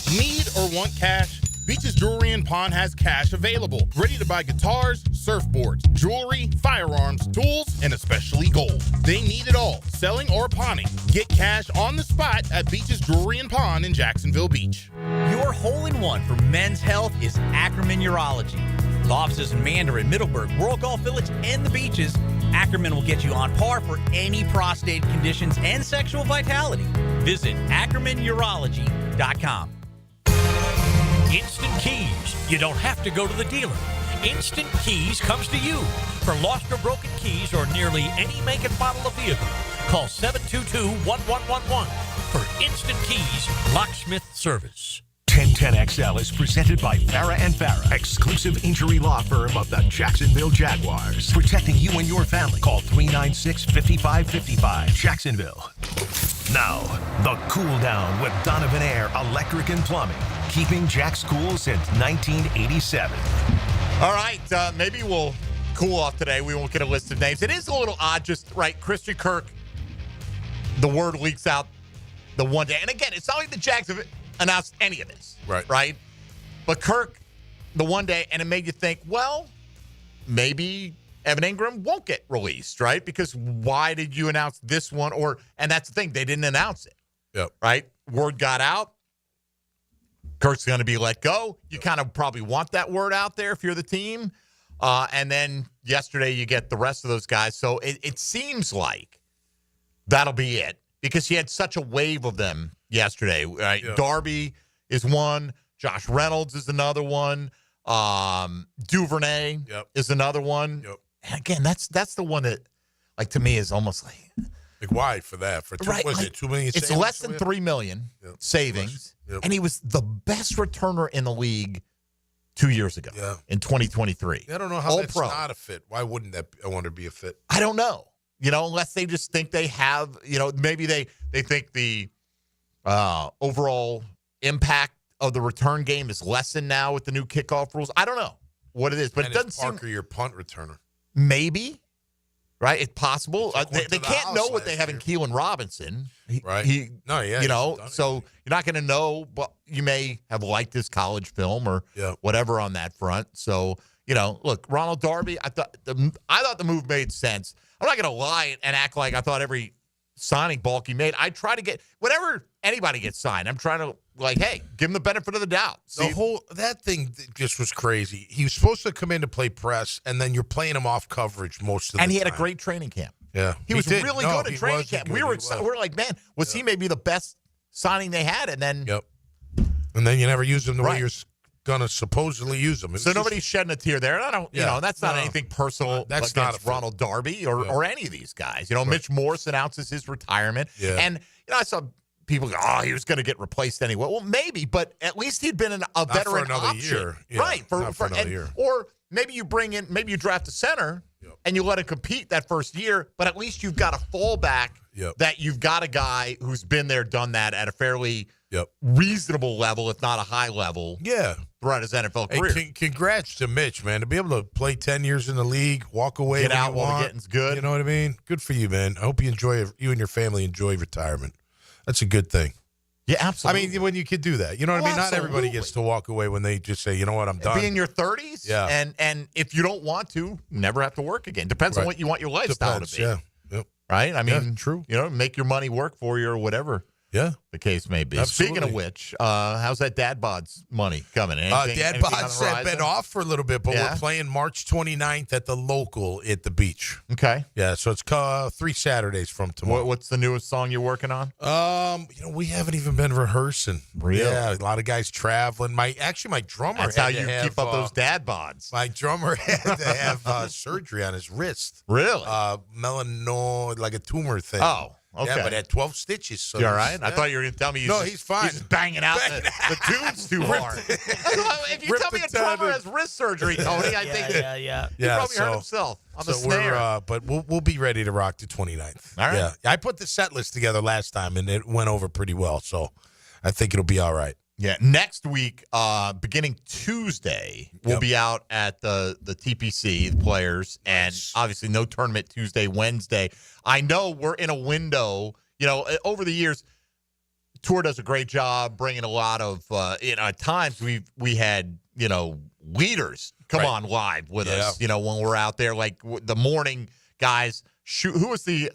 Need or want cash? Beaches Jewelry and Pawn has cash available. Ready to buy guitars, surfboards, jewelry, firearms, tools, and especially gold. They need it all, selling or pawning. Get cash on the spot at Beaches Jewelry and Pawn in Jacksonville Beach. Your hole-in-one for men's health is Ackerman Urology. With offices in Mandarin, Middleburg, World Golf Village, and the Beaches, Ackerman will get you on par for any prostate conditions and sexual vitality. Visit AckermanUrology.com. Instant Keys. You don't have to go to the dealer. Instant Keys comes to you. For lost or broken keys or nearly any make and model of vehicle, call 722-1111 for Instant Keys Locksmith Service. 1010XL is presented by Farah & Farah, exclusive injury law firm of the Jacksonville Jaguars. Protecting you and your family. Call 396-5555, Jacksonville. Now, the cool down with Donovan Air Electric and Plumbing. Keeping Jack's cool since 1987. All right, maybe we'll cool off today. We won't get a list of names. It is a little odd, just right. Christian Kirk, the word leaks out the one day. And again, it's not like the Jags have announced any of this. Right? But Kirk, the one day, and it made you think, well, maybe Evan Engram won't get released, right? Because why did you announce this one? And that's the thing, they didn't announce it. Yep. Right? Word got out. Kirk's going to be let go. You kind of probably want that word out there if you're the team. And then yesterday you get the rest of those guys. So it seems like that'll be it because you had such a wave of them yesterday. Right? Yeah. Darby is one. Josh Reynolds is another one. Duvernay is another one. Yep. And again, that's the one that, like, to me is almost like why for that? For two, was it $2 million? It's less than $3 million savings. Yep. And he was the best returner in the league 2 years ago in 2023. I don't know how that's not a fit. Why wouldn't that I want to be a fit? I don't know. Unless they just think they have, maybe they think the overall impact of the return game is lessened now with the new kickoff rules. I don't know what it is, but it doesn't seem Parker your punt returner. Maybe. Right? It's possible. They can't know what they have in Keelan Robinson. Right. So you're not going to know, but you may have liked his college film or whatever on that front. So, look, Ronald Darby, I thought the move made sense. I'm not going to lie and act like I thought every signing bulk he made. I try to get whenever anybody gets signed, I'm trying to hey, give him the benefit of the doubt. That thing just was crazy. He was supposed to come in to play press, and then you're playing him off coverage most of the time. And he had a great training camp. Yeah. He was really good at training camp. We were like, man, was he maybe the best signing they had? And then and then you never use him the way you're going to supposedly use him. So nobody's shedding a tear there. And I don't, that's not anything personal that's against not Ronald Darby or any of these guys. Mitch Morse announces his retirement. Yeah. And, I saw people go, he was going to get replaced anyway. Well, maybe, but at least he'd been a veteran for another option. Year. Yeah, right. For another year. Or maybe you you draft a center and you let him compete that first year, but at least you've got a fallback that you've got a guy who's been there, done that at a fairly reasonable level, if not a high level. Yeah. Throughout his NFL career. Hey, congrats to Mitch, man. To be able to play 10 years in the league, walk away get out while the getting's good. You know what I mean? Good for you, man. I hope you and your family enjoy retirement. That's a good thing. Yeah, absolutely. I mean, when you could do that. You know what I mean? Not everybody gets to walk away when they just say, you know what, I'm done. Be in your 30s. Yeah. And if you don't want to, never have to work again. Depends on what you want your lifestyle to be. Yeah. Yep. right? I mean, true. Make your money work for you or whatever. Yeah, the case may be. Absolutely. Speaking of which, how's that Dad Bod's money coming? Dad Bod's have been off for a little bit, but we're playing March 29th at the local at the beach. Okay. Yeah, so it's 3 Saturdays from tomorrow. What's the newest song you're working on? We haven't even been rehearsing. Really? Yeah, a lot of guys traveling. My drummer. That's had how to you have, keep up those Dad Bods. My drummer had to have surgery on his wrist. Really? Melanoma, like a tumor thing. Oh. Okay. Yeah, but had 12 stitches. So you all right? I thought you were going to tell me he's fine. He's just banging out the tunes too hard. If you tell me a drummer has wrist surgery, Tony, I think he probably hurt himself on the snare. But we'll be ready to rock the 29th. All right. Yeah, I put the set list together last time, and it went over pretty well. So I think it'll be all right. Yeah, next week, beginning Tuesday, we'll be out at the TPC, the players, and obviously no tournament Tuesday, Wednesday. I know we're in a window, over the years, Tour does a great job bringing a lot of, at times we had, leaders come on live with us, when we're out there, like the morning guys. Who was the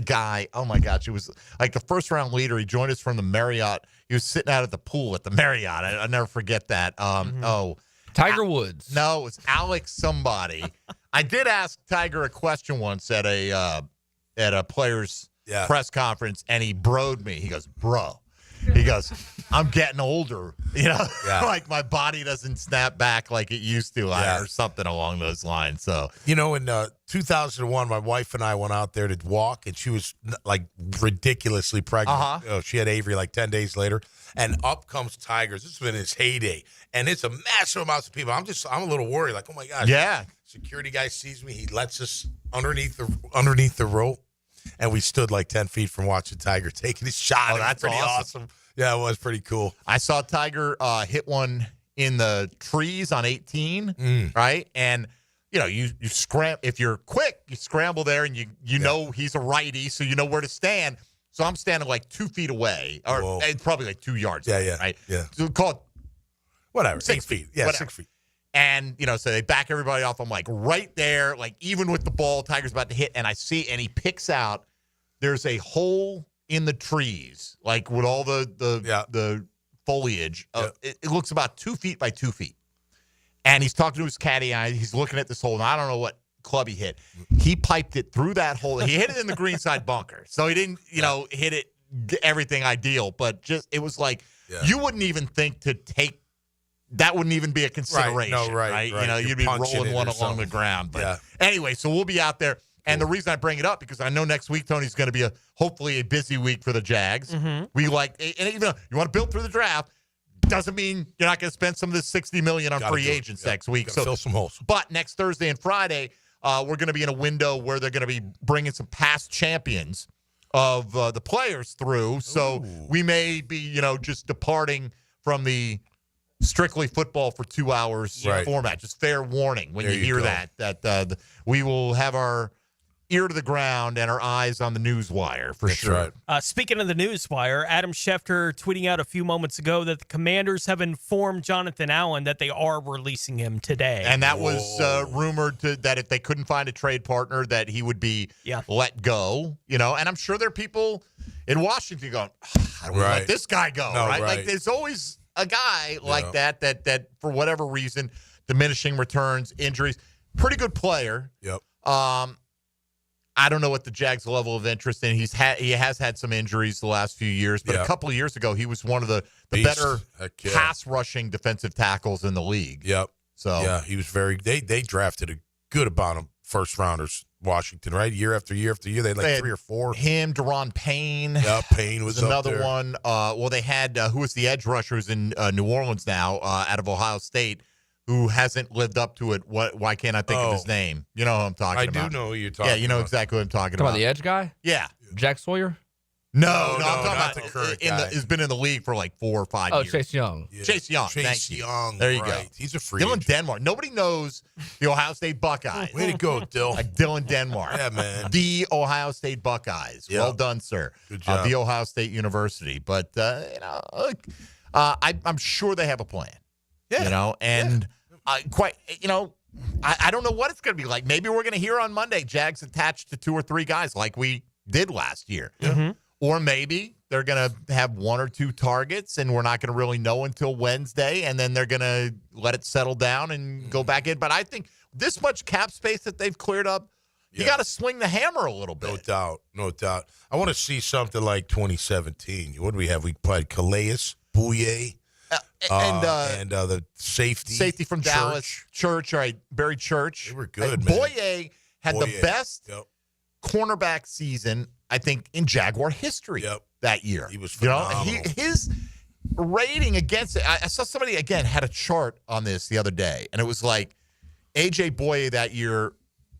guy? Oh, my gosh, it was like the first round leader. He joined us from the Marriott. He was sitting out at the pool at the Marriott. I'll never forget that. Tiger Woods. No, it was Alex somebody. I did ask Tiger a question once at a players press conference, and he broed me. He goes, bro. He goes, I'm getting older. Like my body doesn't snap back like it used to or something along those lines. So, in 2001, my wife and I went out there to walk, and she was like ridiculously pregnant. She had Avery like 10 days later, and up comes Tigers. This has been his heyday, and it's a massive amount of people. I'm a little worried, like, oh my gosh. Yeah. Security guy sees me. He lets us underneath the rope. And we stood like 10 feet from watching Tiger taking his shot. Oh, that's pretty awesome. Yeah, it was pretty cool. I saw Tiger hit one in the trees on 18, right? And, you scramble. If you're quick, you scramble there, and you know he's a righty, so you know where to stand. So I'm standing like 2 feet away, or it's probably like 2 yards away, right? Yeah. So call it whatever, 6 feet. Yeah, whatever. 6 feet. And, so they back everybody off. I'm like right there, like even with the ball, Tiger's about to hit, and I see, and he picks out, there's a hole in the trees, like with all the foliage. It looks about 2 feet by 2 feet. And he's talking to his caddy, and he's looking at this hole, and I don't know what club he hit. He piped it through that hole. He hit it in the greenside bunker. So he didn't, hit it everything ideal, but just it was like you wouldn't even think to take. That wouldn't even be a consideration, right? You'd be rolling one along the ground. But anyway, so we'll be out there. And the reason I bring it up, because I know next week, Tony's going to be hopefully a busy week for the Jags. We and even though you want to build through the draft, doesn't mean you're not going to spend some of this $60 million on free agents next week. So fill some holes. But next Thursday and Friday, we're going to be in a window where they're going to be bringing some past champions of the players through. So we may be, just departing from the strictly football for 2 hours format. Just fair warning when you hear that we will have our ear to the ground and our eyes on the news wire for sure. Right. Speaking of the news wire, Adam Schefter tweeting out a few moments ago that the Commanders have informed Jonathan Allen that they are releasing him today. And that was rumored that if they couldn't find a trade partner, that he would be let go. And I'm sure there are people in Washington going, how do we let this guy go? Right? Like there's always a guy like that for whatever reason, diminishing returns, injuries, pretty good player. Yep. I don't know what the Jags' level of interest in. He has had some injuries the last few years, but a couple of years ago he was one of the better pass rushing defensive tackles in the league. Yep. So he was very. They drafted a good amount of first rounders. Washington, right? Year after year after year, they had 3 or 4. Him, Deron Payne. Yeah, Payne was another up there. one. Well, they had who was the edge rusher who's in New Orleans now, out of Ohio State, who hasn't lived up to it. Why can't I think of his name? You know who I'm talking about. I do know who you're talking about. Yeah, you know exactly what I'm talking about. The edge guy? Yeah. Jack Sawyer? No, I'm talking not about the current guy. He's been in the league for like 4 or 5 years. Oh, Chase Young. Yeah. Chase Young. Chase Young. There you go. He's a free Dylan agent. Denmark. Nobody knows the Ohio State Buckeyes. Way to go, Dill. Like Dylan Denmark. Yeah, man. The Ohio State Buckeyes. Yep. Well done, sir. Good job. The Ohio State University. But, look, I'm sure they have a plan. Yeah. And I don't know what it's going to be like. Maybe we're going to hear on Monday Jags attached to 2 or 3 guys like we did last year. Mm-hmm. Or maybe they're going to have 1 or 2 targets, and we're not going to really know until Wednesday, and then they're going to let it settle down and go back in. But I think this much cap space that they've cleared up, you got to swing the hammer a little bit. No doubt. I want to see something like 2017. What do we have? We played Calais, Bouye, and the safety from Dallas, Church, right? Barry Church. They were good, man. Boye had the best cornerback season, I think, in Jaguar history that year. He was phenomenal. His rating against it, I saw somebody, again, had a chart on this the other day, and it was like A.J. Boye that year,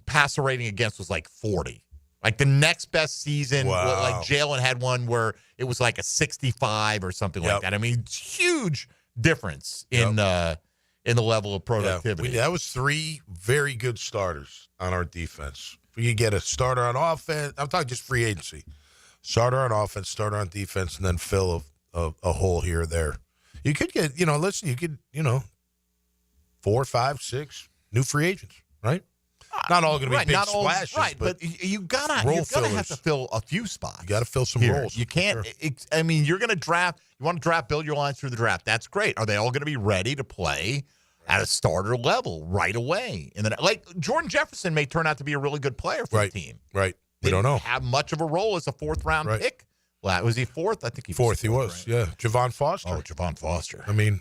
passer rating against was like 40. Like the next best season, like Jalen had one where it was like a 65 or something like that. I mean, it's huge difference in the level of productivity. That was 3 very good starters on our defense. You get a starter on offense. I'm talking just free agency. Starter on offense, starter on defense, and then fill a hole here or there. You could get, you could 4, 5, 6 new free agents, right? Not all going to be big splashes, right? But you gotta have to fill a few spots. You got to fill some roles. You can't. Sure. You're going to draft. You want to draft, build your lines through the draft. That's great. Are they all going to be ready to play at a starter level right away? And then, like Jordan Jefferson may turn out to be a really good player for the team. Right. We don't know. Have much of a role as a 4th round pick. Well, was he 4th? I think he was 4th. He was. Right? Yeah. Javon Foster. Oh, Javon Foster. I mean,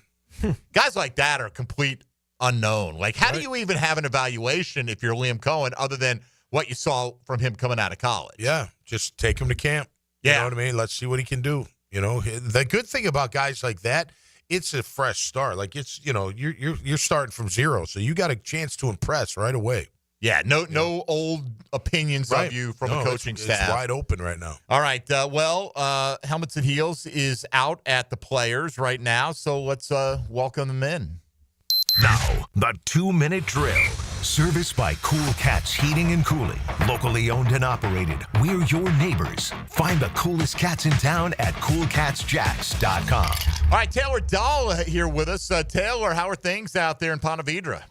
guys like that are complete unknown. Like, how do you even have an evaluation if you're Liam Cohen other than what you saw from him coming out of college? Yeah, just take him to camp. You know what I mean? Let's see what he can do. The good thing about guys like that, it's a fresh start. Like it's you're starting from zero, so you got a chance to impress right away. Yeah, no old opinions of you from a coaching staff. It's wide open right now. All right. Helmets and Heels is out at the Players right now, so let's welcome them in. Now, the 2-minute drill. Serviced by Cool Cats Heating and Cooling. Locally owned and operated. We're your neighbors. Find the coolest cats in town at coolcatsjacks.com. All right, Taylor Dahl here with us. Taylor, how are things out there in Ponte Vedra?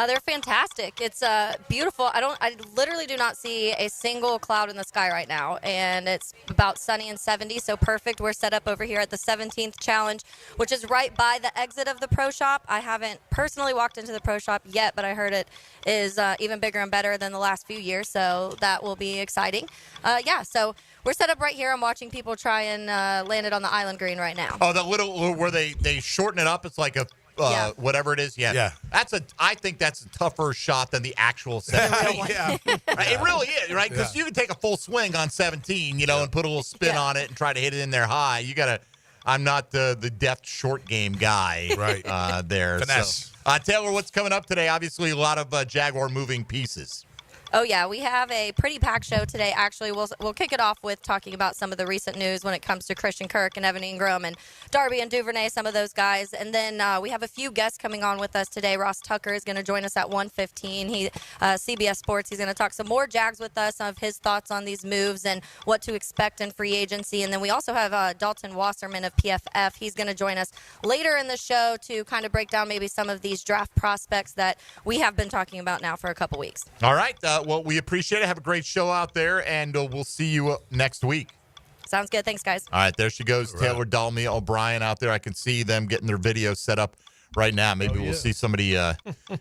They're fantastic. It's beautiful. I literally do not see a single cloud in the sky right now, and it's about sunny and 70, so perfect. We're set up over here at the 17th Challenge, which is right by the exit of the Pro Shop. I haven't personally walked into the Pro Shop yet, but I heard it is even bigger and better than the last few years, so that will be exciting. So we're set up right here. I'm watching people try and land it on the island green right now. Oh, the little where they shorten it up. It's like a whatever it is. Yeah. I think that's a tougher shot than the actual 17. Right? It really is, right? Because you can take a full swing on 17, and put a little spin on it and try to hit it in there high. I'm not the deft short game guy right there. Finesse. So, Taylor, what's coming up today? Obviously, a lot of Jaguar moving pieces. Oh, yeah. We have a pretty packed show today. Actually, we'll kick it off with talking about some of the recent news when it comes to Christian Kirk and Evan Engram and Darby and Duvernay, some of those guys. And then we have a few guests coming on with us today. Ross Tucker is going to join us at 1:15. He CBS Sports. He's going to talk some more Jags with us of his thoughts on these moves and what to expect in free agency. And then we also have Dalton Wasserman of PFF. He's going to join us later in the show to kind of break down maybe some of these draft prospects that we have been talking about now for a couple weeks. All right. Well, we appreciate it. Have a great show out there, and we'll see you next week. Sounds good. Thanks, guys. All right, there she goes. Taylor Dahl, Mia O'Brien out there. I can see them getting their video set up right now. Maybe we'll see somebody. You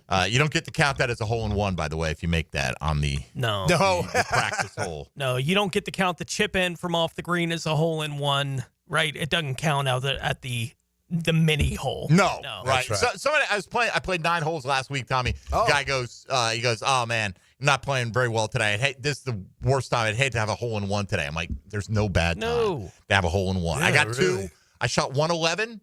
don't get to count that as a hole-in-one, by the way, if you make that on the the practice hole. No, you don't get to count the chip in from off the green as a hole-in-one, right? It doesn't count out at the mini hole. No. Right. So, somebody I played 9 holes last week, Tommy. Guy goes, he goes, oh, man, I'm not playing very well today. This is the worst time. I'd hate to have a hole-in-one today. I'm like, there's no bad time to have a hole-in-one. Yeah, I got 2. really. I shot 111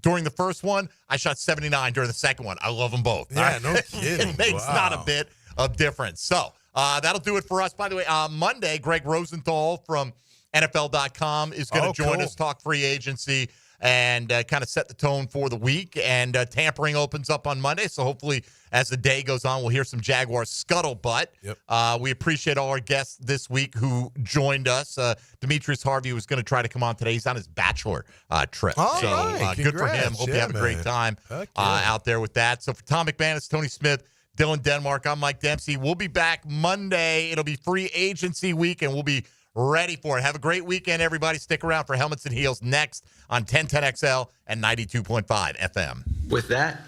during the first one. I shot 79 during the second one. I love them both. Yeah, no kidding. It makes not a bit of difference. So that'll do it for us. By the way, Monday, Greg Rosenthal from NFL.com is going to join us, talk free agency, and kind of set the tone for the week. And tampering opens up on Monday, so hopefully as the day goes on, we'll hear some Jaguars scuttlebutt. Yep. We appreciate all our guests this week who joined us. Demetrius Harvey was going to try to come on today. He's on his bachelor trip. So good for him. Hope you have a great time out there with that. So for Tom McManus, Tony Smith, Dylan Denmark. I'm Mike Dempsey. We'll be back Monday. It'll be free agency week, and we'll be ready for it. Have a great weekend, everybody. Stick around for Helmets and Heels next on 1010XL and 92.5 FM. With that,